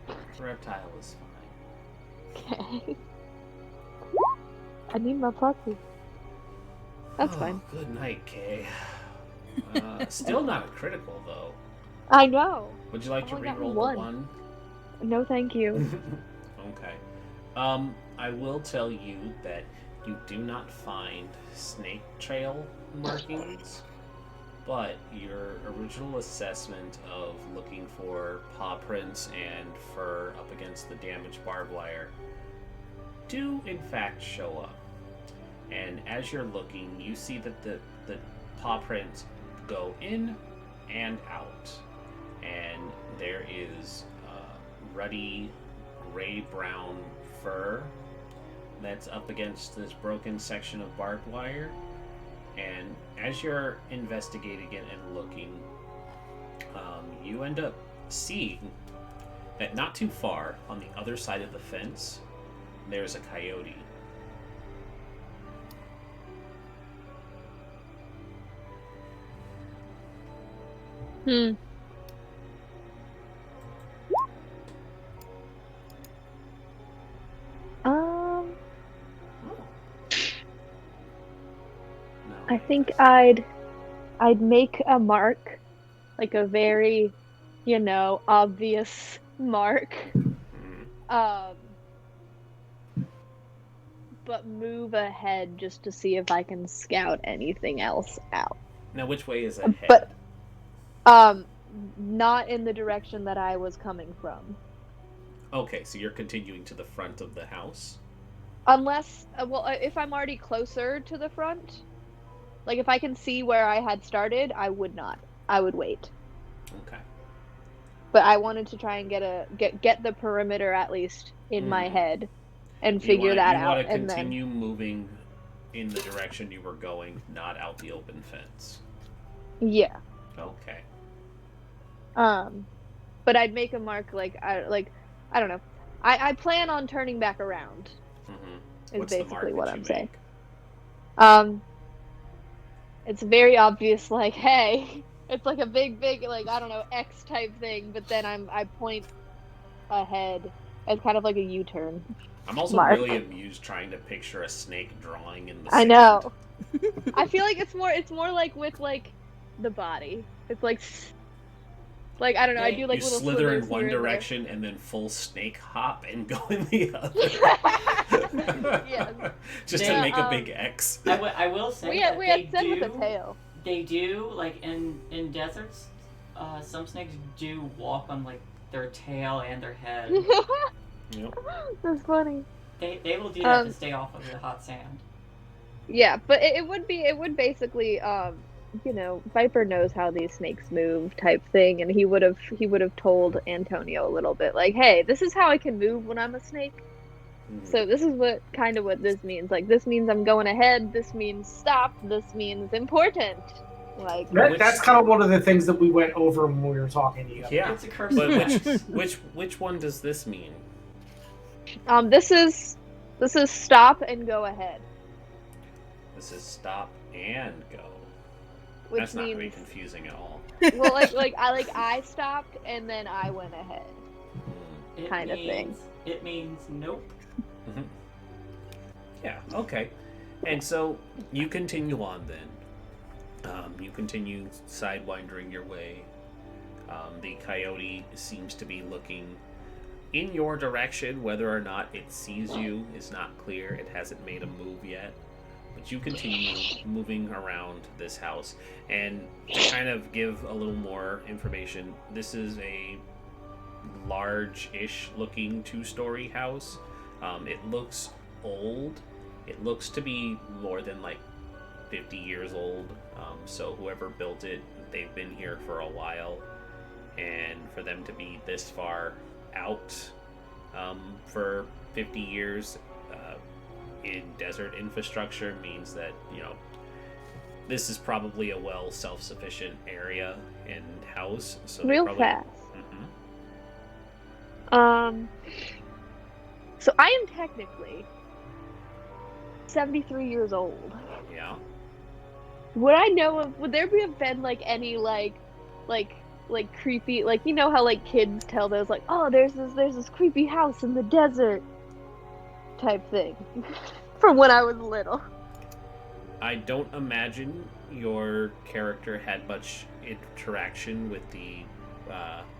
Reptile is fine. Okay. I need my pluses. That's fine. Good night, Kay. Still not a critical, though. I know. Would you like to only got reroll one. the one? No, thank you. Okay. I will tell you that you do not find snake trail markings, but your original assessment of looking for paw prints and fur up against the damaged barbed wire do in fact show up. And as you're looking, you see that the paw prints go in and out, and there is ruddy gray-brown fur that's up against this broken section of barbed wire. And as you're investigating it and looking, you end up seeing that not too far on the other side of the fence, there's a coyote. I think I'd make a mark, like a very, obvious mark. But move ahead just to see if I can scout anything else out. Now, which way is ahead? But not in the direction that I was coming from. Okay, so you're continuing to the front of the house? Unless, if I'm already closer to the front, like if I can see where I had started, I would not. I would wait. Okay. but I wanted to try and get the perimeter at least in my head, and figure that out. You want to and continue moving in the direction you were going, not out the open fence. Yeah. Okay. But I'd make a mark I don't know. I plan on turning back around. Mm-hmm. Is What's basically the mark what that I'm you saying. make? It's very obvious, like, hey, it's like a big, like, I don't know, X type thing, but then I point ahead as kind of like a U-turn. I'm also mark. really amused trying to picture a snake drawing in the I sand. know. I feel like it's more like with like the body. It's like I don't know. I do like you little slither in slithers one here and there. direction and then full snake hop and go in the other. Yes. Just to make a big X. I will say we that had said with a tail. They do, like in deserts, some snakes do walk on like their tail and their head. Yep. That's funny. They will do that to stay off of the hot sand. Yeah, but it would basically you know, Viper knows how these snakes move type thing, and he would have told Antonio a little bit like, hey, this is how I can move when I'm a snake. Mm-hmm. So this is what this means. Like, this means I'm going ahead, this means stop, this means important. Like that's kind of one of the things that we went over when we were talking to you. Yeah. It's a curse. But which one does this mean? This is stop and go ahead. This is stop and go. Which That's not means, going to be confusing at all. well, I stopped and then I went ahead, kind of thing. It means nope. Mm-hmm. Yeah. Okay. And so you continue on then. You continue sidewinding your way. The coyote seems to be looking in your direction. Whether or not it sees you is not clear. It hasn't made a move yet. But you continue moving around this house. And to kind of give a little more information, this is a large-ish looking two-story house. It looks old. It looks to be more than like 50 years old. So whoever built it, they've been here for a while. And for them to be this far out for 50 years in desert infrastructure means that, you know, this is probably a self-sufficient area and house. So Real fast. Mm-hmm. So I am technically 73 years old. Yeah. Would there have been like any like creepy, like, you know how like kids tell those like, oh, there's this creepy house in the desert type thing from when I was little. I don't imagine your character had much interaction with the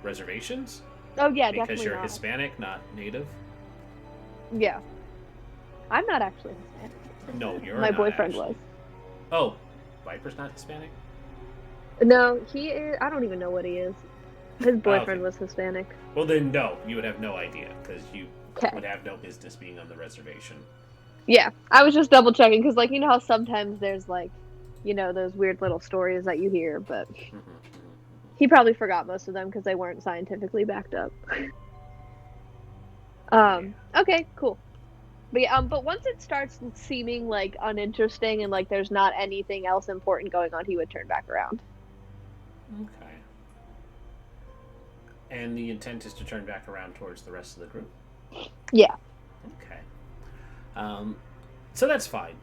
reservations. Oh yeah, because definitely you're not. Hispanic, not native. Yeah, I'm not actually Hispanic. No, you're My not boyfriend actually. was. Oh, Viper's not Hispanic? No, he is. I don't even know what he is. His boyfriend was Hispanic. Well, then no, you would have no idea because you Okay. would have no business being on the reservation. Yeah, I was just double checking because, like, you know how sometimes there's like, you know, those weird little stories that you hear, but he probably forgot most of them because they weren't scientifically backed up. Okay, cool. But yeah, but once it starts seeming like uninteresting and like there's not anything else important going on, he would turn back around. Okay. And the intent is to turn back around towards the rest of the group? Yeah. Okay. So that's fine.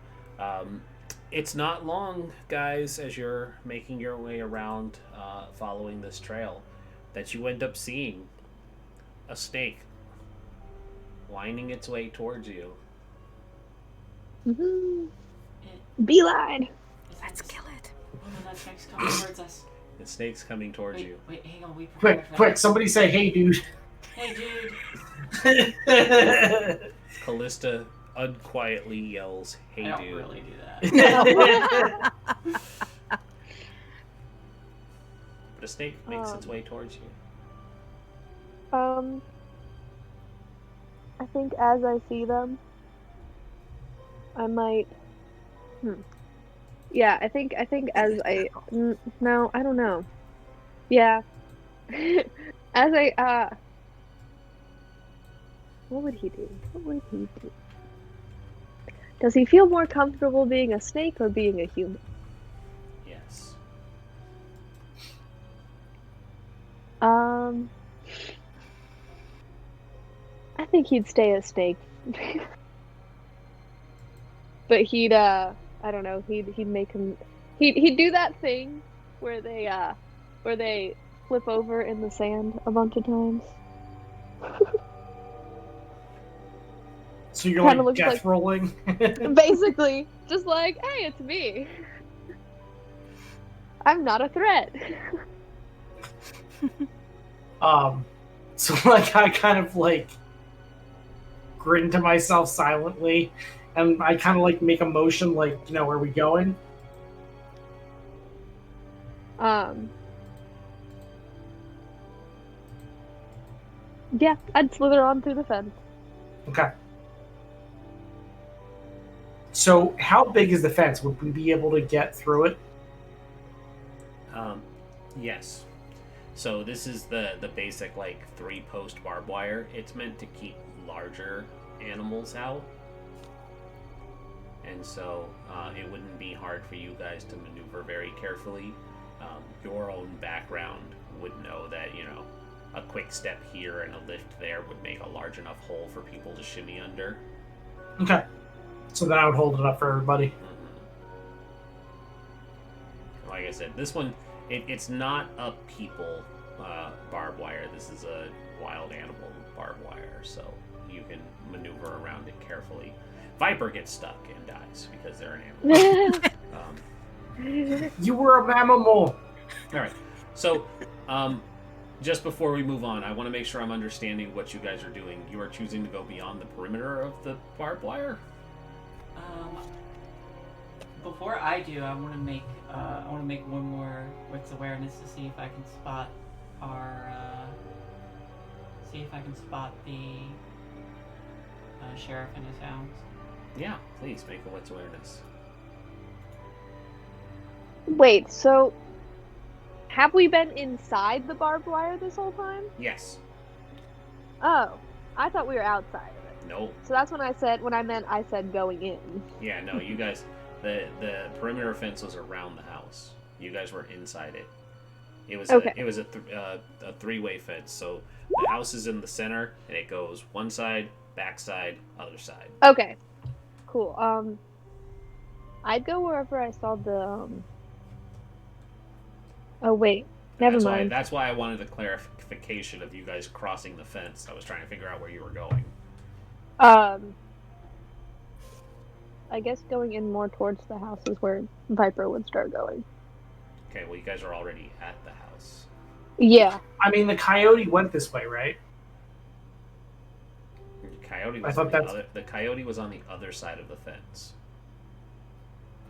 It's not long, guys, as you're making your way around following this trail, that you end up seeing a snake winding its way towards you. Mm-hmm. Beeline. Let's kill it. Oh, that snake's coming towards us. The snake's coming towards you. Wait, hang on. Quick! Somebody say, "Hey, dude!" Hey, dude. Callista unquietly yells, "Hey, I don't dude!" really do that. But a snake makes its way towards you. I think as I see them, I might. Yeah, I think as I. No, I don't know. Yeah. As a what would he do? What would he do? Does he feel more comfortable being a snake or being a human? Yes. I think he'd stay a snake. But he'd I don't know, he'd make him he'd do that thing where they flip over in the sand a bunch of times. So you're Kinda like looks death like- rolling? Basically, just like, hey, it's me. I'm not a threat. So like I kind of like grin to myself silently, and I kind of like make a motion like, you know, where are we going? Yeah, I'd slither on through the fence. Okay. So how big is the fence? Would we be able to get through it? Yes. So this is the basic like 3-post barbed wire. It's meant to keep larger animals out, and so it wouldn't be hard for you guys to maneuver very carefully. Your own background would know that, you know, a quick step here and a lift there would make a large enough hole for people to shimmy under. Okay. So then I would hold it up for everybody. Mm-hmm. Like I said, this one, it's not a people barbed wire. This is a wild animal barbed wire, so you can maneuver around it carefully. Viper gets stuck and dies because they're an animal. You were a mammal. All right. So, just before we move on, I want to make sure I'm understanding what you guys are doing. You are choosing to go beyond the perimeter of the barbed wire? Before I do, I want to make one more wits awareness to see if I can spot the sheriff and his hounds. Yeah, please make a wits awareness. Wait, so have we been inside the barbed wire this whole time? Yes. Oh, I thought we were outside of it. No. So that's when I said going in. Yeah, no, you guys, the perimeter fence was around the house. You guys were inside it. It was Okay. a three-way fence. So the house is in the center, and it goes one side, back side, other side. Okay. Cool. I'd go wherever I saw the Oh wait. Never mind. That's why I wanted the clarification of you guys crossing the fence. I was trying to figure out where you were going. I guess going in more towards the house is where Viper would start going. Okay, well, you guys are already at the house. Yeah. I mean, the coyote went this way, right? The coyote was on the other side of the fence.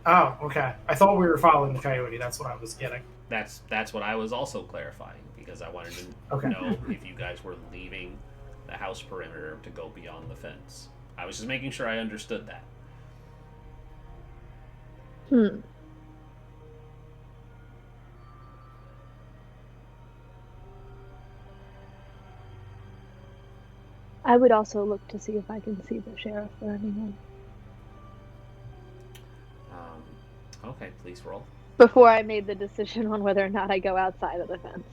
Oh, okay. I thought we were following the coyote. That's what I was getting. That's what I was also clarifying, because I wanted to know if you guys were leaving the house perimeter to go beyond the fence. I was just making sure I understood that. I would also look to see if I can see the sheriff or anyone. Okay, please roll. Before I made the decision on whether or not I go outside of the fence.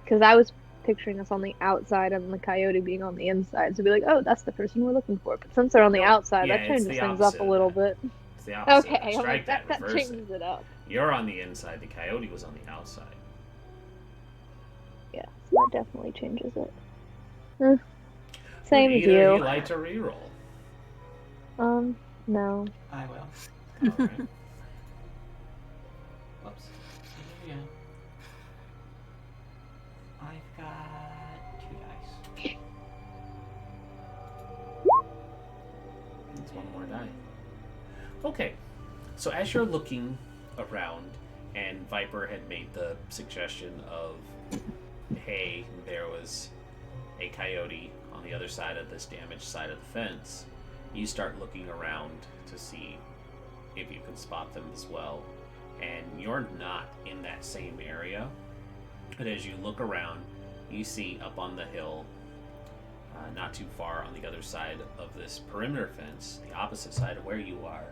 Because I was picturing us on the outside and the coyote being on the inside. So be like, oh, that's the person we're looking for. But since they're on the outside, yeah, that changes the things up a little bit. It's the opposite. Okay, I'm Strike like, that reverse changes it up. You're on the inside. The coyote was on the outside. Yeah, so that definitely changes it. Same as Would either of you. you like to reroll? No. I will. All right. Whoops. Yeah. I've got 2 dice. That's one more die. Okay, so as you're looking around, and Viper had made the suggestion of, hey, there was a coyote on the other side of this damaged side of the fence, you start looking around to see if you can spot them as well. and you're not in that same area. But as you look around, you see up on the hill, not too far on the other side of this perimeter fence, the opposite side of where you are,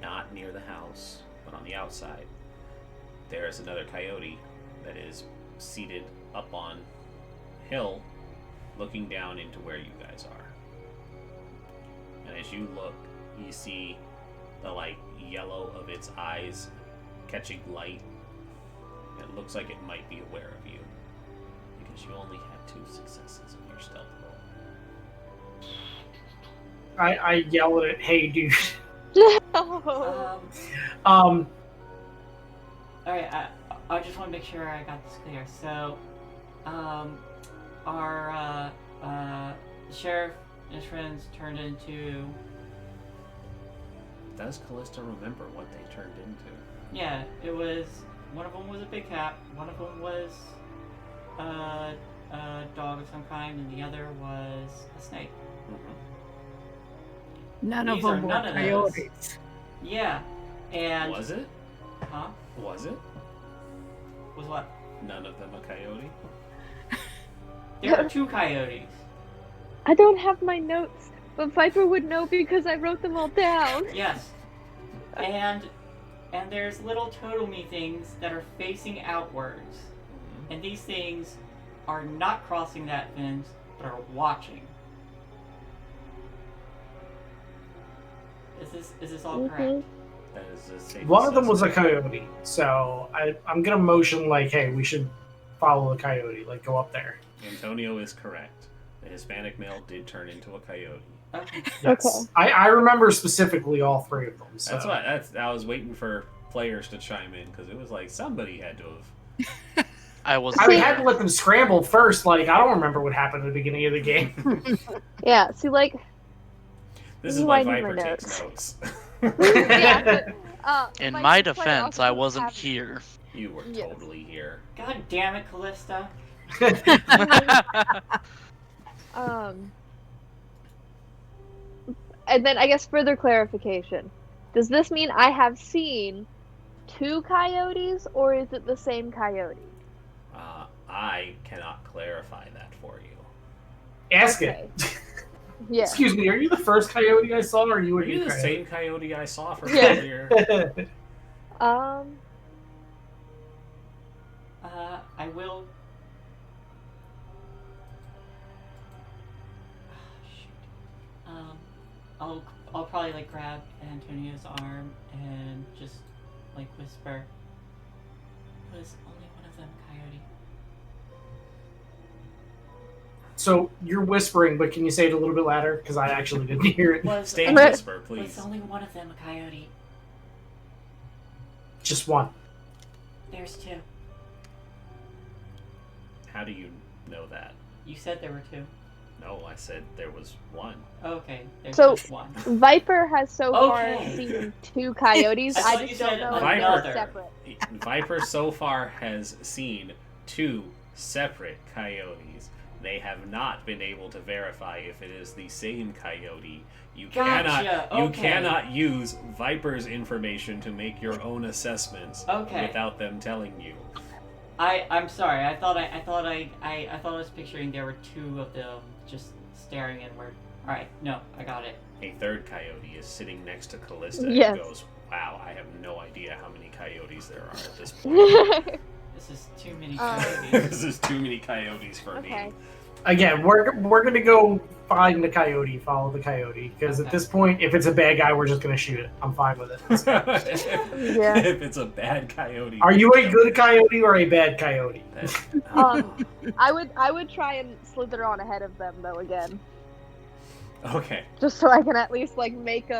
not near the house, but on the outside, there is another coyote that is seated up on a hill, looking down into where you guys are. And as you look, you see the yellow of its eyes catching light. It looks like it might be aware of you, because you only had 2 successes in your stealth roll. I yell at it, "Hey, dude!" Alright, I just want to make sure I got this clear. So, our sheriff and his friends turned into... Does Callista remember what they turned into? Yeah, it was... One of them was a big cat, one of them was a dog of some kind, and the other was a snake. None of These them are were none of those. coyotes. Yeah, and... Was it? Huh? Was it? Was what? None of them a coyote? There were 2 coyotes. I don't have my notes, but Viper would know because I wrote them all down. Yes. And there's little totem-y things that are facing outwards. And these things are not crossing that fence, but are watching. Is this all correct? That is a safe One of them was a assessment. coyote, so I'm gonna motion hey, we should follow the coyote, go up there. Antonio is correct. The Hispanic male did turn into a coyote. Okay. Yes. Okay. I remember specifically all 3 of them. So. That's what. I was waiting for players to chime in, because it was somebody had to have. I had to let them scramble first. I don't remember what happened at the beginning of the game. Yeah, see, This is Ooh, why I need Viper my takes notes. notes. yeah, but, In my my player defense, also I doesn't wasn't have- here. You were Yes. totally here. God damn it, Callista. And then I guess further clarification. Does this mean I have seen 2 coyotes, or is it the same coyote? I cannot clarify that for you. Ask Okay. it. Yeah. Excuse me, are you the first coyote I saw, or are you Were a you new the coyote? same coyote I saw from Yeah. earlier? I will... shoot. I'll probably grab Antonio's arm and just whisper, was only one of them a coyote? So you're whispering, but can you say it a little bit louder? Because I actually didn't hear it. Was Stay only, whisper, was please. only one of them a coyote? Just one. There's 2. How do you know that? You said there were 2. No, I said there was one. Okay, there's So- just 1. Viper has so far Okay. seen 2 coyotes. I I thought you just don't said know if another. they're separate. Viper so far has seen 2 separate coyotes. They have not been able to verify if it is the same coyote. You Gotcha, okay. cannot use Viper's information to make your own assessments Okay. without them telling you. I'm sorry. I thought I was picturing there were 2 of them just staring inward. All right, no, I got it. A third coyote is sitting next to Callista Yes. and goes, "Wow, I have no idea how many coyotes there are at this point. This is too many Um, coyotes. This is too many coyotes for Okay. me." Again, we're gonna go find the coyote, follow the coyote, because at Okay. this point, if it's a bad guy, we're just gonna shoot it. I'm fine with it. Yeah. If it's a bad coyote. Are you a good coyote or a bad coyote? I would try and slither on ahead of them though again, Okay. just so I can at least make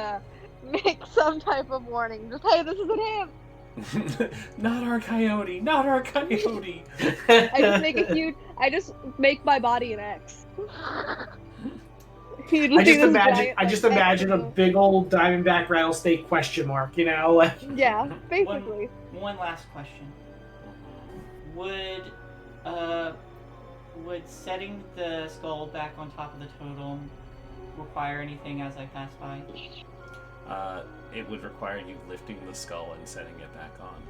some type of warning. Just hey, this isn't him. Not our coyote! Not our coyote! I just make my body an X. You I see just this imagine, giant, a big old diamondback rattlesnake question mark. Yeah, basically. One last question. Would setting the skull back on top of the totem require anything as I pass by? It would require you lifting the skull and setting it back on.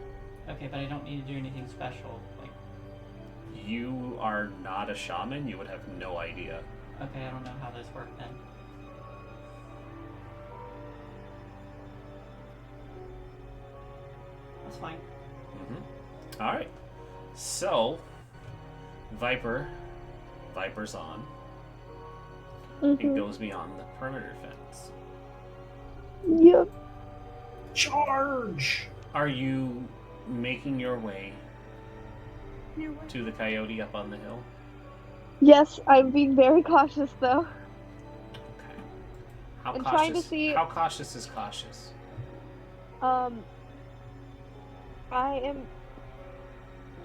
Okay, but I don't need to do anything special. Like, You are not a shaman, you would have no idea. okay, I don't know how this worked then. That's fine. Alright. So, Viper's on. It goes beyond the perimeter fence. Yep. Charge! Are you making your way to the coyote up on the hill? Yes, I'm being very cautious though. Okay. How I'm cautious? trying to see- How cautious is cautious? I am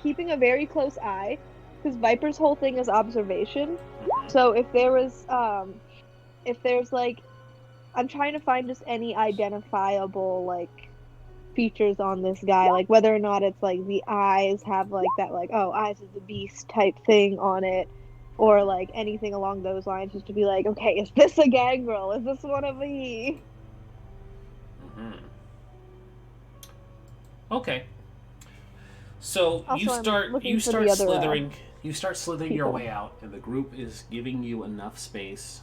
keeping a very close eye because Viper's whole thing is observation. So if there's like, I'm trying to find just any identifiable like features on this guy, like whether or not it's like the eyes have like that like, oh, eyes of the beast type thing on it, or like anything along those lines, just to be like, okay, is this a gangrel? Is this one of the? Okay. So Also, you I'm start looking for the other, slithering. You start slithering your people. way out, and the group is giving you enough space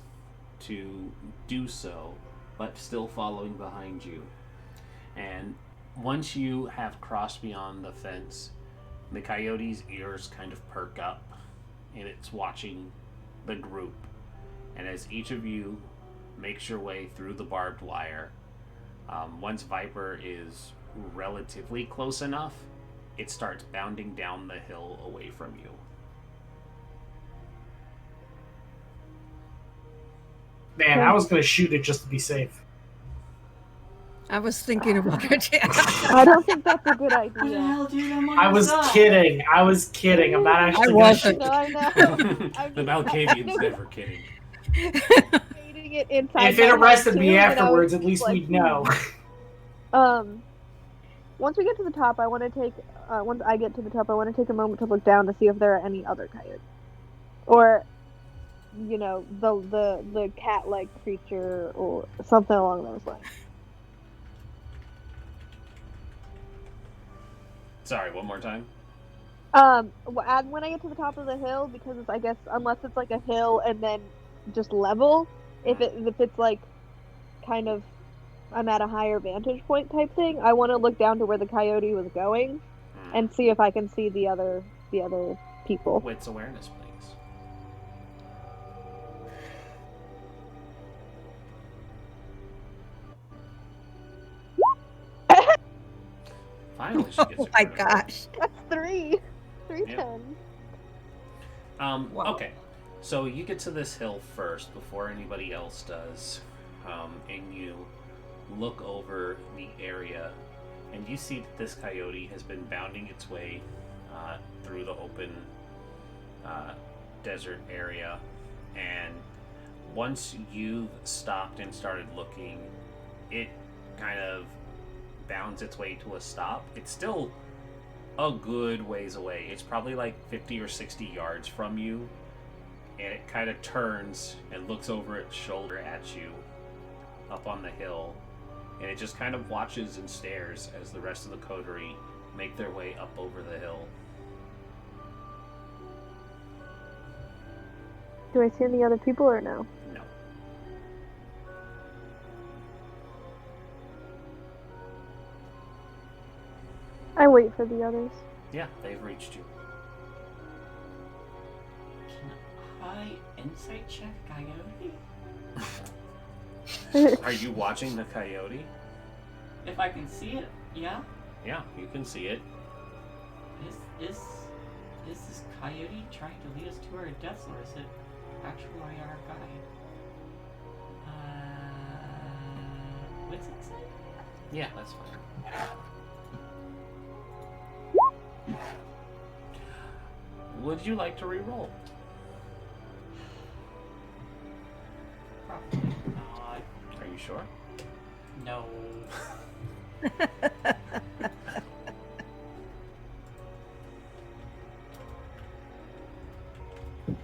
to do so, but still following behind you. And once you have crossed beyond the fence, the coyote's ears kind of perk up, and it's watching the group. And as each of you makes your way through the barbed wire, once Viper is relatively close enough, it starts bounding down the hill away from you. Man, I was gonna shoot it just to be safe. I was thinking about it. I don't think that's a good What the idea. hell, dude? I'm on I your was side. kidding. I'm not actually gonna wasn't. shoot No, it. I know. The Malkavian's never kidding. Debating it inside If it my arrested head, me too, and I afterwards, was at least like, we'd know. Once we get to the top, I want to take. Once I get to the top, I want to take a moment to look down to see if there are any other coyotes, or, you know, the cat-like creature or something along those lines. Sorry, one more time. When I get to the top of the hill, because it's, I guess, unless it's like a hill and then just level, if it's like kind of, I'm at a higher vantage point type thing, I want to look down to where the coyote was going and see if I can see the other people. Wits awareness, please. Finally, she gets Oh it my critical. gosh. That's three Yeah. tens. Wow. Okay, so you get to this hill first before anybody else does, and you look over the area, and you see that this coyote has been bounding its way through the open desert area, and once you've stopped and started looking, it kind of bounds its way to a stop. It's still a good ways away. It's probably like 50 or 60 yards from you, and it kind of turns and looks over its shoulder at you up on the hill, and it just kind of watches and stares as the rest of the coterie make their way up over the hill. Do I see any other people or no? No. I wait for the others. Yeah, they've reached you. Can I insight check coyote? Are you watching the coyote? If I can see it, yeah. Yeah, you can see it. Is this coyote trying to lead us to our deaths, or is it actually our guide? What's it say? Yeah, that's fine. Would you like to re-roll? Probably not. Are you sure? No.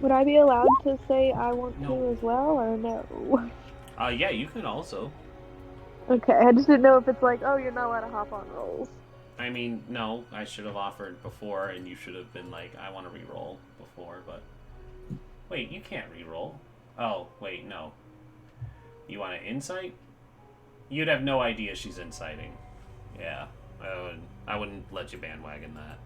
Would I be allowed to say I want No. to as well, or no? Yeah, you can also. Okay, I just didn't know if it's like, oh, you're not allowed to hop on rolls. I mean, no, I should have offered before, and you should have been like, I want to re-roll before, but... Wait, you can't re-roll. Oh, wait, no. You want to insight? You'd have no idea she's inciting. Yeah, I wouldn't let you bandwagon that.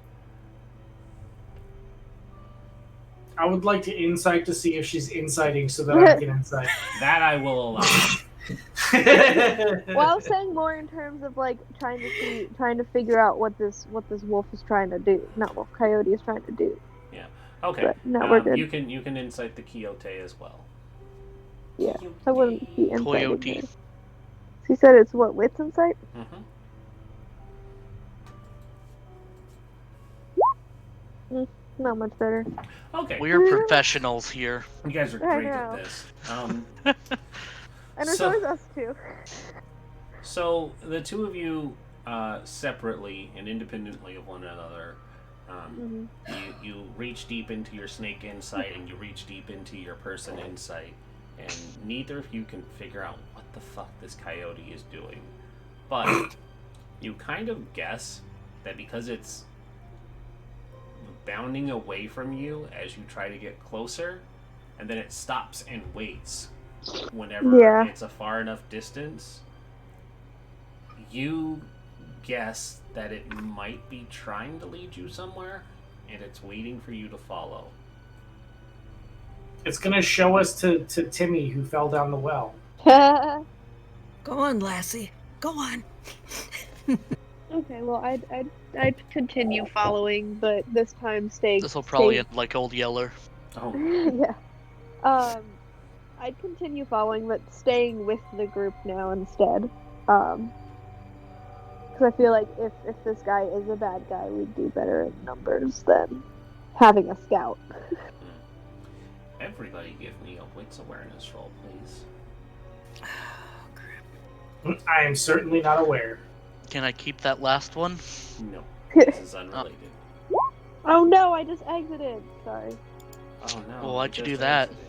I would like to insight to see if she's inciting so that I can insight. That I will allow. Well, I was saying more in terms of like trying to figure out what this wolf is trying to do. Not wolf, coyote is trying to do. Yeah. Okay. But no, we're good. You can insight the quixote as well. Yeah, I wouldn't be inciting Coyote. her. She said it's what, wits insight? Mm-hmm. Not much better. Okay. We are professionals here. You guys are I great at know. this. And there's So- always us too. So the two of you, separately and independently of one another, you reach deep into your snake insight and you reach deep into your person insight, and neither of you can figure out what the fuck this coyote is doing. But you kind of guess that because it's bounding away from you as you try to get closer, and then it stops and waits whenever Yeah. it's a far enough distance, you guess that it might be trying to lead you somewhere, and it's waiting for you to follow. It's gonna show us to Timmy who fell down the well. Go on, Lassie. Go on. Okay, well, I'd continue following, but this time stay. This will probably stay- end like Old Yeller. Oh, Yeah. I'd continue following, but staying with the group now instead. Because I feel like if this guy is a bad guy, we'd do better in numbers than having a scout. everybody give me a wits awareness roll, please. I am certainly not aware. Can I keep that last one? No, this is unrelated. Oh no, I just exited. Sorry. Oh no. Well, why'd you just do that? exited.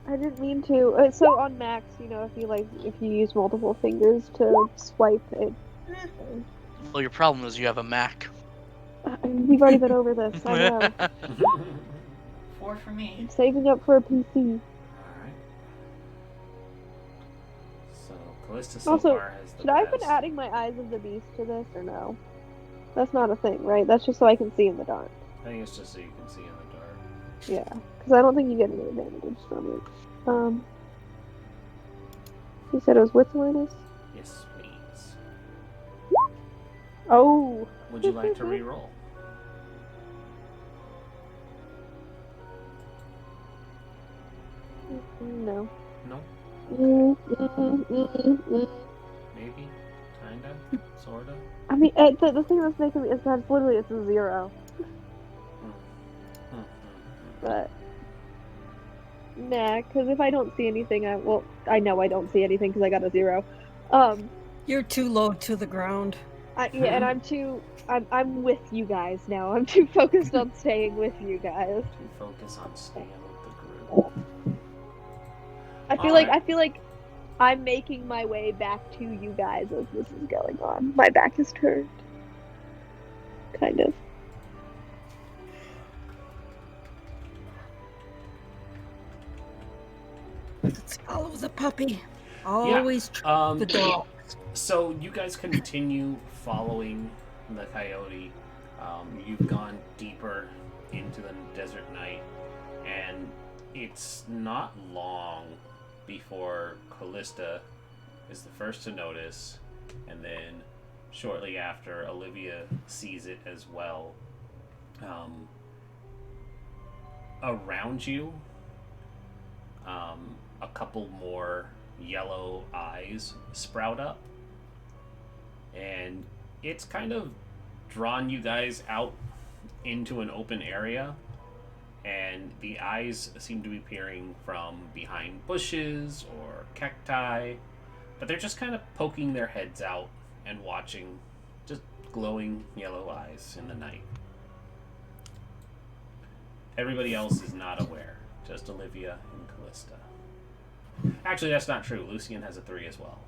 I didn't mean to. So on Max, if you use multiple fingers to swipe it. Well, your problem is you have a Mac. We've already been over this. I know. 4 for me. I'm saving up for a PC. Alright. So, Callista so Also, far has the should I have been best. adding my Eyes of the Beast to this or no? That's not a thing, right? That's just so I can see in the dark. I think it's just so you can see in the dark. Yeah, because I don't think you get any advantage from it. You said it was wits awareness? Yes, please. Oh! Would you like to re-roll? No. No? Mm. Maybe? Kinda? Sorta? I mean, the thing that's making me is that it's a 0. But nah, because if I don't see anything, I know I don't see anything because I got a 0. You're too low to the ground. And I'm with you guys now. I'm too focused on staying with you guys. To focus on staying with the group. I feel like I'm making my way back to you guys as this is going on. My back is turned. Kind of. Let's follow the puppy. Always trust the dog. So you guys continue following the coyote. You've gone deeper into the desert night, and it's not long before Callista is the first to notice, and then shortly after, Olivia sees it as well. Around you, a couple more yellow eyes sprout up, and it's kind of drawn you guys out into an open area, and the eyes seem to be peering from behind bushes or cacti, but they're just kind of poking their heads out and watching, just glowing yellow eyes in the night. Everybody else is not aware, just Olivia and Callista. Actually, that's not true. Lucian has a 3 as well.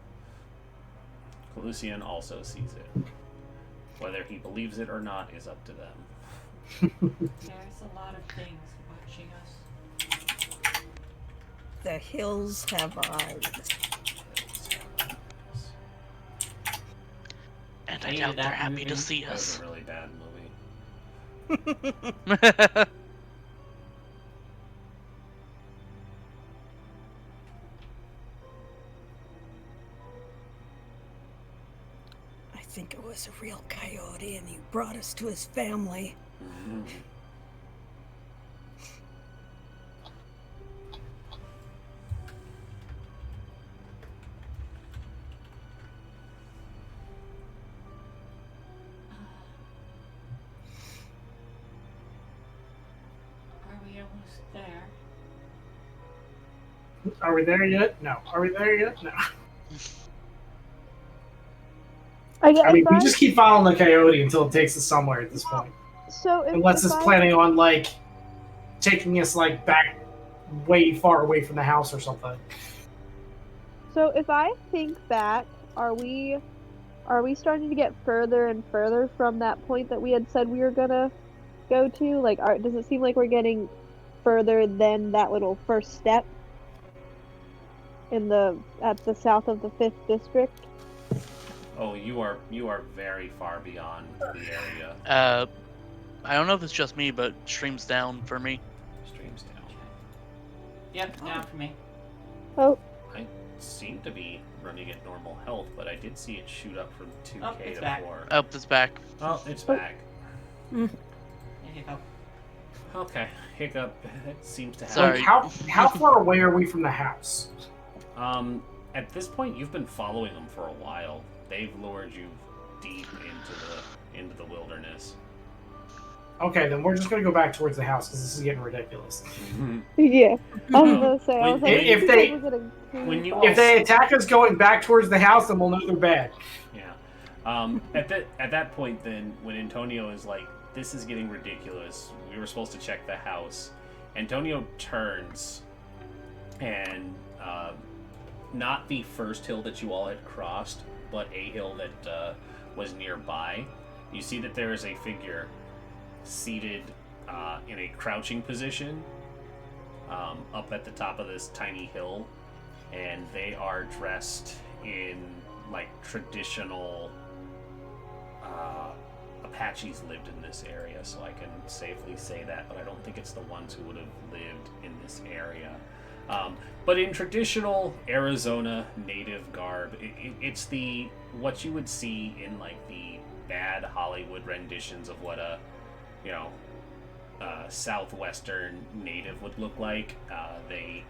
Lucian also sees it. Whether he believes it or not is up to them. There's a lot of things watching us. The hills have eyes. And I Hated doubt they're that happy to movie. see That was us. a really bad movie. I think it was a real coyote, and he brought us to his family. Are we almost there? Are we there yet? No. Are we there yet? No. I mean, we just keep following the coyote until it takes us somewhere at this point. So Unless it's planning on, like, taking us, like, back way far away from the house or something. So if I think back, are we starting to get further and further from that point that we had said we were gonna go to? Like, does it seem like we're getting further than that little first step at the south of the 5th district? Oh, you are very far beyond the area. I don't know if it's just me, but stream's down for me. Streams down. Yep, now for me. Oh, I seem to be running at normal health, but I did see it shoot up from 2k Oh, it's to back. 4. Oh, it's back. Oh, it's back. There you go. Okay, hiccup. It seems to have. Sorry. Like, how far away are we from the house? At this point, you've been following them for a while. They've lured you deep into the wilderness. Okay, then we're just gonna go back towards the house because this is getting ridiculous. yeah. I was gonna say, I was like, if you they- guys are getting too when you far. If they attack us going back towards the house, then we'll know they're bad. Yeah. At that point, then, when Antonio is like, "This is getting ridiculous. We were supposed to check the house." Antonio turns, and not the first hill that you all had crossed, but a hill that was nearby. You see that there is a figure seated in a crouching position up at the top of this tiny hill, and they are dressed in like traditional Apaches lived in this area, so I can safely say that, but I don't think it's the ones who would have lived in this area. But in traditional Arizona native garb, it's what you would see in like the bad Hollywood renditions of what a southwestern native would look like. They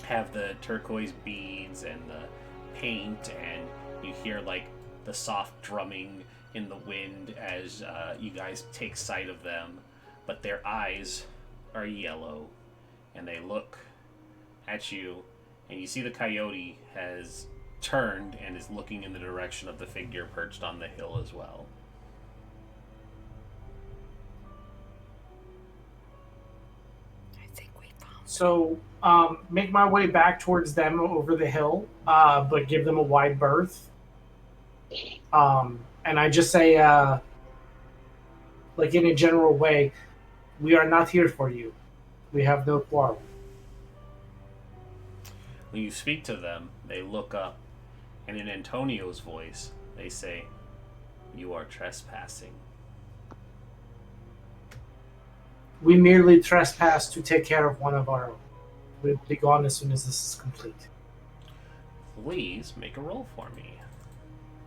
have the turquoise beads and the paint, and you hear like the soft drumming in the wind as you guys take sight of them, but their eyes are yellow, and they look at you, and you see the coyote has turned and is looking in the direction of the figure perched on the hill as well. I think we found. So, make my way back towards them over the hill, but give them a wide berth. And I just say, like in a general way, we are not here for you. We have no quarrel. When you speak to them, they look up, and in Antonio's voice, they say, "You are trespassing." We merely trespass to take care of one of our own. We'll be gone as soon as this is complete. Please make a roll for me.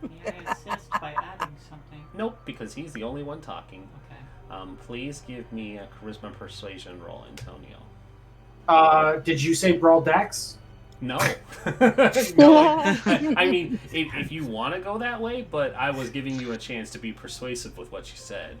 May I assist by adding something? Nope, because he's the only one talking. Okay. Please give me a charisma persuasion roll, Antonio. Did you say Brawl Dex? No. No, I mean, if you want to go that way, but I was giving you a chance to be persuasive with what you said.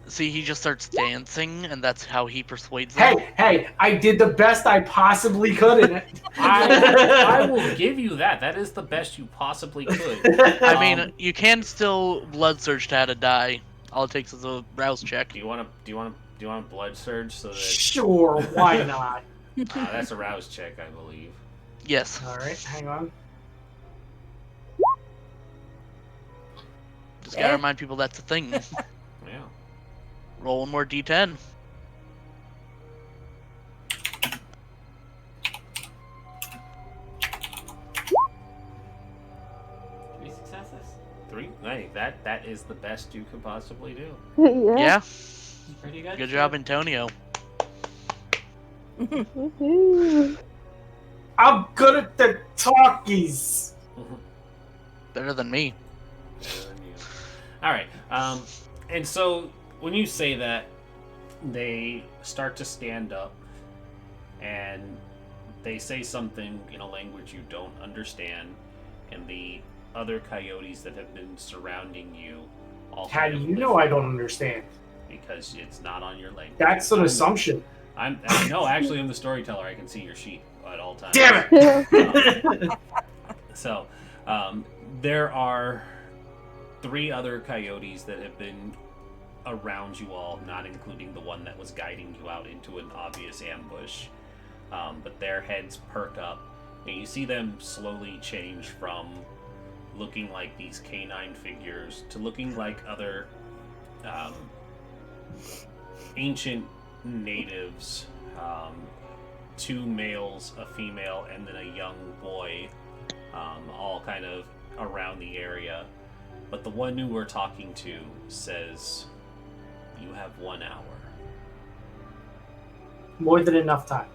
See, he just starts dancing, and that's how he persuades them. Hey, I did the best I possibly could in it. I will give you that. That is the best you possibly could. I mean, you can still blood surge to add a die. All it takes is a rouse check. Do you want a blood surge so that Sure, why not? that's a rouse check, I believe. Yes. All right, hang on. Just gotta remind people that's a thing. Yeah. Roll one more d10. 3 successes. 3. Hey, that is the best you could possibly do. Yeah. Pretty good. Good job, Antonio. Woohoo. I'm good at the talkies. Better than me. All right. And so when you say that, they start to stand up, and they say something in a language you don't understand, and the other coyotes that have been surrounding you all. How do you know I don't understand? Because it's not on your language. That's an assumption. No, actually, I'm the storyteller. I can see your sheet at all times. Damn it! So, there are 3 other coyotes that have been around you all, not including the one that was guiding you out into an obvious ambush. But their heads perk up, and you see them slowly change from looking like these canine figures to looking like other ancient natives. 2 males, a female, and then a young boy, all kind of around the area. But the one who we're talking to says, "You have 1 hour." More than enough time.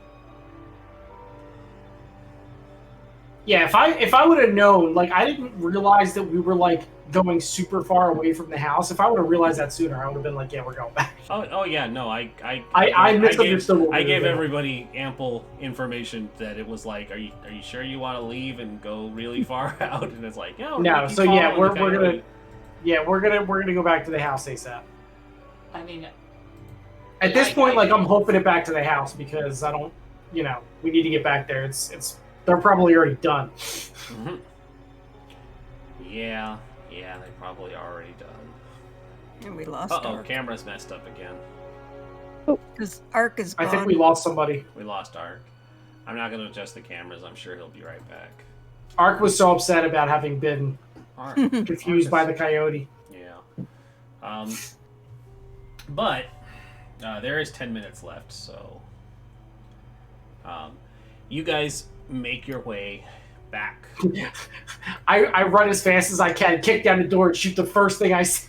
Yeah, if I would have known, like, I didn't realize that we were like going super far away from the house. If I would have realized that sooner, I would have been like, yeah, we're going back. Oh yeah, no, I misunderstood what we I were gave doing. everybody ample information that it was like, are you sure you want to leave and go really far out? And it's like, yeah. No, so yeah, we're gonna go back to the house ASAP. I mean, At this point, like, I'm hoping it back to the house because I don't, we need to get back there. They're probably already done. Mm-hmm. Yeah, they probably already done. And we lost Ark. Camera's messed up again. Because Ark is gone. I think we lost somebody. We lost Ark. I'm not going to adjust the cameras. I'm sure he'll be right back. Ark was so upset about having been Ark. confused by the coyote. Yeah. But there is 10 minutes left, so you guys make your way back. I run as fast as I can, kick down the door, and shoot the first thing I see.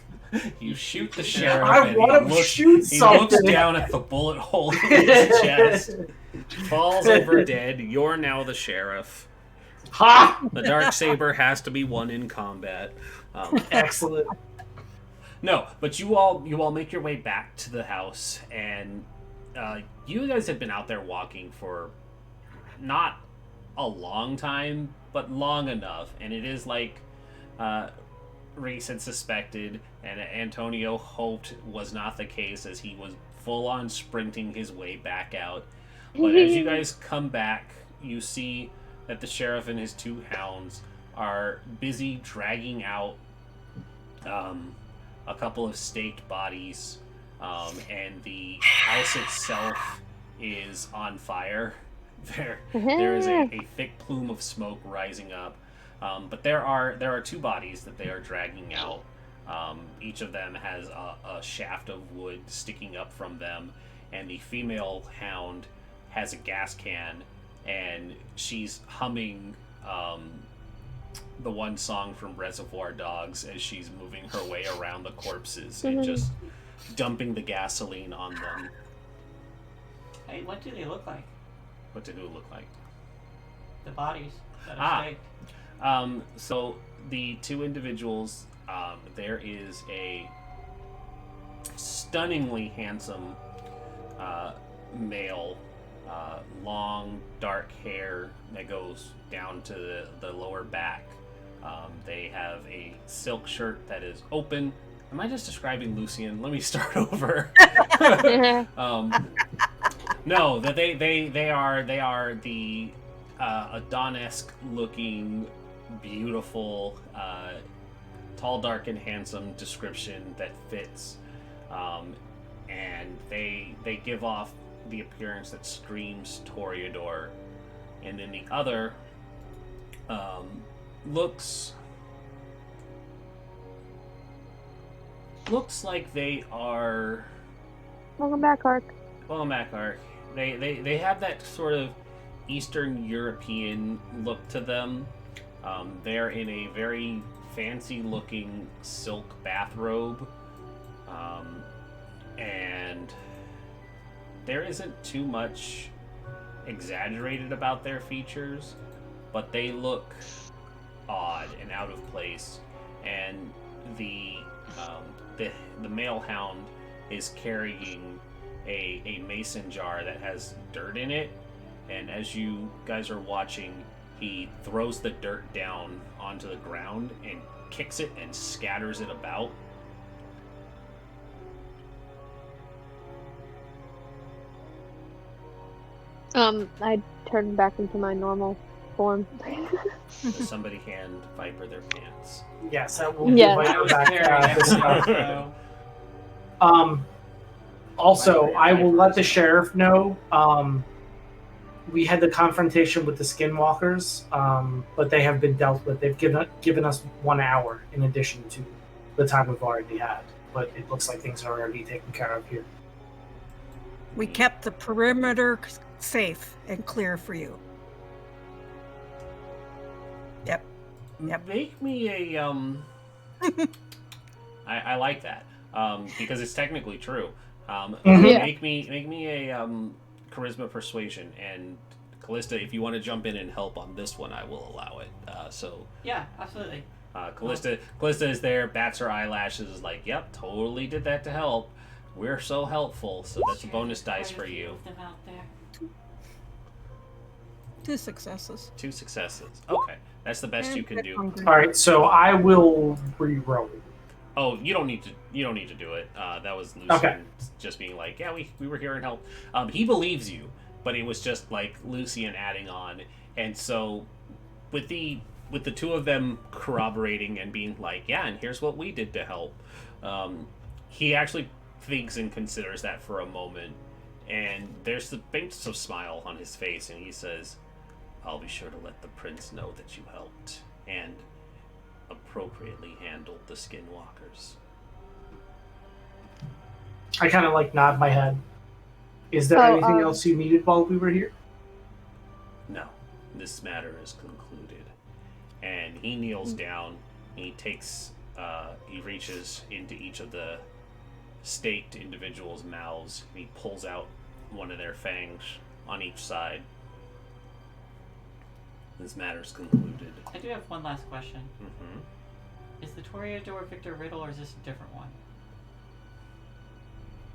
You shoot the sheriff. I want to shoot something. He looks down at the bullet hole in his chest, falls over dead. You're now the sheriff. Ha! The Darksaber has to be won in combat. Excellent. No, but you all make your way back to the house, and you guys have been out there walking for not a long time, but long enough, and it is like Reese had suspected, and Antonio hoped was not the case, as he was full on sprinting his way back out. But as you guys come back, you see that the sheriff and his 2 hounds are busy dragging out a couple of staked bodies, and the house itself is on fire. There is a thick plume of smoke rising up, but there are 2 bodies that they are dragging out. Each of them has a shaft of wood sticking up from them, and the female hound has a gas can, and she's humming the one song from Reservoir Dogs as she's moving her way around the corpses and just dumping the gasoline on them. Hey, what do they look like? What did it look like? The bodies that are staked. So the 2 individuals, there is a stunningly handsome male, long dark hair that goes down to the lower back. They have a silk shirt that is open. Am I just describing Lucian? Let me start over. No, that they are the Adonis looking, beautiful, tall, dark, and handsome description that fits, and they give off the appearance that screams Toreador, and then the other looks looks like they are. Welcome back, Ark. Well, Macark, they have that sort of Eastern European look to them. They're in a very fancy-looking silk bathrobe, and there isn't too much exaggerated about their features, but they look odd and out of place. And the male hound is carrying a mason jar that has dirt in it, and as you guys are watching, he throws the dirt down onto the ground and kicks it and scatters it about. I turned back into my normal form. Does somebody hand Viper their pants? Yes, I will Yes. give I Viper was back carrying this stuff. everything, Also, I will let the sheriff know. We had the confrontation with the skinwalkers, but they have been dealt with. They've given us 1 hour in addition to the time we've already had. But it looks like things are already taken care of here. We kept the perimeter safe and clear for you. Yep. Make me a I like that because it's technically true. Mhm. Yeah. Make me a charisma persuasion, and Callista, if you want to jump in and help on this one, I will allow it. Yeah, absolutely. Callista is there, bats her eyelashes, is like, yep, totally did that to help. We're so helpful, so that's a bonus dice for you. Them out there. 2 successes. 2 successes. Okay, that's the best you can do. All right, so I will re-roll. Oh, you don't need to do it. That was Lucian Okay. just being like, yeah, we were here and help. He believes you, but it was just like Lucian adding on. And so with the 2 of them corroborating and being like, yeah, and here's what we did to help, he actually thinks and considers that for a moment, and there's the faintest of smile on his face, and he says, I'll be sure to let the prince know that you helped and appropriately handled the skinwalkers. I kind of nod my head. Is there anything else you needed while we were here? No, this matter is concluded. And he kneels down, he takes, he reaches into each of the staked individuals' mouths, and he pulls out one of their fangs on each side. This matter's concluded. I do have one last question. Mm-hmm. Is the Toreador Victor Riddle, or is this a different one?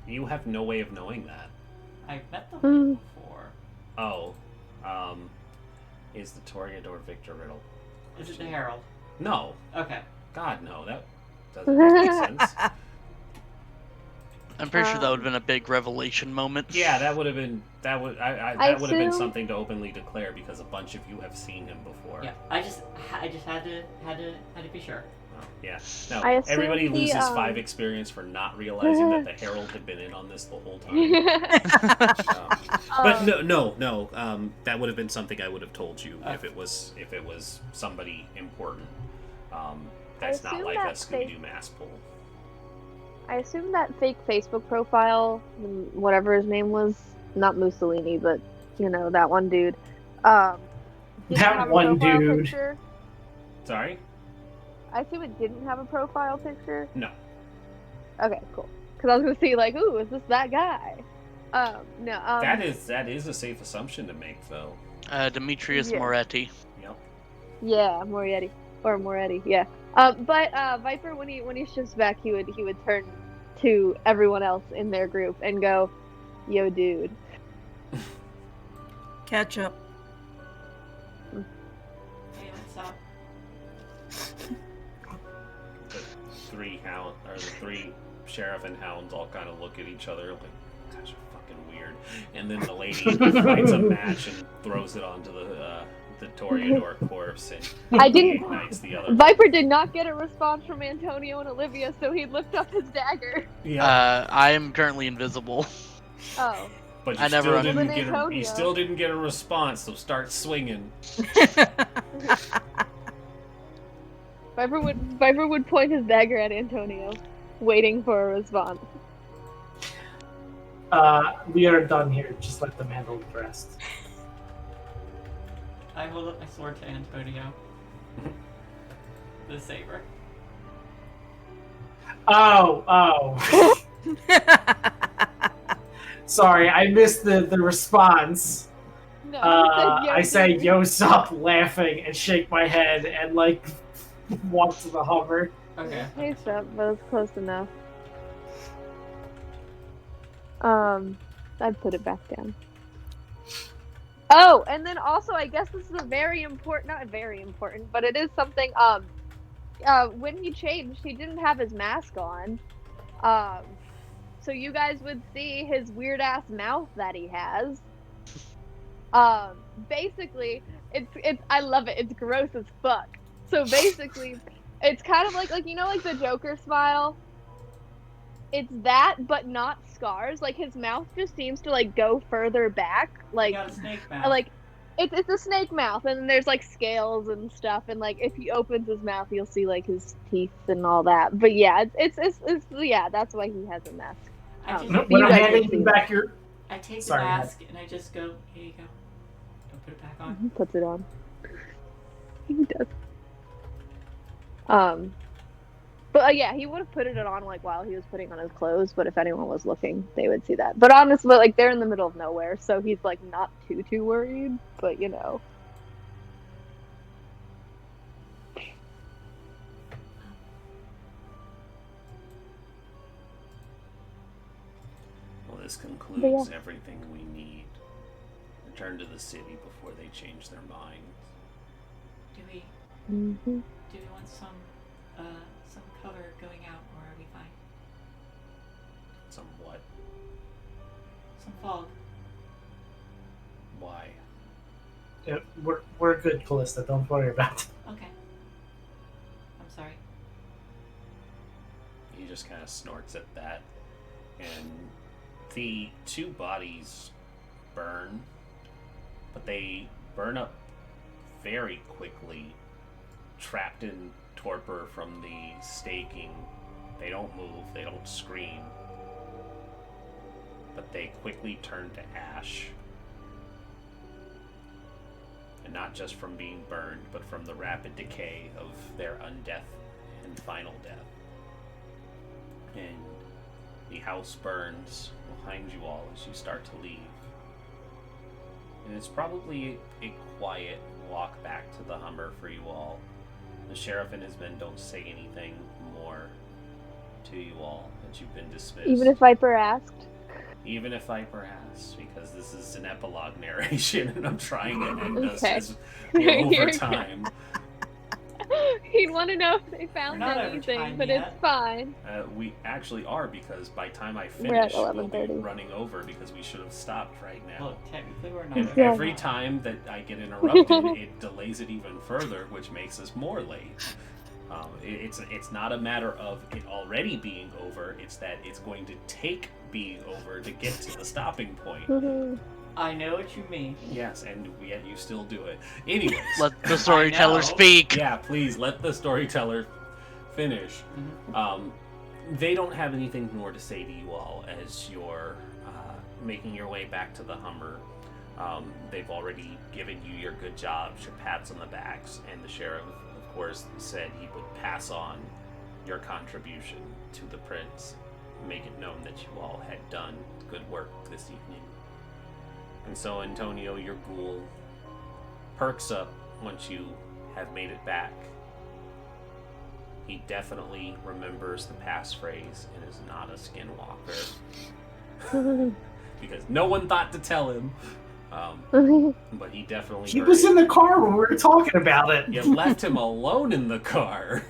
You have no way of knowing that. I've met them before. Oh, is the Toreador Victor Riddle? Is it the Herald? No. Okay. God, no. That doesn't make sense. I'm pretty sure that would have been a big revelation moment. Yeah, that would have been that would been something to openly declare because a bunch of you have seen him before. Yeah, I just had to be sure. Oh, yeah. No, I assume everybody he, loses 5 experience for not realizing that the Herald had been in on this the whole time. But no. That would have been something I would have told you if it was somebody important. That's not like a Scooby-Doo mass pull. I assume that fake Facebook profile, whatever his name was, not Mussolini, but that one dude. Didn't That have a one profile dude. Picture. Sorry? I assume it didn't have a profile picture. No. Okay, cool. Because I was gonna see ooh, is this that guy? No. That is a safe assumption to make, though. Demetrius Yeah. Moretti. Yep. Yeah, Moretti. Yeah. But Viper, when he shifts back, he would turn to everyone else in their group and go, "Yo, dude." Catch up. Hey, what's up? The 3 sheriff and hounds all kind of look at each other like, "Guys are fucking weird." And then the lady lights a match and throws it onto the Toreador corpse, and ignites the other. Viper did not get a response from Antonio and Olivia, so he looked up his dagger. Yeah. I am currently invisible. Oh. But I never you still didn't get a response, so start swinging. Viper would point his dagger at Antonio. waiting for a response. We are done here. Just let them handle the rest. I hold up my sword to Antonio. The saber. Oh. Sorry, I missed the response. No, you said yo, I say, dude. yo, stop laughing, and shake my head, and, like, walk to the Hummer. Okay. Hey, stop, but it's close enough. I'd put it back down. Oh, and then also, I guess this is a very important, not very important, but it is something, when he changed, he didn't have his mask on. So you guys would see his weird-ass mouth that he has. Basically, it's I love it. It's gross as fuck. So basically, it's kind of like you know, like the Joker smile. It's that, but not scars. Like his mouth just seems to like go further back. You Like, got a snake mouth. like it's a snake mouth, and there's like scales and stuff. And like if he opens his mouth, you'll see like his teeth and all that. But yeah, it's yeah, that's why he has a mask. I just, When you I'm guys handing can see you back your... I take Sorry, the go ahead. mask and I just go, here you go. Don't put it back on. Puts it on. He does. But yeah, he would have put it on like while he was putting on his clothes. But if anyone was looking, they would see that. But honestly, like they're in the middle of nowhere, so he's like not too worried. But you know. Well, this concludes everything we need. Return to the city before they change their minds. Do we want some cover going out, or are we fine? Some what? Some fog. Why? Yeah, we're good, Callista. Don't worry about it. Okay. I'm sorry. He just kind of snorts at that. And the two bodies burn, but they burn up very quickly, trapped in torpor from the staking. They don't move, they don't scream, but they quickly turn to ash. And not just from being burned, but from the rapid decay of their undeath and final death. And the house burns behind you all as you start to leave. And it's probably a quiet walk back to the Hummer for you all. The sheriff and his men don't say anything more to you all, that you've been dismissed. Even if Viper asked. Even if Viper asks, because this is an epilogue narration and I'm trying to end us Okay. as we're over time. He'd want to know if they found We're not over anything, time but yet. it's fine. We actually are, because by the time I We're at finish, we'll be 11:30. running over because we should have stopped right now. Well, technically we're not. And Yeah. every time that I get interrupted, it delays it even further, which makes us more late. It's not a matter of it already being over, it's that it's going to take being over to get to the stopping point. I know what you mean. Yes, and yet you still do it. Anyways. Let the storyteller know. speak. Yeah, please, let the storyteller finish. They don't have anything more to say to you all as you're making your way back to the Hummer. They've already given you your good jobs, your pats on the backs, and the sheriff, of course, said he would pass on your contribution to the prince, make it known that you all had done good work this evening. And so, Antonio, your ghoul perks up once you have made it back. He definitely remembers the passphrase and is not a skinwalker. Because no one thought to tell him. But he definitely... He was in the car when we were talking about it. You left him alone in the car.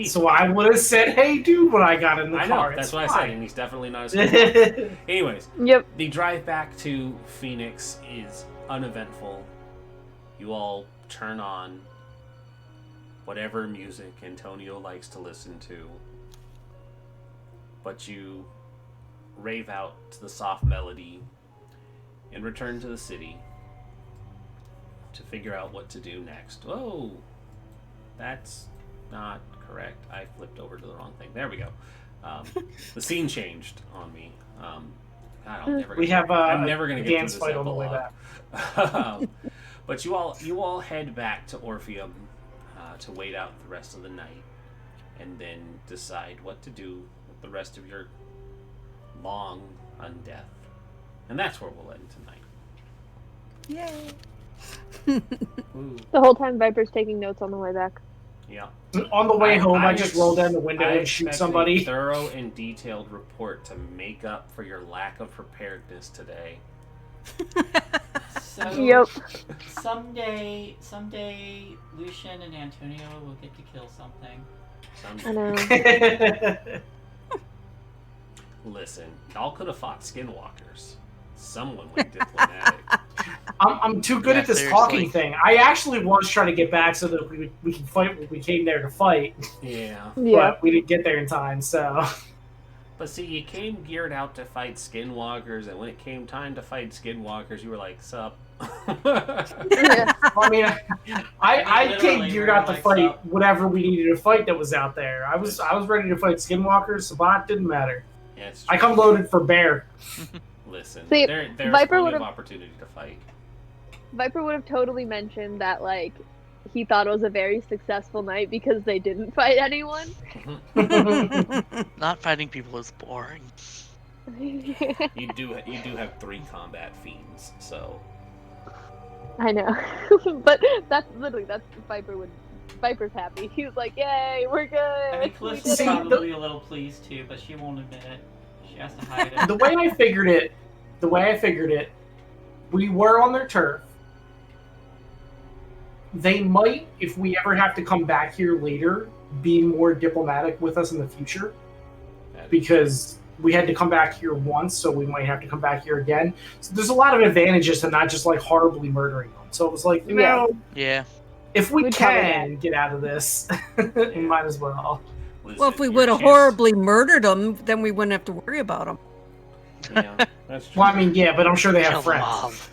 So I would have said, hey, dude, when I got in the I car. know, that's It's what I fine. said, and he's definitely not a skinwalker. Anyways, Yep. the drive back to Phoenix is uneventful. You all turn on whatever music Antonio likes to listen to, but you rave out to the soft melody and return to the city to figure out what to do next. Oh, that's not correct. I flipped over to the wrong thing. There we go. The scene changed on me. God, I'm never gonna get dance through fight this on the way epilogue. But you all head back to Orpheum to wait out the rest of the night, and then decide what to do with the rest of your long undeath. And that's where we'll end tonight. Yay! Ooh. The whole time Viper's taking notes on the way back. Yeah. On the way home, I just roll down the window I and shoot expect somebody. A thorough and detailed report to make up for your lack of preparedness today. So Yep. someday, Lucian and Antonio will get to kill something. I know. Listen, y'all could have fought skinwalkers. Someone went diplomatic. I'm too good at this seriously. talking thing. I actually was trying to get back so that we can fight when we came there to fight, Yeah. Yeah. but we didn't get there in time, so... But see, you came geared out to fight skinwalkers, and when it came time to fight skinwalkers, you were like, sup? Yeah. I mean, I came literally, geared we were out to like, fight so- whatever we needed to fight that was out there. I was ready to fight skinwalkers, Sabat didn't matter. Yeah, it's I true. come loaded for bear. Listen, See, there's Viper plenty of would've- opportunity to fight. Viper would have totally mentioned that, like, he thought it was a very successful night because they didn't fight anyone. Not fighting people is boring. You do have 3 combat fiends, so I know. But that's Viper's happy. He was like, yay, we're good. I mean, We Callista's did it." probably a little pleased too, but she won't admit it. She has to hide it. The way I figured it, we were on their turf. They might, if we ever have to come back here later, be more diplomatic with us in the future. Because we had to come back here once, so we might have to come back here again. So there's a lot of advantages to not just like horribly murdering them. So it was like, you know, Yeah. if we We'd cover can get out of this, we might as well. listen, Well, if we your would have chance- horribly murdered them, then we wouldn't have to worry about them. Yeah, that's true. Well, I mean, yeah, but I'm sure they Kill have them all. friends.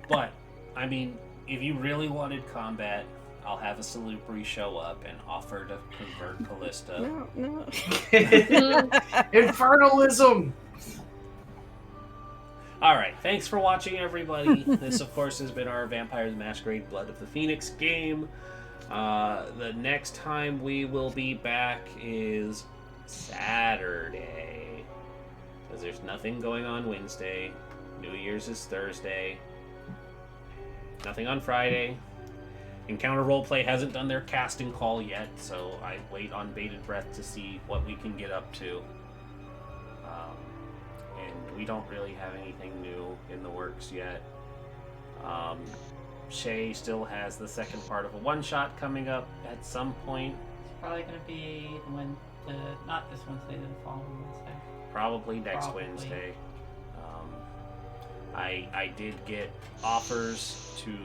But, I mean, if you really wanted combat, I'll have a Salubri show up and offer to convert Callista. No. Infernalism! Alright, thanks for watching, everybody. This, of course, has been our Vampire the Masquerade Blood of the Phoenix game. The next time we will be back is Saturday. Because there's nothing going on Wednesday. New Year's is Thursday. Nothing on Friday. Encounter Roleplay hasn't done their casting call yet, so I wait on bated breath to see what we can get up to. And we don't really have anything new in the works yet. Shay still has the second part of a one-shot coming up at some point. It's probably gonna be not this Wednesday, the following Wednesday. Probably next Probably. Wednesday. I did get offers to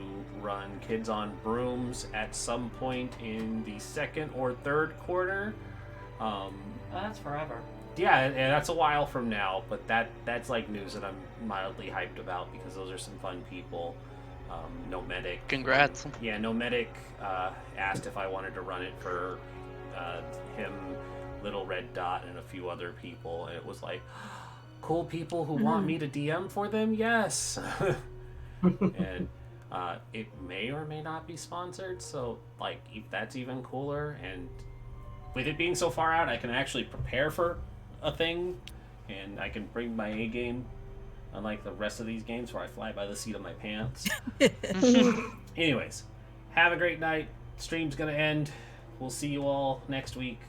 run Kids on Brooms at some point in the second or third quarter. That's forever. Yeah, and that's a while from now, but that's like news that I'm mildly hyped about because those are some fun people. Nomadic. Congrats. Yeah, Nomadic asked if I wanted to run it for him, Little Red Dot, and a few other people, and it was like, cool people who want me to DM for them? Yes! And it may or may not be sponsored, so like if that's even cooler, and with it being so far out, I can actually prepare for a thing, and I can bring my A game, unlike the rest of these games where I fly by the seat of my pants. Anyways, have a great night. Stream's gonna end. We'll see you all next week.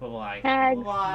Bye-bye. Tags. Bye.